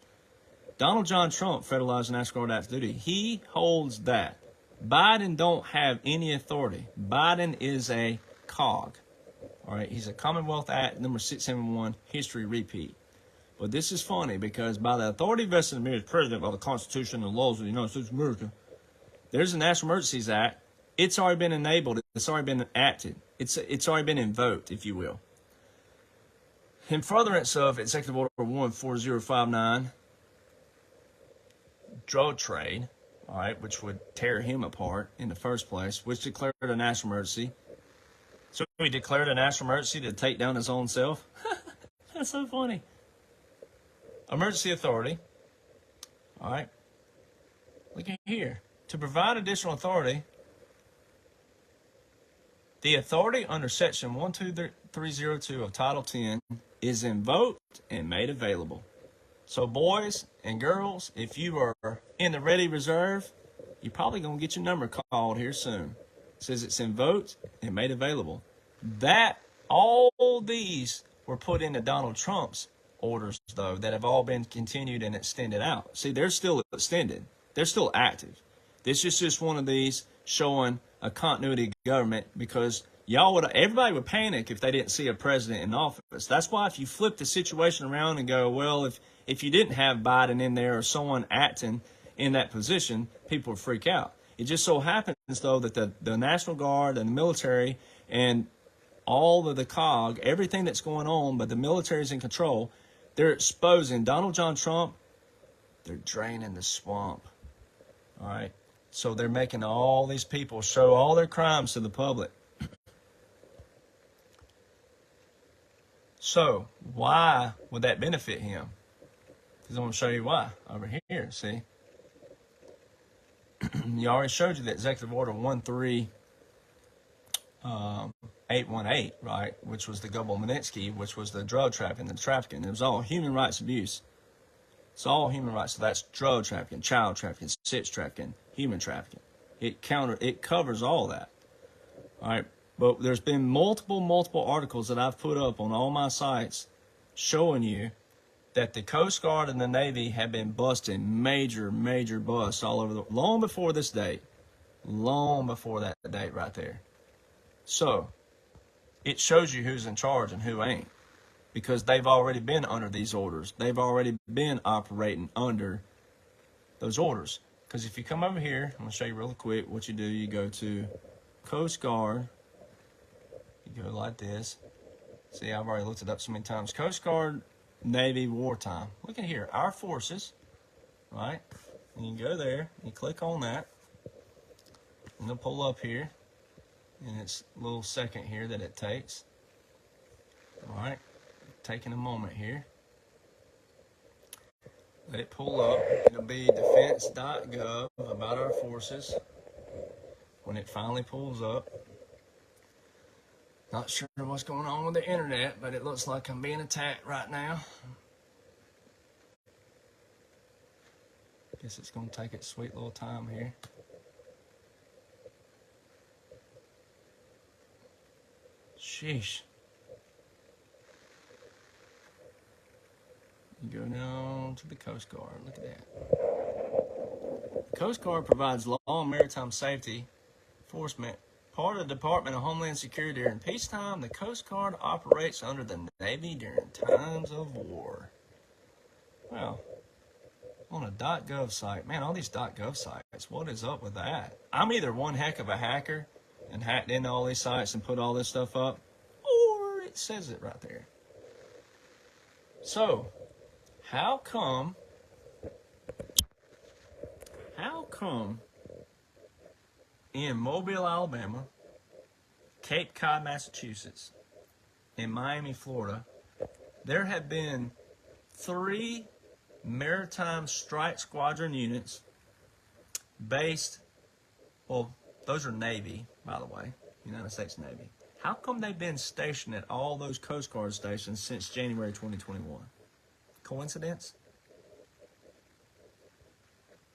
Donald John Trump federalized the National Guard active duty. He holds that. Biden don't have any authority. Biden is a cog. All right, he's a Commonwealth Act number 671 history repeat. But this is funny because by the authority vested in me as president by the Constitution and the laws of the United States of America, there's a National Emergencies Act. It's already been enabled. It's already been acted. It's already been invoked, if you will. In furtherance of Executive Order 14059, drug trade, all right, which would tear him apart in the first place, which declared a national emergency. So he declared a national emergency to take down his own self. That's so funny. Emergency authority, all right. Look at here. To provide additional authority, the authority under Section 12302 of Title 10 is invoked and made available. So boys and girls, if you are in the ready reserve, you're probably going to get your number called here soon. It says it's invoked and made available. That, all these were put into Donald Trump's orders, though, that have all been continued and extended out. See, they're still extended. They're still active. This is just one of these showing a continuity government because everybody would panic if they didn't see a president in office. That's why if you flip the situation around and go, well, if you didn't have Biden in there or someone acting in that position, people would freak out. It just so happens, though, that the National Guard and the military and all of the COG, everything that's going on, but the military is in control, they're exposing Donald John Trump. They're draining the swamp. All right? So they're making all these people show all their crimes to the public. So why would that benefit him? Because I'm going to show you why over here. See? You already showed you the Executive Order 13818, right? Which was the Gobel-Magnitsky, which was the drug trafficking and trafficking. It was all human rights abuse. It's all human rights. So that's drug trafficking, child trafficking, sex trafficking, human trafficking. It covers all that. All right. But there's been multiple articles that I've put up on all my sites showing you that the Coast Guard and the Navy have been busting major busts all over long before this date. Long before that date right there. So it shows you who's in charge and who ain't. Because they've already been under these orders. They've already been operating under those orders. Because if you come over here, I'm going to show you real quick what you do. You go to Coast Guard. You go like this. See, I've already looked it up so many times. Coast Guard, Navy, wartime. Look at here. Our forces, right? And you go there. You click on that. And it'll pull up here. And it's a little second here that it takes. All right. Taking a moment here. Let it pull up. It'll be defense.gov about our forces when it finally pulls up. Not sure what's going on with the internet, but it looks like I'm being attacked right now. Guess it's going to take its sweet little time here. Sheesh. You go down to the Coast Guard. Look at that. The Coast Guard provides law and maritime safety enforcement. Part of the Department of Homeland Security during peacetime. The Coast Guard operates under the Navy during times of war. Well, on a .gov site. Man, all these .gov sites. What is up with that? I'm either one heck of a hacker and hacked into all these sites and put all this stuff up, or it says it right there. So, how come in Mobile, Alabama, Cape Cod, Massachusetts, and Miami, Florida, there have been 3 maritime strike squadron units based, well, those are Navy, by the way, United States Navy. How come they've been stationed at all those Coast Guard stations since January 2021? Coincidence?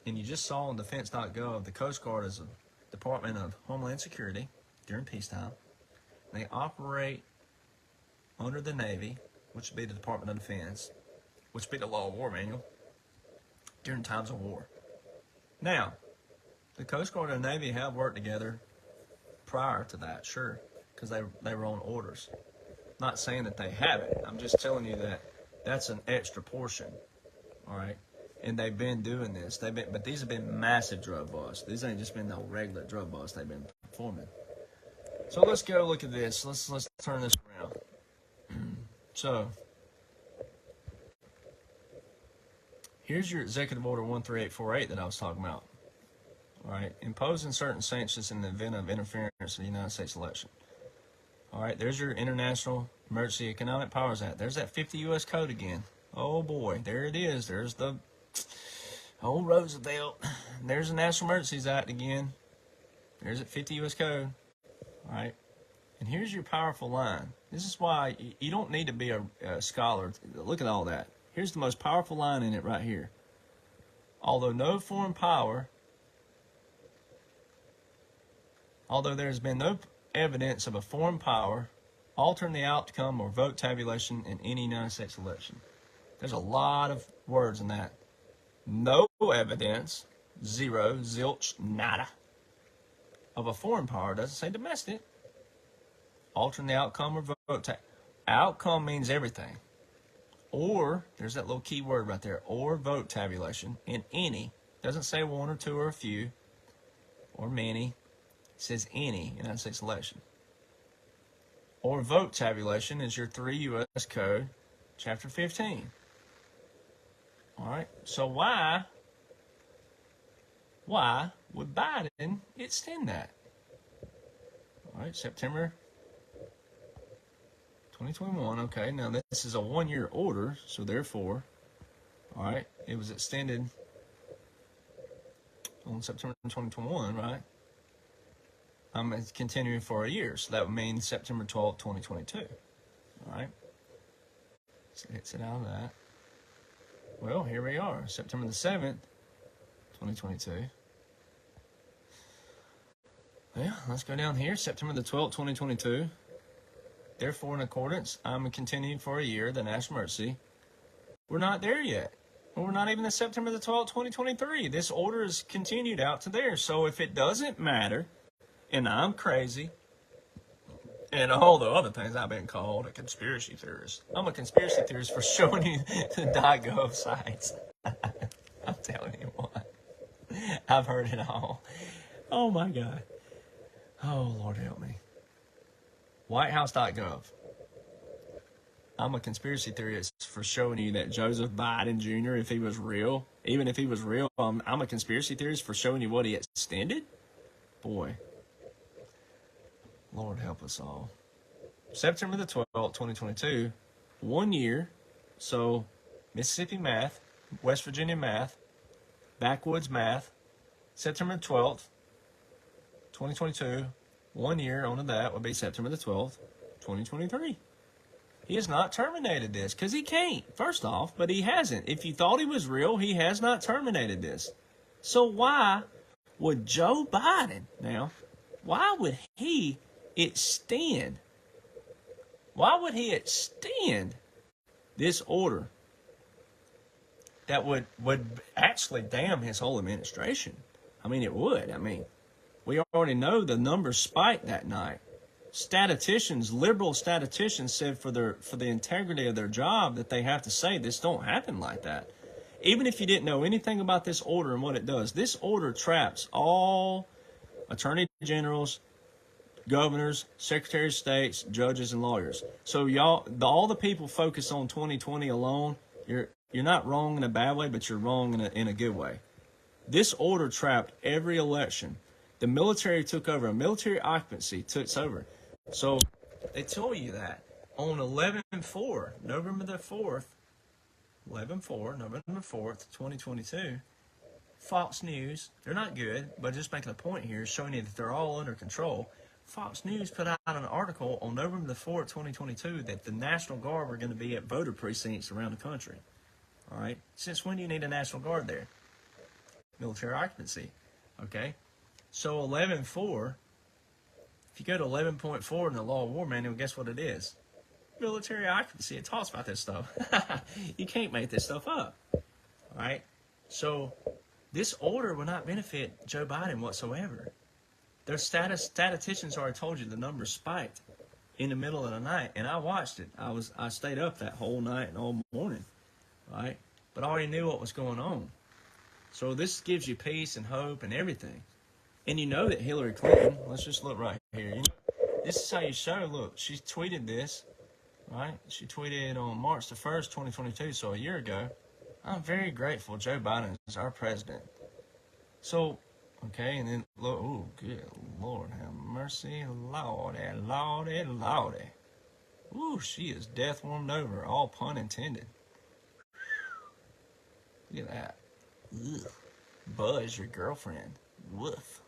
And you just saw on defense.gov, the Coast Guard is a Department of Homeland Security during peacetime. They operate under the Navy, which would be the Department of Defense, which would be the Law of War Manual, during times of war. Now, the Coast Guard and the Navy have worked together prior to that, sure, because they were on orders. Not saying that they haven't. I'm just telling you that that's an extra portion, all right? And they've been doing this. But these have been massive drug busts. These ain't just been no regular drug busts they've been performing. So let's go look at this. Let's turn this around. So here's your Executive Order 13848 that I was talking about. All right, imposing certain sanctions in the event of interference in the United States election. All right, there's your International Emergency Economic Powers Act. There's that 50 U.S. Code again. Oh boy, there it is. There's the old Roosevelt. There's the National Emergencies Act again. There's that 50 U.S. Code. All right, and here's your powerful line. This is why you don't need to be a scholar. Look at all that. Here's the most powerful line in it right here. Although there has been no evidence of a foreign power altering the outcome or vote tabulation in any United States election. There's a lot of words in that. No evidence, zero, zilch, nada, of a foreign power. Doesn't say domestic. Altering the outcome or vote outcome means everything. Or, there's that little key word right there, or vote tabulation in any. Doesn't say one or two or a few or many. It says any United States election. Or vote tabulation is your 3 U.S. Code, Chapter 15. All right, so why would Biden extend that? All right, September 2021, okay, now this is a 1-year order, so therefore, all right, it was extended on September 2021, right? It's continuing for a year, so that would mean September 12th, 2022, all right? So exit out of that. Well, here we are, September the 7th, 2022. Well, let's go down here, September the 12th, 2022. Therefore, in accordance, I'm continuing for a year, the national emergency. We're not there yet. Well, we're not even in September the 12th, 2023. This order is continued out to there. So if it doesn't matter, and I'm crazy, and all the other things I've been called a conspiracy theorist. I'm a conspiracy theorist for showing you the .gov sites. I'm telling you what. I've heard it all. Oh, my God. Oh, Lord help me. WhiteHouse.gov. I'm a conspiracy theorist for showing you that Joseph Biden Jr., if he was real, even if he was real, I'm a conspiracy theorist for showing you what he extended? Boy. Lord help us all. September the 12th, 2022, 1 year. So, Mississippi math, West Virginia math, backwoods math, September 12th, 2022, 1 year onto that would be September the 12th, 2023. He has not terminated this because he can't, first off, but he hasn't. If you thought he was real, he has not terminated this. So why would Joe Biden, now, why would he extend this order that would actually damn his whole administration? I mean, it would. I mean, we already know the numbers spiked that night. Statisticians, liberal statisticians, said for the integrity of their job that they have to say this don't happen like that. Even if you didn't know anything about this order and what it does, this order traps all attorney generals, governors, secretaries of states, judges, and lawyers. So all the people focus on 2020 alone. You're not wrong in a bad way, but you're wrong in a good way. This order trapped every election. The military took over. Military occupancy took over. So they told you that on 11/4, November the 4th, 11/4, November 4th, 2022, Fox News, they're not good, but just making a point here, showing you that they're all under control. Fox News put out an article on November the 4th, 2022, that the National Guard were going to be at voter precincts around the country. All right? Since when do you need a National Guard there? Military occupancy. Okay? So 11/4, if you go to 11.4 in the Law of War Manual, guess what it is? Military occupancy. It talks about this stuff. You can't make this stuff up. All right? So this order will not benefit Joe Biden whatsoever. Their statisticians already told you the numbers spiked in the middle of the night, and I watched it. I stayed up that whole night and all morning, right? But I already knew what was going on. So this gives you peace and hope and everything. And you know that Hillary Clinton, let's just look right here. This is how you show, look, she tweeted this, right? She tweeted on March the 1st, 2022, so a year ago. I'm very grateful Joe Biden is our president. So, okay, and then, look, oh, good Lord, have mercy, Lordy, Lordy, Lordy. Ooh, she is death warmed over, all pun intended. Look at that. Ugh. Buzz, your girlfriend. Woof.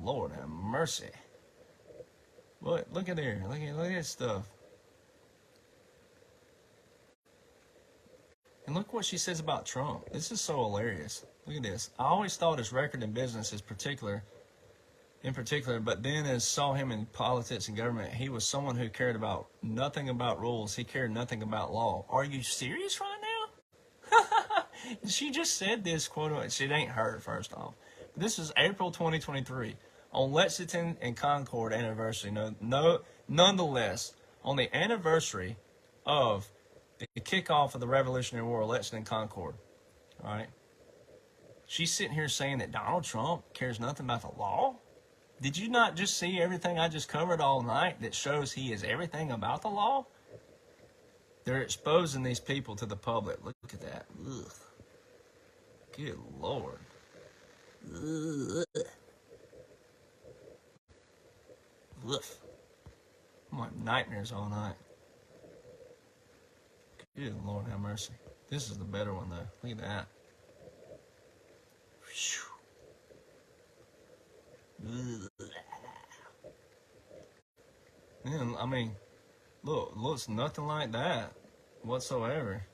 Lord have mercy. Look at there. Look at this stuff. And look what she says about Trump. This is so hilarious. Look at this. I always thought his record in business in particular, but then as saw him in politics and government, he was someone who cared about nothing about rules. He cared nothing about law. Are you serious right now? She just said this quote. It ain't her, first off. This is April 2023 on Lexington and Concord anniversary. Nonetheless, on the anniversary of the kickoff of the Revolutionary War, Lexington and Concord, all right? She's sitting here saying that Donald Trump cares nothing about the law. Did you not just see everything I just covered all night that shows he is everything about the law? They're exposing these people to the public. Look at that. Ugh. Good Lord. Ugh. Ugh. I'm like nightmares all night. Good Lord have mercy. This is the better one though. Look at that. Man, I mean, looks nothing like that whatsoever.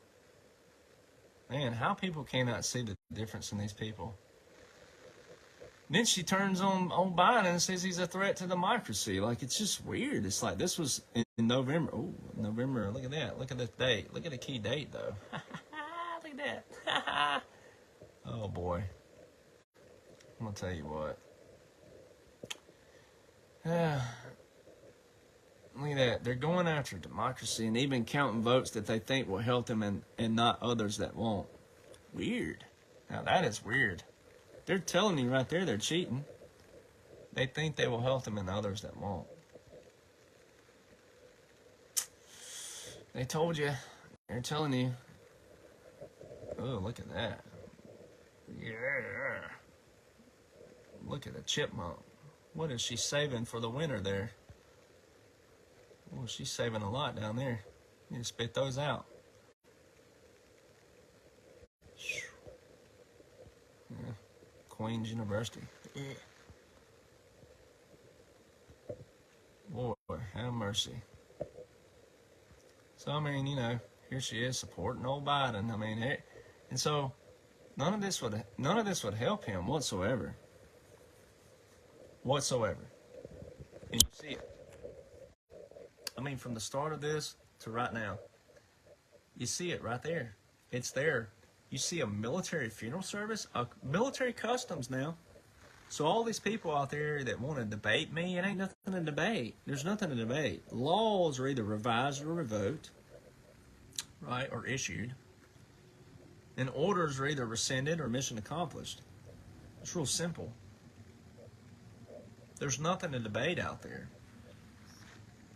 Man, how people cannot see the difference in these people. Then she turns on Biden and says he's a threat to democracy. Like, it's just weird. It's like this was in November. Oh, November. Look at that. Look at the date. Look at the key date, though. Look at that. Oh, boy. I'm going to tell you what. Look at that. They're going after democracy and even counting votes that they think will help them and not others that won't. Weird. Now, that is weird. They're telling you right there they're cheating. They think they will help them and others that won't. They told you. They're telling you. Oh, look at that. Yeah. Look at the chipmunk. What is she saving for the winter there? Oh, she's saving a lot down there. You need to spit those out. Queen's University. Lord, have mercy. So, I mean, you know, here she is supporting old Biden. I mean, and so none of this would help him whatsoever. Whatsoever. And you see it. I mean, from the start of this to right now, you see it right there. It's there. You see a military funeral service, a military customs now. So all these people out there that want to debate me, it ain't nothing to debate. There's nothing to debate. Laws are either revised or revoked, right, or issued. And orders are either rescinded or mission accomplished. It's real simple. There's nothing to debate out there.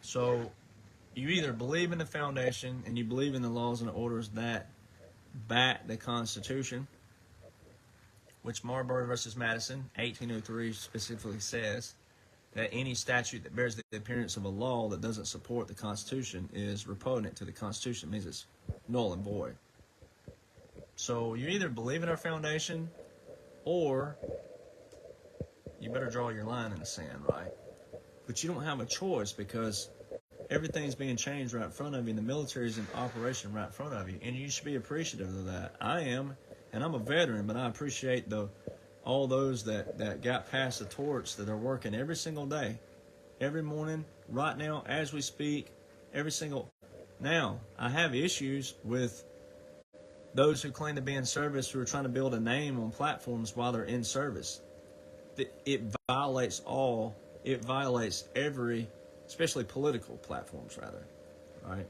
So you either believe in the foundation and you believe in the laws and the orders that back the Constitution, which Marbury versus Madison, 1803, specifically says that any statute that bears the appearance of a law that doesn't support the Constitution is repugnant to the Constitution. It means it's null and void. So you either believe in our foundation or you better draw your line in the sand, right? But you don't have a choice because everything's being changed right in front of you and the military's in operation right in front of you. And you should be appreciative of that. I am, and I'm a veteran, but I appreciate all those that got past the torch that are working every single day, every morning, right now, as we speak, Now, I have issues with those who claim to be in service who are trying to build a name on platforms while they're in service. It violates every, especially political platforms, rather, right?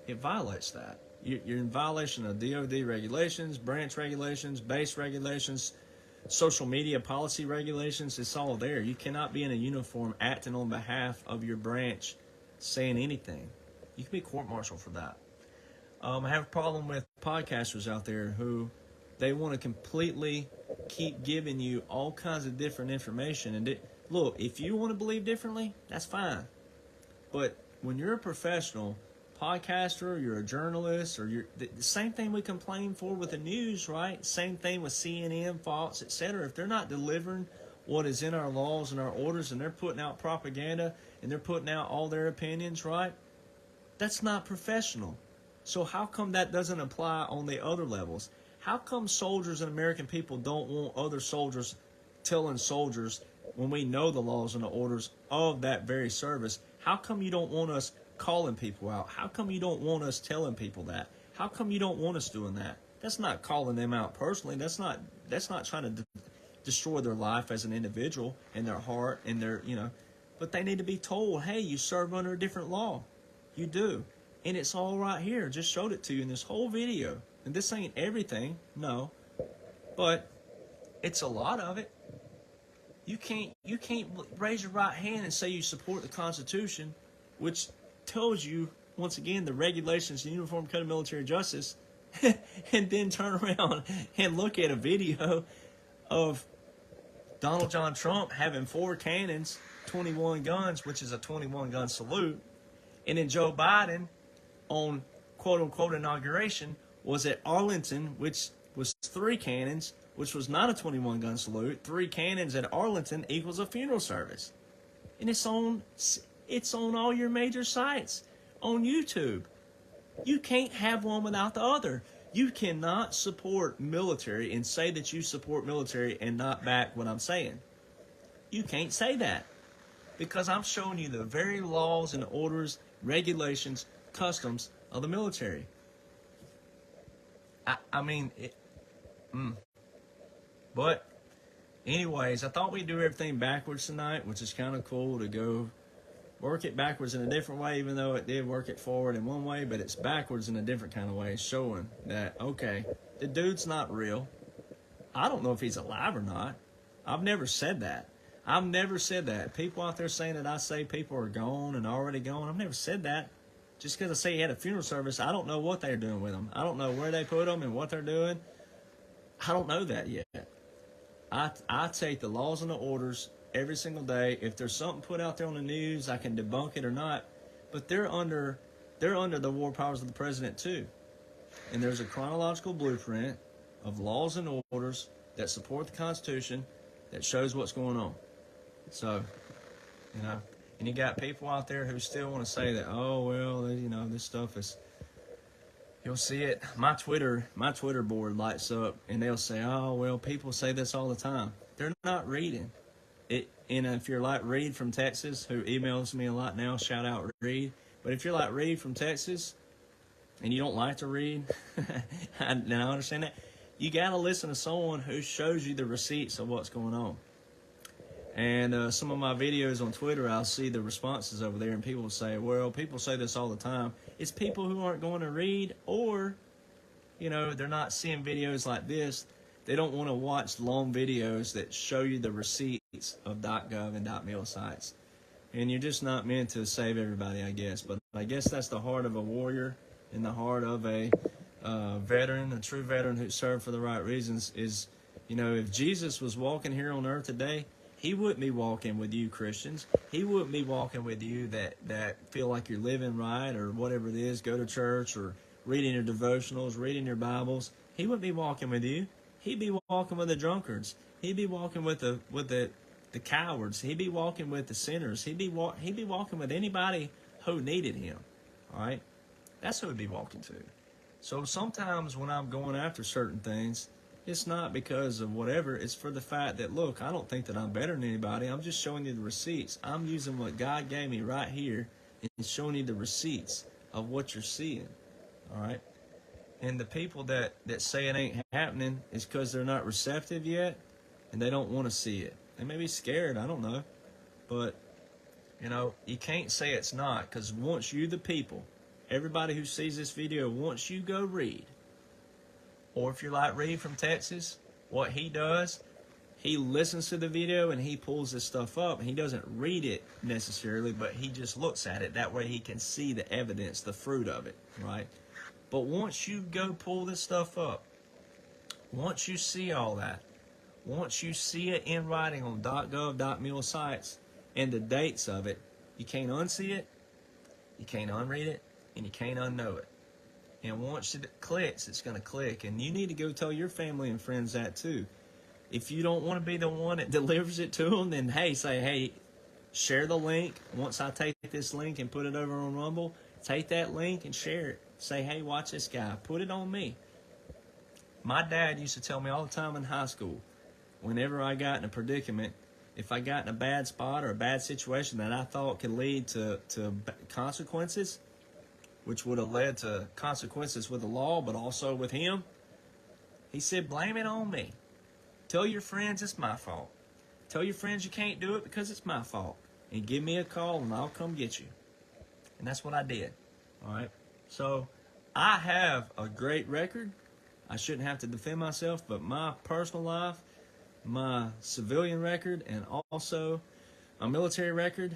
It violates that. You're in violation of DOD regulations, branch regulations, base regulations, social media policy regulations. It's all there. You cannot be in a uniform acting on behalf of your branch saying anything. You can be court-martialed for that. I have a problem with podcasters out there who they want to completely keep giving you all kinds of different information. And look, if you want to believe differently, that's fine. But when you're a professional podcaster, you're a journalist, or you're the same thing we complain for with the news, right? Same thing with CNN, Fox, etc. If they're not delivering what is in our laws and our orders, and they're putting out propaganda and they're putting out all their opinions, right? That's not professional. So how come that doesn't apply on the other levels? How come soldiers and American people don't want other soldiers telling soldiers when we know the laws and the orders of that very service? How come you don't want us calling people out? How come you don't want us telling people that? How come you don't want us doing that? That's not calling them out personally. That's not trying to destroy their life as an individual and their heart and their, but they need to be told, hey, you serve under a different law. You do. And it's all right here. Just showed it to you in this whole video. And this ain't everything, no. But it's a lot of it. You can't raise your right hand and say you support the Constitution, which tells you, once again, the regulations and Uniform Code of Military Justice, and then turn around and look at a video of Donald John Trump having 4 cannons, 21 guns, which is a 21-gun salute, and then Joe Biden on quote-unquote inauguration was at Arlington, which was 3 cannons, which was not a 21-gun salute. 3 cannons at Arlington equals a funeral service. And it's on all your major sites on YouTube. You can't have one without the other. You cannot support military and say that you support military and not back what I'm saying. You can't say that because I'm showing you the very laws and orders, regulations, customs of the military. But anyways, I thought we'd do everything backwards tonight, which is kind of cool to go work it backwards in a different way, even though it did work it forward in one way, but it's backwards in a different kind of way, showing that, okay, the dude's not real. I don't know if he's alive or not. I've never said that. I've never said that. People out there saying that I say people are gone and already gone, I've never said that. Just because I say he had a funeral service, I don't know what they're doing with them. I don't know where they put them and what they're doing. I don't know that yet. I take the laws and the orders every single day. If there's something put out there on the news, I can debunk it or not. But they're under the war powers of the president too. And there's a chronological blueprint of laws and orders that support the Constitution, that shows what's going on. So, and you got people out there who still want to say that, oh, well, this stuff is, you'll see it. My Twitter board lights up, and they'll say, oh, well, people say this all the time. They're not reading it. And if you're like Reed from Texas, who emails me a lot now, shout out Reed. But if you're like Reed from Texas, and you don't like to read, and I understand that, you got to listen to someone who shows you the receipts of what's going on. And some of my videos on Twitter, I'll see the responses over there, and people say, well, people say this all the time. It's people who aren't going to read, or, they're not seeing videos like this. They don't want to watch long videos that show you the receipts of .gov and .mil sites. And you're just not meant to save everybody, I guess. But I guess that's the heart of a warrior and the heart of a veteran, a true veteran who served for the right reasons is, if Jesus was walking here on earth today, he wouldn't be walking with you Christians. He wouldn't be walking with you that feel like you're living right or whatever it is, go to church or reading your devotionals, reading your Bibles. He wouldn't be walking with you. He'd be walking with the drunkards. He'd be walking with the cowards. He'd be walking with the sinners. He'd be walking with anybody who needed him. All right? That's who he'd be walking to. So sometimes when I'm going after certain things, it's not because of whatever. It's for the fact that, look, I don't think that I'm better than anybody. I'm just showing you the receipts. I'm using what God gave me right here and showing you the receipts of what you're seeing. All right? And the people that say it ain't happening is because they're not receptive yet and they don't want to see it. They may be scared, I don't know. But, you can't say it's not, because once you, the people, everybody who sees this video, once you go read, or if you're like Reed from Texas, what he does, he listens to the video and he pulls this stuff up. He doesn't read it necessarily, but he just looks at it. That way he can see the evidence, the fruit of it, right? But once you go pull this stuff up, once you see all that, once you see it in writing on .gov, .mil sites, and the dates of it, you can't unsee it, you can't unread it, and you can't unknow it. And once it clicks, it's going to click. And you need to go tell your family and friends that too. If you don't want to be the one that delivers it to them, then hey, share the link. Once I take this link and put it over on Rumble, take that link and share it. Say, hey, watch this guy. Put it on me. My dad used to tell me all the time in high school, whenever I got in a predicament, if I got in a bad spot or a bad situation that I thought could lead to consequences, which would have led to consequences with the law, but also with him, he said, blame it on me. Tell your friends it's my fault. Tell your friends you can't do it because it's my fault. And give me a call and I'll come get you. And that's what I did. All right? So I have a great record. I shouldn't have to defend myself, but my personal life, my civilian record, and also my military record,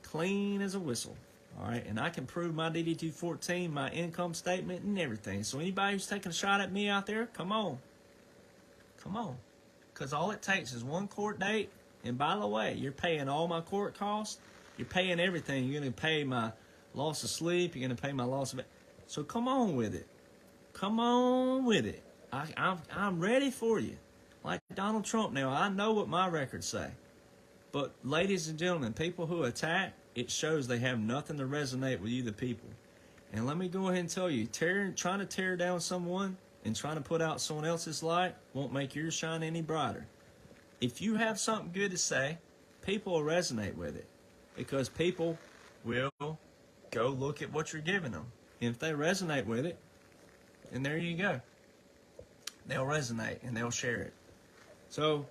clean as a whistle. All right, and I can prove my DD-214, my income statement, and everything. So anybody who's taking a shot at me out there, come on. Come on. Because all it takes is one court date. And by the way, you're paying all my court costs. You're paying everything. You're going to pay my loss of sleep. You're going to pay my loss of... So come on with it. Come on with it. I'm ready for you. Like Donald Trump now, I know what my records say. But ladies and gentlemen, people who attack, it shows they have nothing to resonate with you, the people. And let me go ahead and tell you, trying to tear down someone and trying to put out someone else's light won't make yours shine any brighter. If you have something good to say, people will resonate with it. Because people will go look at what you're giving them. And if they resonate with it, then there you go. They'll resonate and they'll share it. So,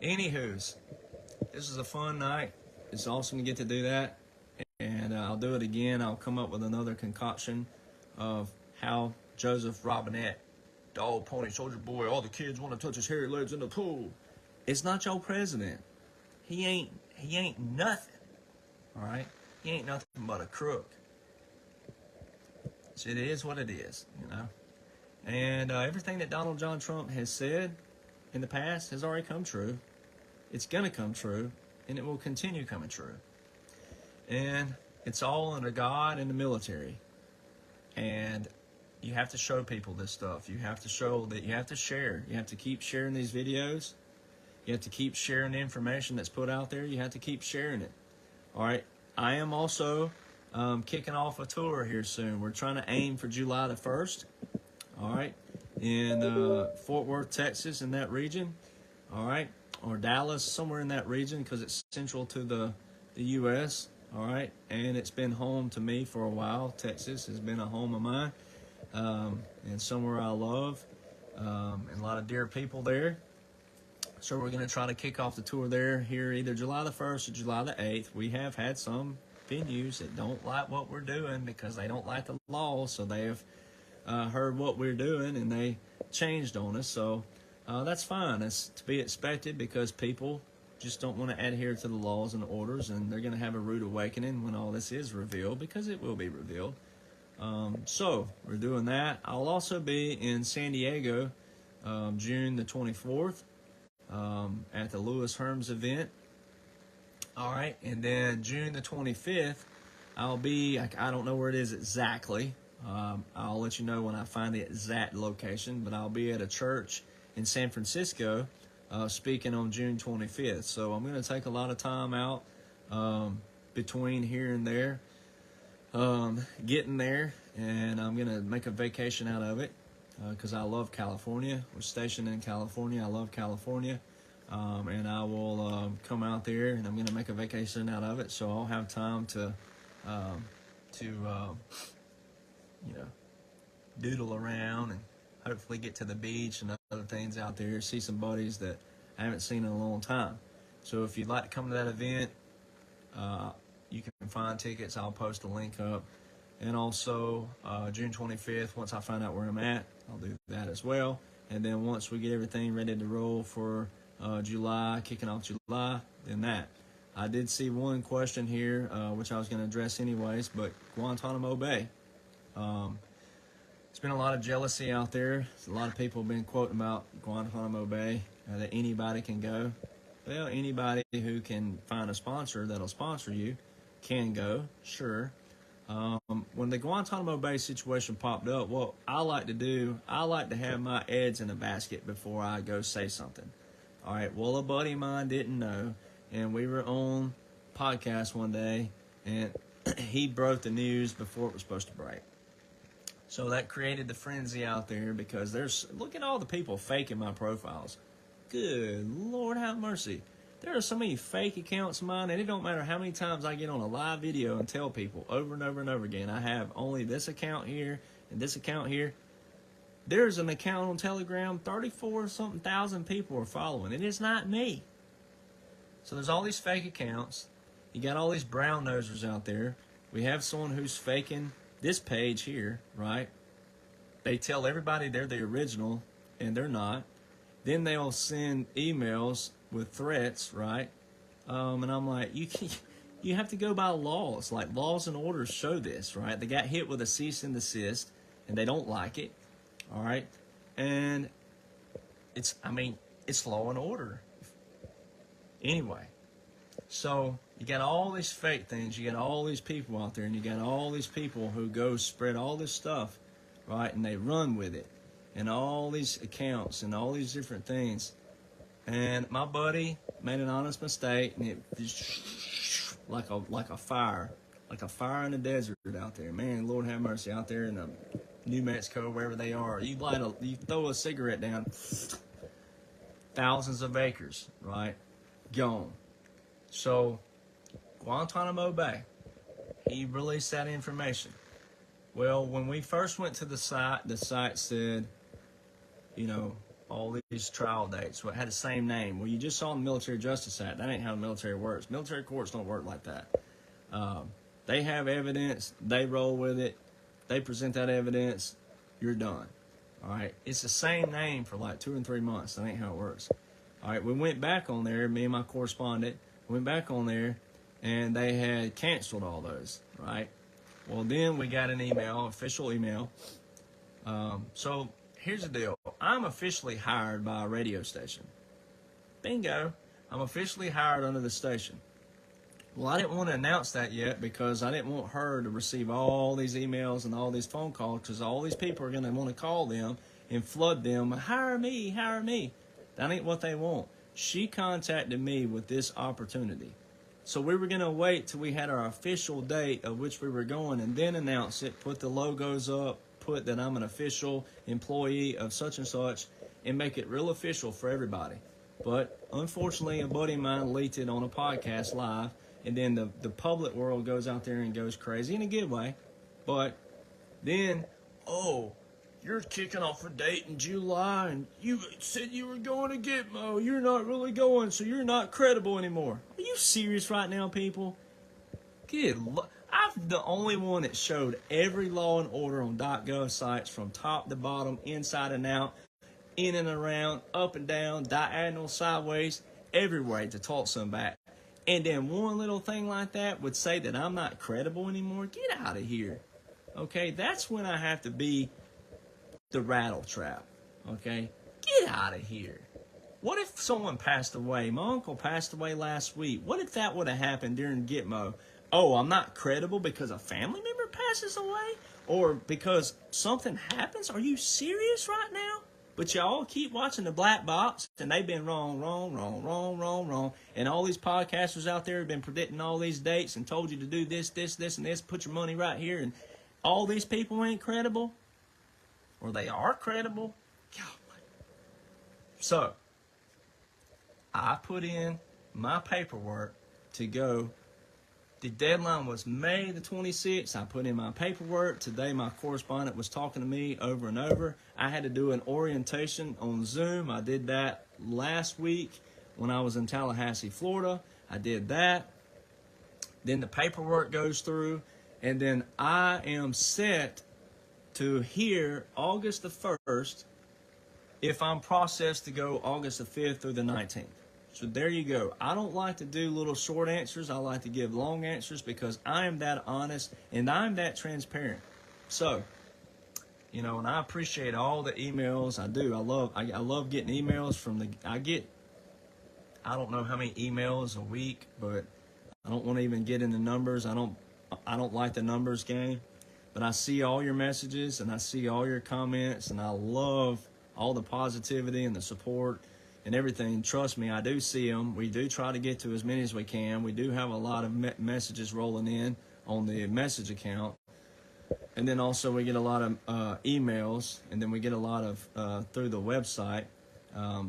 anywho's, this is a fun night. It's awesome to get to do that. And I'll do it again. I'll come up with another concoction of how Joseph Robinette, dog, pony, soldier boy, all the kids want to touch his hairy legs in the pool. It's not your president. He ain't nothing. All right? He ain't nothing but a crook. So it is what it is, And everything that Donald John Trump has said in the past has already come true. It's going to come true, and it will continue coming true. And it's all under God and the military. And, you have to show people this stuff. You have to show that you have to share. You have to keep sharing these videos. You have to keep sharing the information that's put out there. You have to keep sharing it. All right. I am also kicking off a tour here soon. We're trying to aim for July the 1st. All right. In Fort Worth, Texas, in that region. All right. Or Dallas, somewhere in that region, because it's central to the U.S. All right. And it's been home to me for a while. Texas has been a home of mine, and somewhere I love, and a lot of dear people there. So we're going to try to kick off the tour there here either July the 1st or July the 8th. We have had some venues that don't like what we're doing because they don't like the law, so they have heard what we're doing and they changed on us. So that's fine. It's to be expected because people just don't want to adhere to the laws and orders, and they're going to have a rude awakening when all this is revealed, because it will be revealed. So we're doing that. I'll also be in San Diego June the 24th. At the Lewis Herms event. All right, and then June the 25th, I'll be, I don't know where it is exactly. I'll let you know when I find the exact location, but I'll be at a church in San Francisco speaking on June 25th. So I'm going to take a lot of time out between here and there, getting there, and I'm going to make a vacation out of it. Because I love California. We're stationed in California. I love California. And I will come out there, and I'm going to make a vacation out of it, so I'll have time to doodle around and hopefully get to the beach and other things out there, see some buddies that I haven't seen in a long time. So if you'd like to come to that event, you can find tickets. I'll post a link up. And also June 25th, once I find out where I'm at, I'll do that as well. And then once we get everything ready to roll for July, kicking off July, then that. I did see one question here, which I was going to address anyways, but Guantanamo Bay. There's been a lot of jealousy out there. A lot of people have been quoting about Guantanamo Bay, that anybody can go. Well, anybody who can find a sponsor that'll sponsor you can go, sure. When the Guantanamo Bay situation popped up, what I like to do, I like to have my eggs in a basket before I go say something. All right, well, a buddy of mine didn't know, and we were on podcast one day, and he broke the news before it was supposed to break. So that created the frenzy out there, because look at all the people faking my profiles. Good Lord, have mercy. There are so many fake accounts of mine, and it don't matter how many times I get on a live video and tell people over and over and over again, I have only this account here and this account here. There's an account on Telegram, 34-something thousand people are following. It is not me. So there's all these fake accounts. You got all these brown nosers out there. We have someone who's faking this page here, right? They tell everybody they're the original, and they're not. Then they'll send emails with threats, right? And I'm like, you have to go by laws. Like, laws and orders show this, right? They got hit with a cease and desist, and they don't like it, all right? And it's law and order. Anyway, so you got all these fake things. You got all these people out there, and you got all these people who go spread all this stuff, right? And they run with it, and all these accounts and all these different things. And my buddy made an honest mistake, and it just like a fire in the desert out there. Man, Lord have mercy, out there in New Mexico, wherever they are. You throw a cigarette down, thousands of acres, right? Gone. So Guantanamo Bay, he released that information. Well, when we first went to the site said, all these trial dates. Well, it had the same name. Well, you just saw the Military Justice Act. That ain't how the military works. Military courts don't work like that. They have evidence. They roll with it. They present that evidence. You're done. All right? It's the same name for like 2 and 3 months. That ain't how it works. All right? We went back on there, me and my correspondent, went back on there, and they had canceled all those, right? Well, then we got an email, official email. So here's the deal. I'm officially hired by a radio station. Bingo. I'm officially hired under the station. Well, I didn't want to announce that yet because I didn't want her to receive all these emails and all these phone calls, because all these people are going to want to call them and flood them. Hire me, hire me. That ain't what they want. She contacted me with this opportunity. So we were going to wait till we had our official date of which we were going and then announce it, put the logos up, put that I'm an official employee of such and such, and make it real official for everybody. But unfortunately, a buddy of mine leaked it on a podcast live, and then the public world goes out there and goes crazy in a good way. But then, oh, you're kicking off a date in July, and you said you were going to Gitmo. You're not really going, so you're not credible anymore. Are you serious right now, people? I'm the only one that showed every law and order on .gov sites from top to bottom, inside and out, in and around, up and down, diagonal, sideways, everywhere to talk some back. And then one little thing like that would say that I'm not credible anymore. Get out of here. Okay, that's when I have to be the rattle trap. Okay, get out of here. What if someone passed away? My uncle passed away last week. What if that would have happened during Gitmo? Oh, I'm not credible because a family member passes away? Or because something happens? Are you serious right now? But y'all keep watching the black box, and they've been wrong. And all these podcasters out there have been predicting all these dates and told you to do this, and this. Put your money right here. And all these people ain't credible? Or they are credible? So, I put in my paperwork to go. The deadline was May the 26th. I put in my paperwork. Today, my correspondent was talking to me over and over. I had to do an orientation on Zoom. I did that last week when I was in Tallahassee, Florida. I did that. Then the paperwork goes through. And then I am set to hear August the 1st if I'm processed to go August the 5th through the 19th. So there you go. I don't like to do little short answers. I like to give long answers because I am that honest and I'm that transparent. So, and I appreciate all the emails. I do. I love getting emails from I don't know how many emails a week, but I don't want to even get into numbers. I don't like the numbers game. But I see all your messages and I see all your comments, and I love all the positivity and the support and everything. Trust me, I do see them. We do try to get to as many as we can. We do have a lot of messages rolling in on the message account. And then also we get a lot of emails, and then we get a lot of through the website.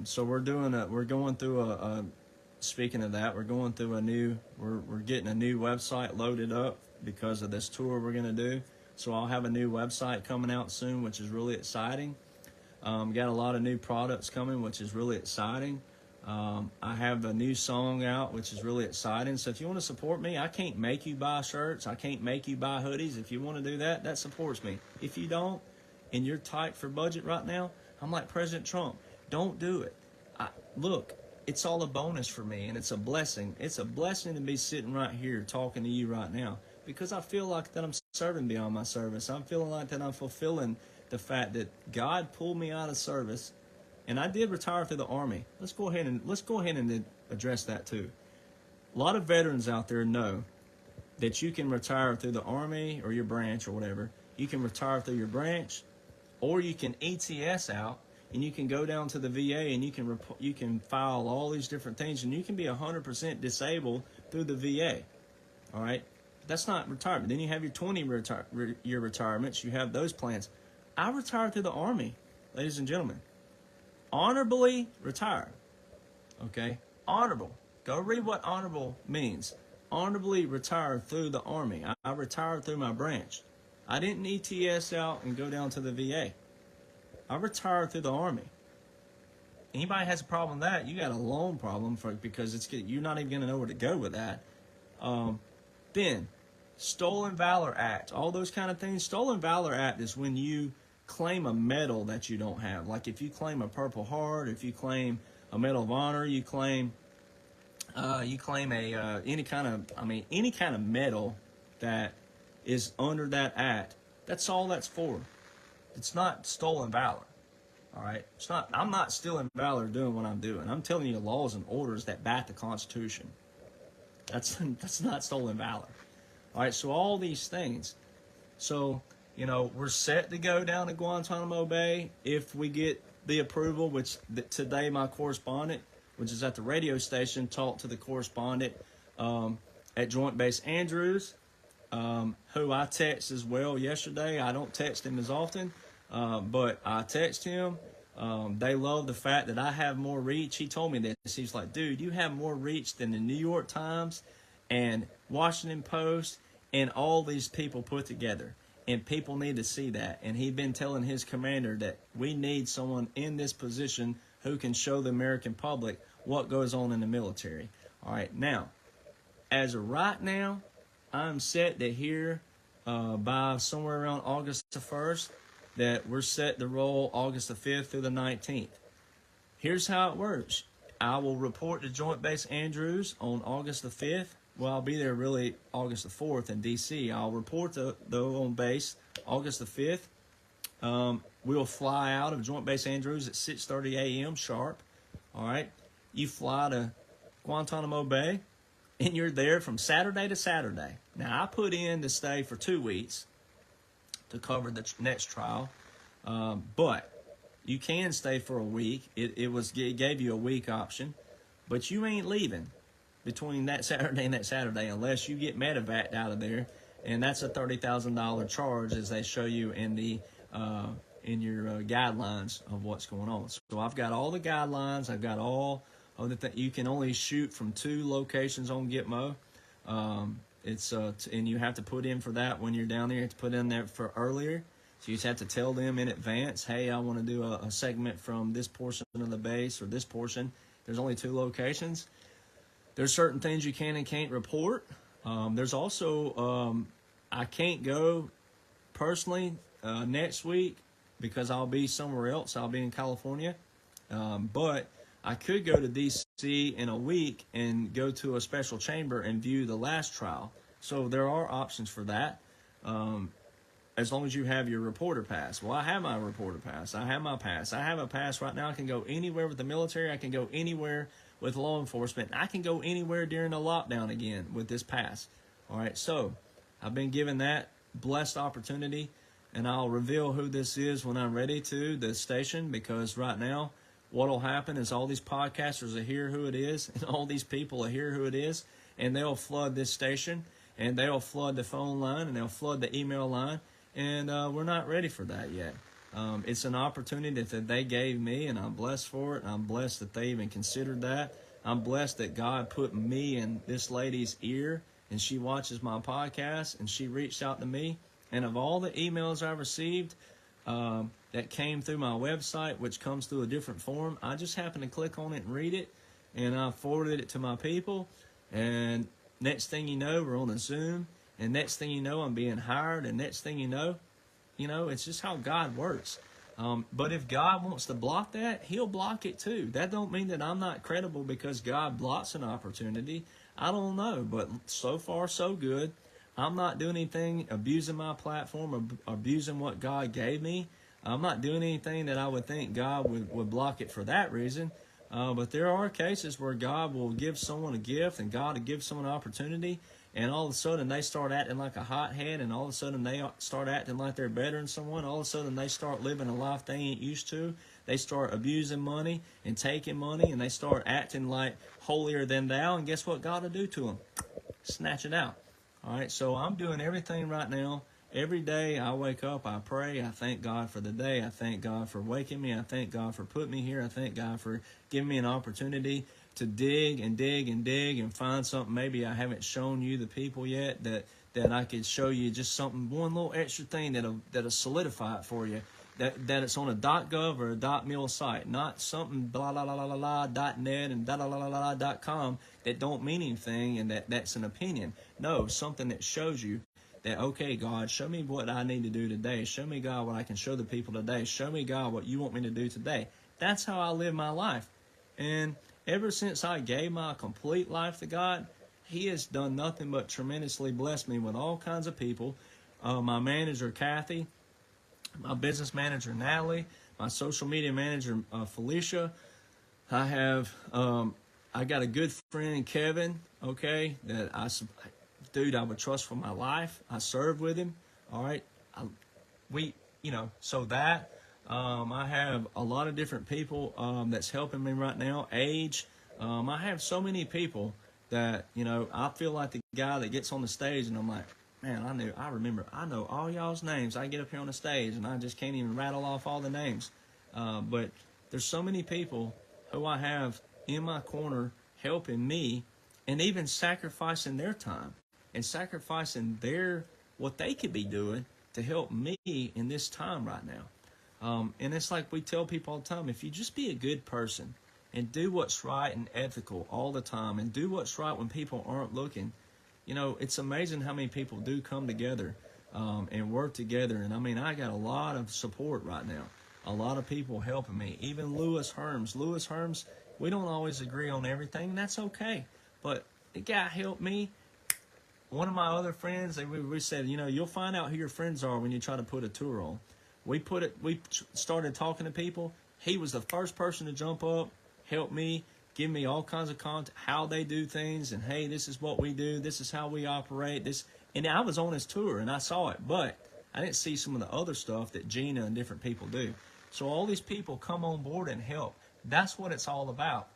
So we're going through speaking of that, we're getting a new website loaded up because of this tour we're going to do. So I'll have a new website coming out soon, which is really exciting. Got a lot of new products coming, which is really exciting. I have a new song out, which is really exciting. So if you want to support me, I can't make you buy shirts. I can't make you buy hoodies. If you want to do that, that supports me. If you don't, and you're tight for budget right now, I'm like President Trump. Don't do it. Look, it's all a bonus for me, and it's a blessing. It's a blessing to be sitting right here talking to you right now, because I feel like that I'm serving beyond my service. I'm feeling like that I'm fulfilling the fact that God pulled me out of service, and I did retire through the Army. Let's go ahead and address that too. A lot of veterans out there know that you can retire through the Army or your branch or whatever. You can retire through your branch, or you can ETS out, and you can go down to the VA and you can file all these different things, and you can be 100% disabled through the VA. All right, that's not retirement. Then you have your 20-year retirements. You have those plans. I retired through the Army, ladies and gentlemen. Honorably retired. Okay? Honorable. Go read what honorable means. Honorably retired through the Army. I retired through my branch. I didn't ETS out and go down to the VA. I retired through the Army. Anybody has a problem with that, you got a long problem because you're not even going to know where to go with that. Then, Stolen Valor Act, all those kind of things. Stolen Valor Act is when you claim a medal that you don't have. Like if you claim a Purple Heart, if you claim a Medal of Honor, you claim any kind of medal that is under that act. That's all that's for. It's not stolen valor. All right? It's not. I'm not stealing valor doing what I'm doing. I'm telling you the laws and orders that back the Constitution. That's not stolen valor. All right, so all these things. So, we're set to go down to Guantanamo Bay if we get the approval, which today my correspondent, which is at the radio station, talked to the correspondent at Joint Base Andrews, who I text as well yesterday. I don't text him as often, but I text him. They love the fact that I have more reach. He told me this. He's like, dude, you have more reach than the New York Times and Washington Post and all these people put together. And people need to see that. And he'd been telling his commander that we need someone in this position who can show the American public what goes on in the military. All right, now, as of right now, I'm set to hear by somewhere around August the 1st that we're set to roll August the 5th through the 19th. Here's how it works. I will report to Joint Base Andrews on August the 5th. Well, I'll be there really August the 4th in D.C. I'll report though on base August the 5th. We'll fly out of Joint Base Andrews at 6:30 a.m. sharp. All right. You fly to Guantanamo Bay, and you're there from Saturday to Saturday. Now, I put in to stay for 2 weeks to cover the next trial, but you can stay for a week. It gave you a week option, but you ain't leaving between that Saturday and that Saturday unless you get medevaced out of there, and that's a $30,000 charge, as they show you in the in your guidelines of what's going on. So I've got all the guidelines. I've got all of the things. You can only shoot from 2 locations on Gitmo. And you have to put in for that when you're down there. You have to put in there for earlier. So you just have to tell them in advance, hey, I want to do a segment from this portion of the base or this portion. There's only 2 locations. There's certain things you can and can't report. There's also, I can't go personally next week because I'll be somewhere else. I'll be in California. But I could go to D.C. in a week and go to a special chamber and view the last trial. So there are options for that, as long as you have your reporter pass. Well, I have my reporter pass. I have my pass. I have a pass right now. I can go anywhere with the military. I can go anywhere with law enforcement. I can go anywhere during the lockdown again with this pass. All right, so I've been given that blessed opportunity, and I'll reveal who this is when I'm ready to, the station, because right now what will happen is all these podcasters will hear who it is, and all these people will hear who it is, and they'll flood this station, and they'll flood the phone line, and they'll flood the email line, and we're not ready for that yet. It's an opportunity that they gave me, and I'm blessed for it. I'm blessed that they even considered that. I'm blessed that God put me in this lady's ear, and she watches my podcast, and she reached out to me. And of all the emails I received that came through my website, which comes through a different form, I just happened to click on it and read it, and I forwarded it to my people. And next thing you know, we're on a Zoom, and next thing you know, I'm being hired, and next thing you know, it's just how God works. But if God wants to block that, he'll block it too. That don't mean that I'm not credible because God blocks an opportunity. I don't know, but so far so good. I'm not doing anything abusing my platform or abusing what God gave me. I'm not doing anything that I would think God would block it for that reason. But there are cases where God will give someone a gift and God will give someone an opportunity, and all of a sudden they start acting like a hothead, and all of a sudden they start acting like they're better than someone. All of a sudden they start living a life they ain't used to. They start abusing money and taking money, and they start acting like holier than thou, and guess what God will do to them? Snatch it out. All right, so I'm doing everything right now. Every day I wake up, I pray, I thank God for the day, I thank God for waking me, I thank God for putting me here, I thank God for giving me an opportunity to dig and dig and dig and find something maybe I haven't shown you, the people, yet, that I could show you just something, one little extra thing that'll solidify it for you, that it's on a .gov or a .mil site, not something blah, blah, blah, blah, blah, blah, .net and blah, blah, blah, blah, blah, .com that don't mean anything and that's an opinion. No, something that shows you that, okay, God, show me what I need to do today. Show me, God, what I can show the people today. Show me, God, what you want me to do today. That's how I live my life. And ever since I gave my complete life to God, he has done nothing but tremendously bless me with all kinds of people. My manager, Kathy, my business manager, Natalie, my social media manager, Felicia. I have I got a good friend, Kevin, okay, that dude, I would trust for my life. I served with him, all right. We, so that, I have a lot of different people that's helping me right now. Age, I have so many people that I feel like the guy that gets on the stage, and I'm like, man, I know all y'all's names. I get up here on the stage, and I just can't even rattle off all the names. But there's so many people who I have in my corner helping me, and even sacrificing their time and sacrificing what they could be doing to help me in this time right now. And it's like we tell people all the time, if you just be a good person and do what's right and ethical all the time and do what's right when people aren't looking, it's amazing how many people do come together and work together. And I mean, I got a lot of support right now, a lot of people helping me. Even Lewis Herms, we don't always agree on everything, and that's okay. But the guy helped me. One of my other friends, we said, you'll find out who your friends are when you try to put a tour on. We started talking to people. He was the first person to jump up, help me, give me all kinds of content, how they do things, and hey, this is what we do, this is how we operate, this. And I was on his tour and I saw it, but I didn't see some of the other stuff that Gina and different people do. So all these people come on board and help. That's what it's all about,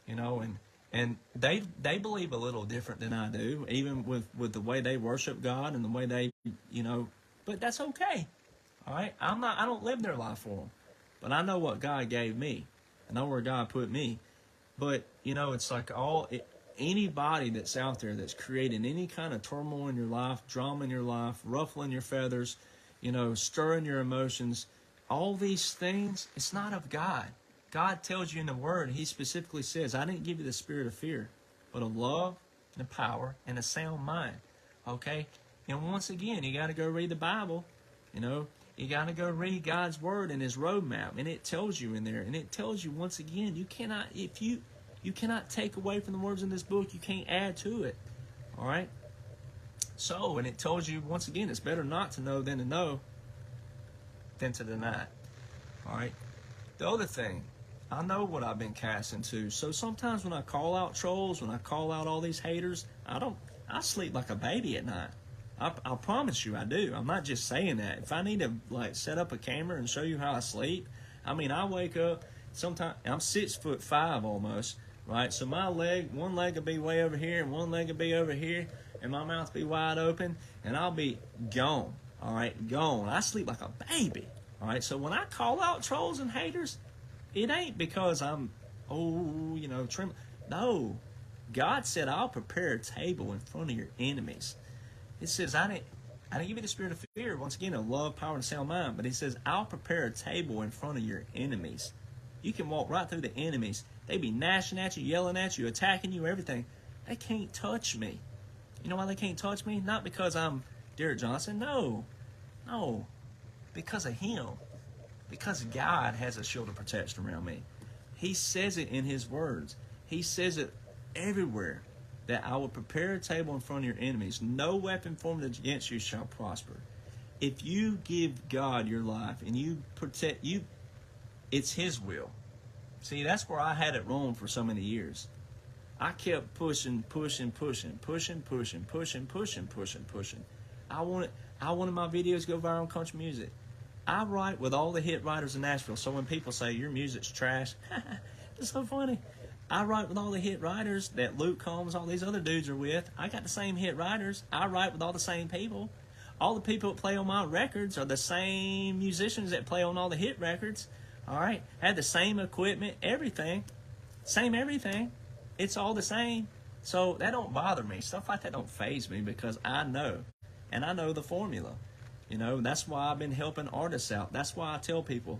and they believe a little different than I do, even with the way they worship God and the way they, but that's okay. All right, I don't live their life for them, but I know what God gave me. I know where God put me. But it's like anybody that's out there that's creating any kind of turmoil in your life, drama in your life, ruffling your feathers, stirring your emotions, all these things, it's not of God. God tells you in the Word, He specifically says, I didn't give you the spirit of fear, but of love and of power and a sound mind. Okay? And once again, you got to go read the Bible. You got to go read God's Word and His roadmap. And it tells you in there. And it tells you, once again, you cannot take away from the words in this book. You can't add to it. All right? So, and it tells you, once again, it's better not to know than to deny. All right? The other thing, I know what I've been cast into. So sometimes when I call out trolls, when I call out all these haters, I sleep like a baby at night. I promise you I do. I'm not just saying that. If I need to set up a camera and show you how I sleep, I wake up, sometimes I'm 6'5" almost, right? So my one leg will be way over here and one leg will be over here, and my mouth will be wide open, and I'll be gone, all right, gone. I sleep like a baby, all right? So when I call out trolls and haters, it ain't because I'm, trim. No, God said, I'll prepare a table in front of your enemies. It says, I didn't give you the spirit of fear, once again, of love, power, and sound mind. But He says, I'll prepare a table in front of your enemies. You can walk right through the enemies. They be gnashing at you, yelling at you, attacking you, everything. They can't touch me. You know why they can't touch me? Not because I'm Derek Johnson. No. Because of Him. Because God has a shield of protection around me. He says it in His words. He says it everywhere. That I will prepare a table in front of your enemies. No weapon formed against you shall prosper. If you give God your life and you protect you, it's His will. See, that's where I had it wrong for so many years. I kept pushing. I wanted my videos to go viral in country music. I write with all the hit writers in Nashville. So when people say your music's trash, it's so funny. I write with all the hit writers that Luke Combs, all these other dudes are with. I got the same hit writers. I write with all the same people. All the people that play on my records are the same musicians that play on all the hit records. All right? Had the same equipment, everything. Same everything. It's all the same. So that don't bother me. Stuff like that don't faze me because I know. And I know the formula. That's why I've been helping artists out. That's why I tell people,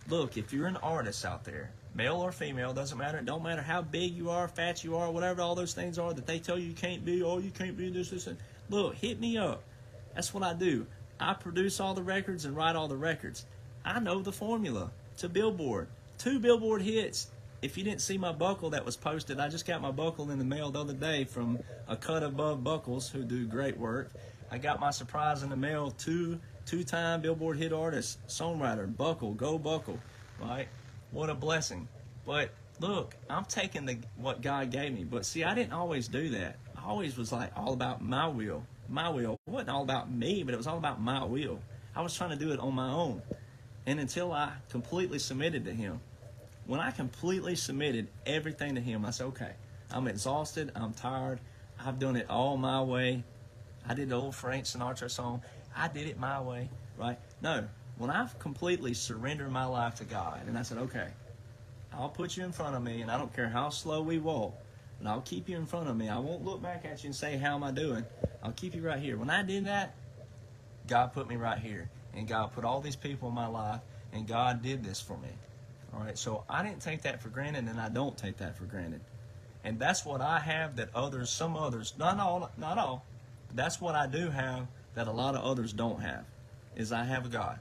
look, if you're an artist out there, male or female, doesn't matter. It don't matter how big you are, fat you are, whatever all those things are that they tell you can't be. Oh, you can't be this, and look, hit me up. That's what I do. I produce all the records and write all the records. I know the formula to Billboard. 2 Billboard hits. If you didn't see my buckle that was posted, I just got my buckle in the mail the other day from A Cut Above Buckles, who do great work. I got my surprise in the mail. Two-time Billboard hit artist, songwriter, Buckle, go Buckle, right? What a blessing. But, look, I'm taking what God gave me. But see, I didn't always do that. I always was like all about my will. My will. It wasn't all about me, but it was all about my will. I was trying to do it on my own. And until I completely submitted to Him, when I completely submitted everything to Him, I said, okay, I'm exhausted, I'm tired, I've done it all my way. I did the old Frank Sinatra song, I did it my way, right? No, when I've completely surrendered my life to God, and I said, okay, I'll put you in front of me, and I don't care how slow we walk, but I'll keep you in front of me. I won't look back at you and say, how am I doing? I'll keep you right here. When I did that, God put me right here, and God put all these people in my life, and God did this for me. All right, so I didn't take that for granted, and I don't take that for granted. And that's what I have that others, some others, not all, that's what I do have that a lot of others don't have, is I have a God.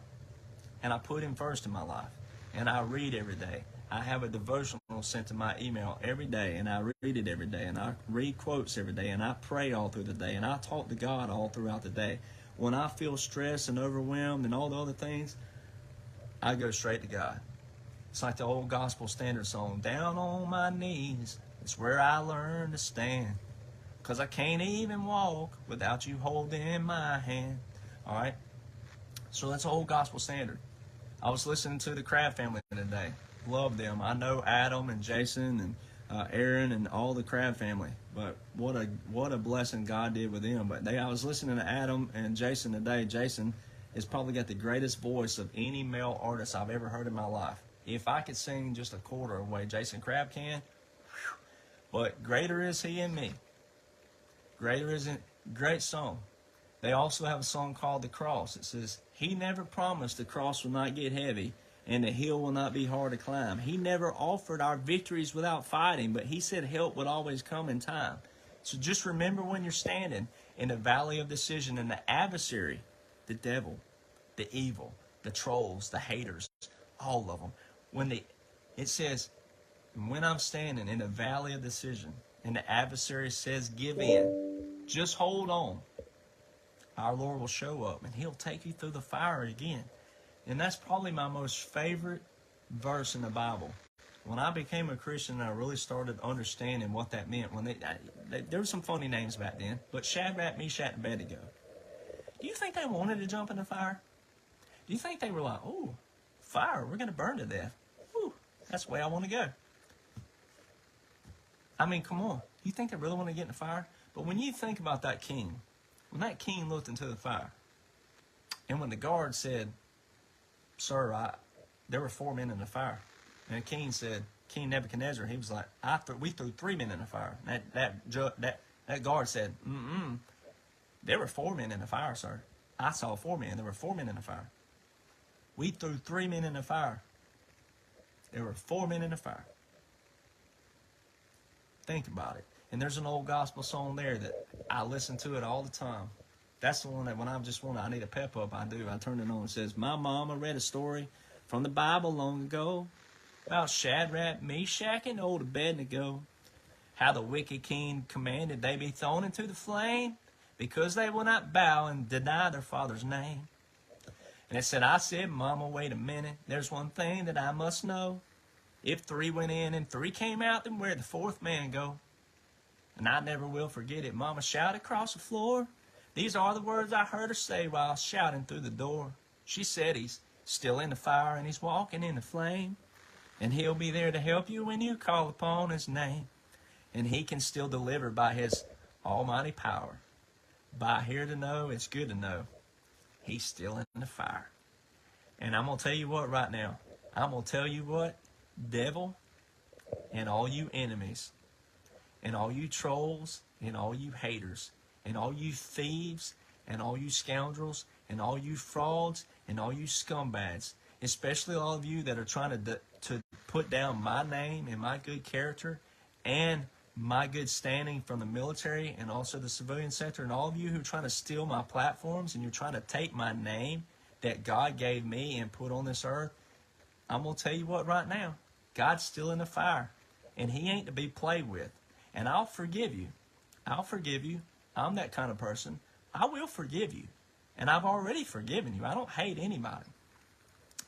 And I put Him first in my life. And I read every day. I have a devotional sent to my email every day, and I read it every day, and I read quotes every day, and I pray all through the day, and I talk to God all throughout the day. When I feel stressed and overwhelmed and all the other things, I go straight to God. It's like the old gospel standard song, down on my knees, it's where I learn to stand. 'Cause I can't even walk without you holding my hand. All right? So that's an old gospel standard. I was listening to the Crab family today. Love them. I know Adam and Jason and Aaron and all the Crab family. But what a blessing God did with them. But I was listening to Adam and Jason today. Jason has probably got the greatest voice of any male artist I've ever heard in my life. If I could sing just a quarter of the way Jason Crabb can, whew, but greater is He in me. Greater is it. Great song. They also have a song called The Cross. It says, He never promised the cross will not get heavy and the hill will not be hard to climb. He never offered our victories without fighting, but He said help would always come in time. So just remember when you're standing in the valley of decision and the adversary, the devil, the evil, the trolls, the haters, all of them. It says, when I'm standing in the valley of decision and the adversary says give in, just hold on. Our Lord will show up and He'll take you through the fire again. And that's probably my most favorite verse in the Bible. When I became a Christian, I really started understanding what that meant. There were some funny names back then, but Shadrach, Meshach, and Abednego. Do you think they wanted to jump in the fire? Do you think they were like, oh, fire, we're going to burn to death. Ooh, that's the way I want to go. I mean, come on. You think they really want to get in the fire? But when you think about that king, when that king looked into the fire, and when the guard said, sir, there were 4 men in the fire. And the king said, King Nebuchadnezzar, he was like, we threw 3 men in the fire. That guard said, there were 4 men in the fire, sir. I saw 4 men. There were 4 men in the fire. We threw 3 men in the fire. There were 4 men in the fire. Think about it. And there's an old gospel song there that I listen to it all the time. That's the one that when I need a pep up, I do. I turn it on. It says, my mama read a story from the Bible long ago about Shadrach, Meshach, and old Abednego. How the wicked king commanded they be thrown into the flame because they will not bow and deny their father's name. And it said, I said, Mama, wait a minute. There's one thing that I must know. If 3 went in and 3 came out, then where'd the 4th man go? And I never will forget it. Mama shouted across the floor. These are the words I heard her say while shouting through the door. She said he's still in the fire and he's walking in the flame. And He'll be there to help you when you call upon His name. And He can still deliver by His almighty power. By here to know, it's good to know He's still in the fire. And I'm going to tell you what right now. I'm going to tell you what, devil and all you enemies and all you trolls and all you haters and all you thieves and all you scoundrels and all you frauds and all you scumbags, especially all of you that are trying to put down my name and my good character and my good standing from the military and also the civilian sector, and all of you who are trying to steal my platforms and you're trying to take my name that God gave me and put on this earth, I'm going to tell you what right now. God's still in the fire, and He ain't to be played with. And I'll forgive you. I'll forgive you. I'm that kind of person. I will forgive you. And I've already forgiven you. I don't hate anybody.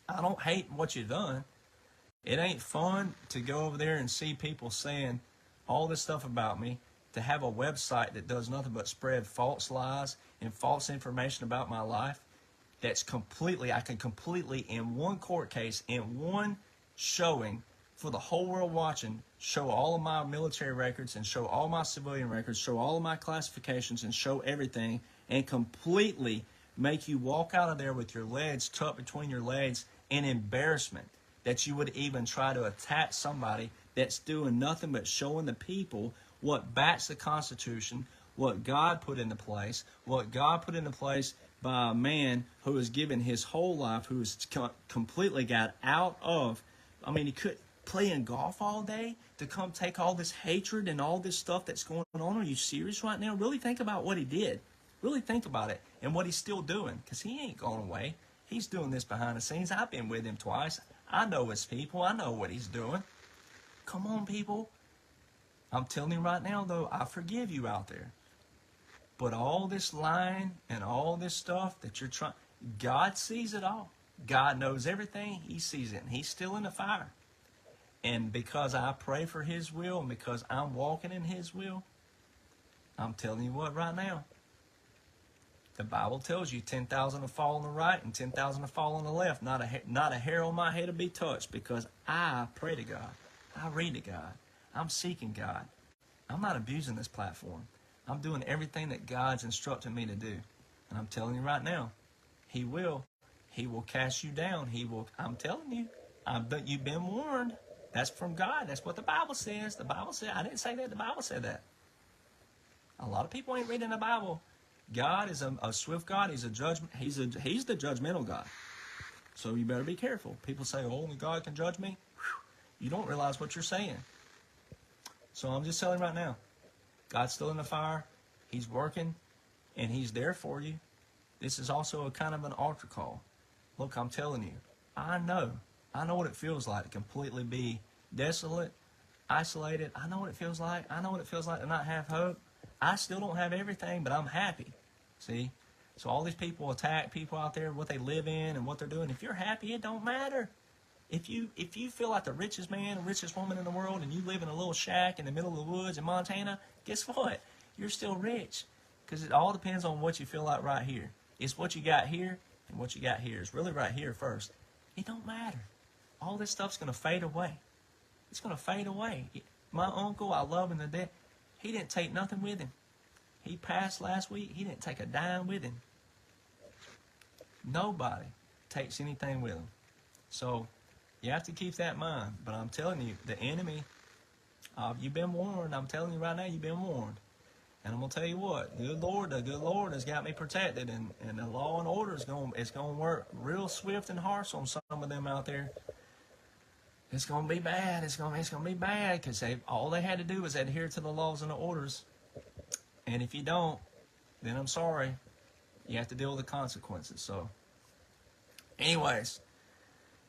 I don't hate what you've done. It ain't fun to go over there and see people saying all this stuff about me, to have a website that does nothing but spread false lies and false information about my life. That's completely, I can completely, in one court case, in one showing, for the whole world watching, show all of my military records and show all my civilian records, show all of my classifications and show everything, and completely make you walk out of there with your legs tucked between your legs in embarrassment that you would even try to attack somebody that's doing nothing but showing the people what backs the Constitution, what God put into place, by a man who has given his whole life, who has completely got out of, I mean, he could playing golf all day to come take all this hatred and all this stuff that's going on. Are you serious right now? Really think about what he did. Really think about it and what he's still doing, because he ain't gone away. He's doing this behind the scenes. I've been with him twice. I know his people. I know what he's doing. Come on, people. I'm telling you right now, though, I forgive you out there. But all this lying and all this stuff that you're trying, God sees it all. God knows everything. He sees it, and he's still in the fire. And because I pray for his will and because I'm walking in his will, I'm telling you what right now. The Bible tells you 10,000 will fall on the right and 10,000 will fall on the left. Not a hair on my head will be touched, because I pray to God. I read to God. I'm seeking God. I'm not abusing this platform. I'm doing everything that God's instructed me to do. And I'm telling you right now, he will. He will cast you down. He will. I'm telling you. You've been warned. That's from God. That's what the Bible says. The Bible said. I didn't say that. The Bible said that. A lot of people ain't reading the Bible. God is a swift God. He's a judgment. He's the judgmental God. So you better be careful. People say, "Oh, only God can judge me." Whew. You don't realize what you're saying. So I'm just telling you right now, God's still in the fire. He's working, and he's there for you. This is also a kind of an altar call. Look, I'm telling you, I know what it feels like to completely be desolate, isolated. I know what it feels like. I know what it feels like to not have hope. I still don't have everything, but I'm happy. See? So all these people attack people out there, what they live in and what they're doing. If you're happy, it don't matter. If you feel like the richest man, the richest woman in the world, and you live in a little shack in the middle of the woods in Montana, guess what? You're still rich. Because it all depends on what you feel like right here. It's what you got here and what you got here. It's really right here first. It don't matter. All this stuff's going to fade away. It's going to fade away. My uncle, I love him to death. He didn't take nothing with him. He passed last week. He didn't take a dime with him. Nobody takes anything with him. So you have to keep that in mind. But I'm telling you, the enemy, you've been warned. I'm telling you right now, you've been warned. And I'm going to tell you what, the good Lord has got me protected. And the law and order is going to work real swift and harsh on some of them out there. It's going to be bad. It's going to be bad, because all they had to do was adhere to the laws and the orders. And if you don't, then I'm sorry. You have to deal with the consequences. So, anyways,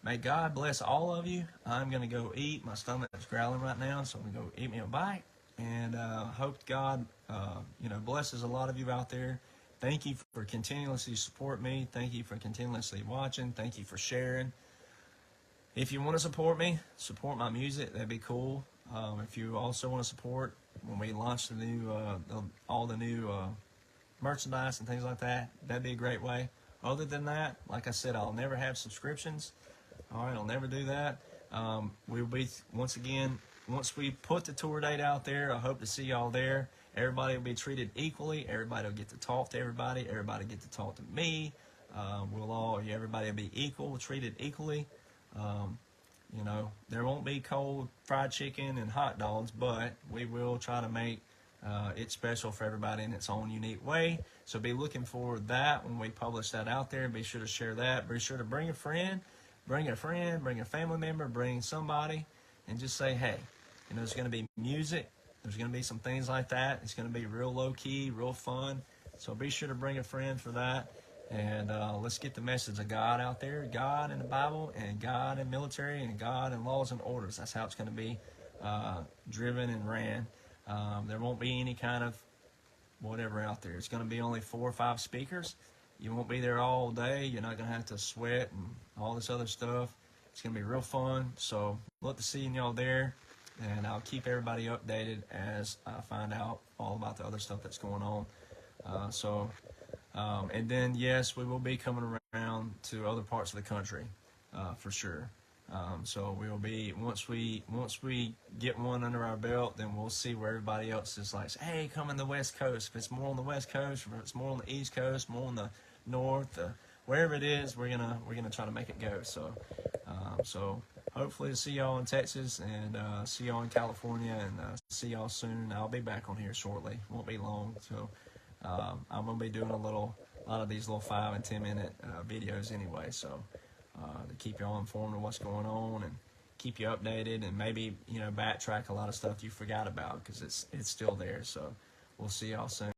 may God bless all of you. I'm going to go eat. My stomach's growling right now, so I'm going to go eat me a bite. And hope God, blesses a lot of you out there. Thank you for continuously support me. Thank you for continuously watching. Thank you for sharing. If you want to support me, support my music. That'd be cool. If you also want to support when we launch all the new merchandise and things like that, that'd be a great way. Other than that, like I said, I'll never have subscriptions. All right, I'll never do that. We'll be, once again, once we put the tour date out there, I hope to see y'all there. Everybody will be treated equally. Everybody will get to talk to everybody. Everybody will get to talk to me. Everybody will be equal, treated equally. There won't be cold fried chicken and hot dogs, but we will try to make it special for everybody in its own unique way. So be looking for that when we publish that out there. Be sure to share that. Be sure to bring a friend, bring a family member, bring somebody, and just say, hey, there's going to be music. There's going to be some things like that. It's going to be real low-key, real fun. So be sure to bring a friend for that. And let's get the message of God out there, God in the Bible, and God in military, and God in laws and orders. That's how it's going to be driven and ran. There won't be any kind of whatever out there. It's going to be only 4 or 5 speakers. You won't be there all day. You're not going to have to sweat and all this other stuff. It's going to be real fun. So look to seeing y'all there. And I'll keep everybody updated as I find out all about the other stuff that's going on. And then, yes, we will be coming around to other parts of the country for sure. So we will be once we get one under our belt, then we'll see where everybody else is like. Hey, come in the West Coast. If it's more on the West Coast, if it's more on the East Coast, more on the North, wherever it is, we're gonna try to make it go. So hopefully to see y'all in Texas and see y'all in California and see y'all soon. I'll be back on here shortly. Won't be long. So I'm gonna be doing a lot of these little 5 and 10 minute videos anyway. So to keep y'all informed of what's going on and keep you updated and maybe backtrack a lot of stuff you forgot about because it's still there. So we'll see y'all soon.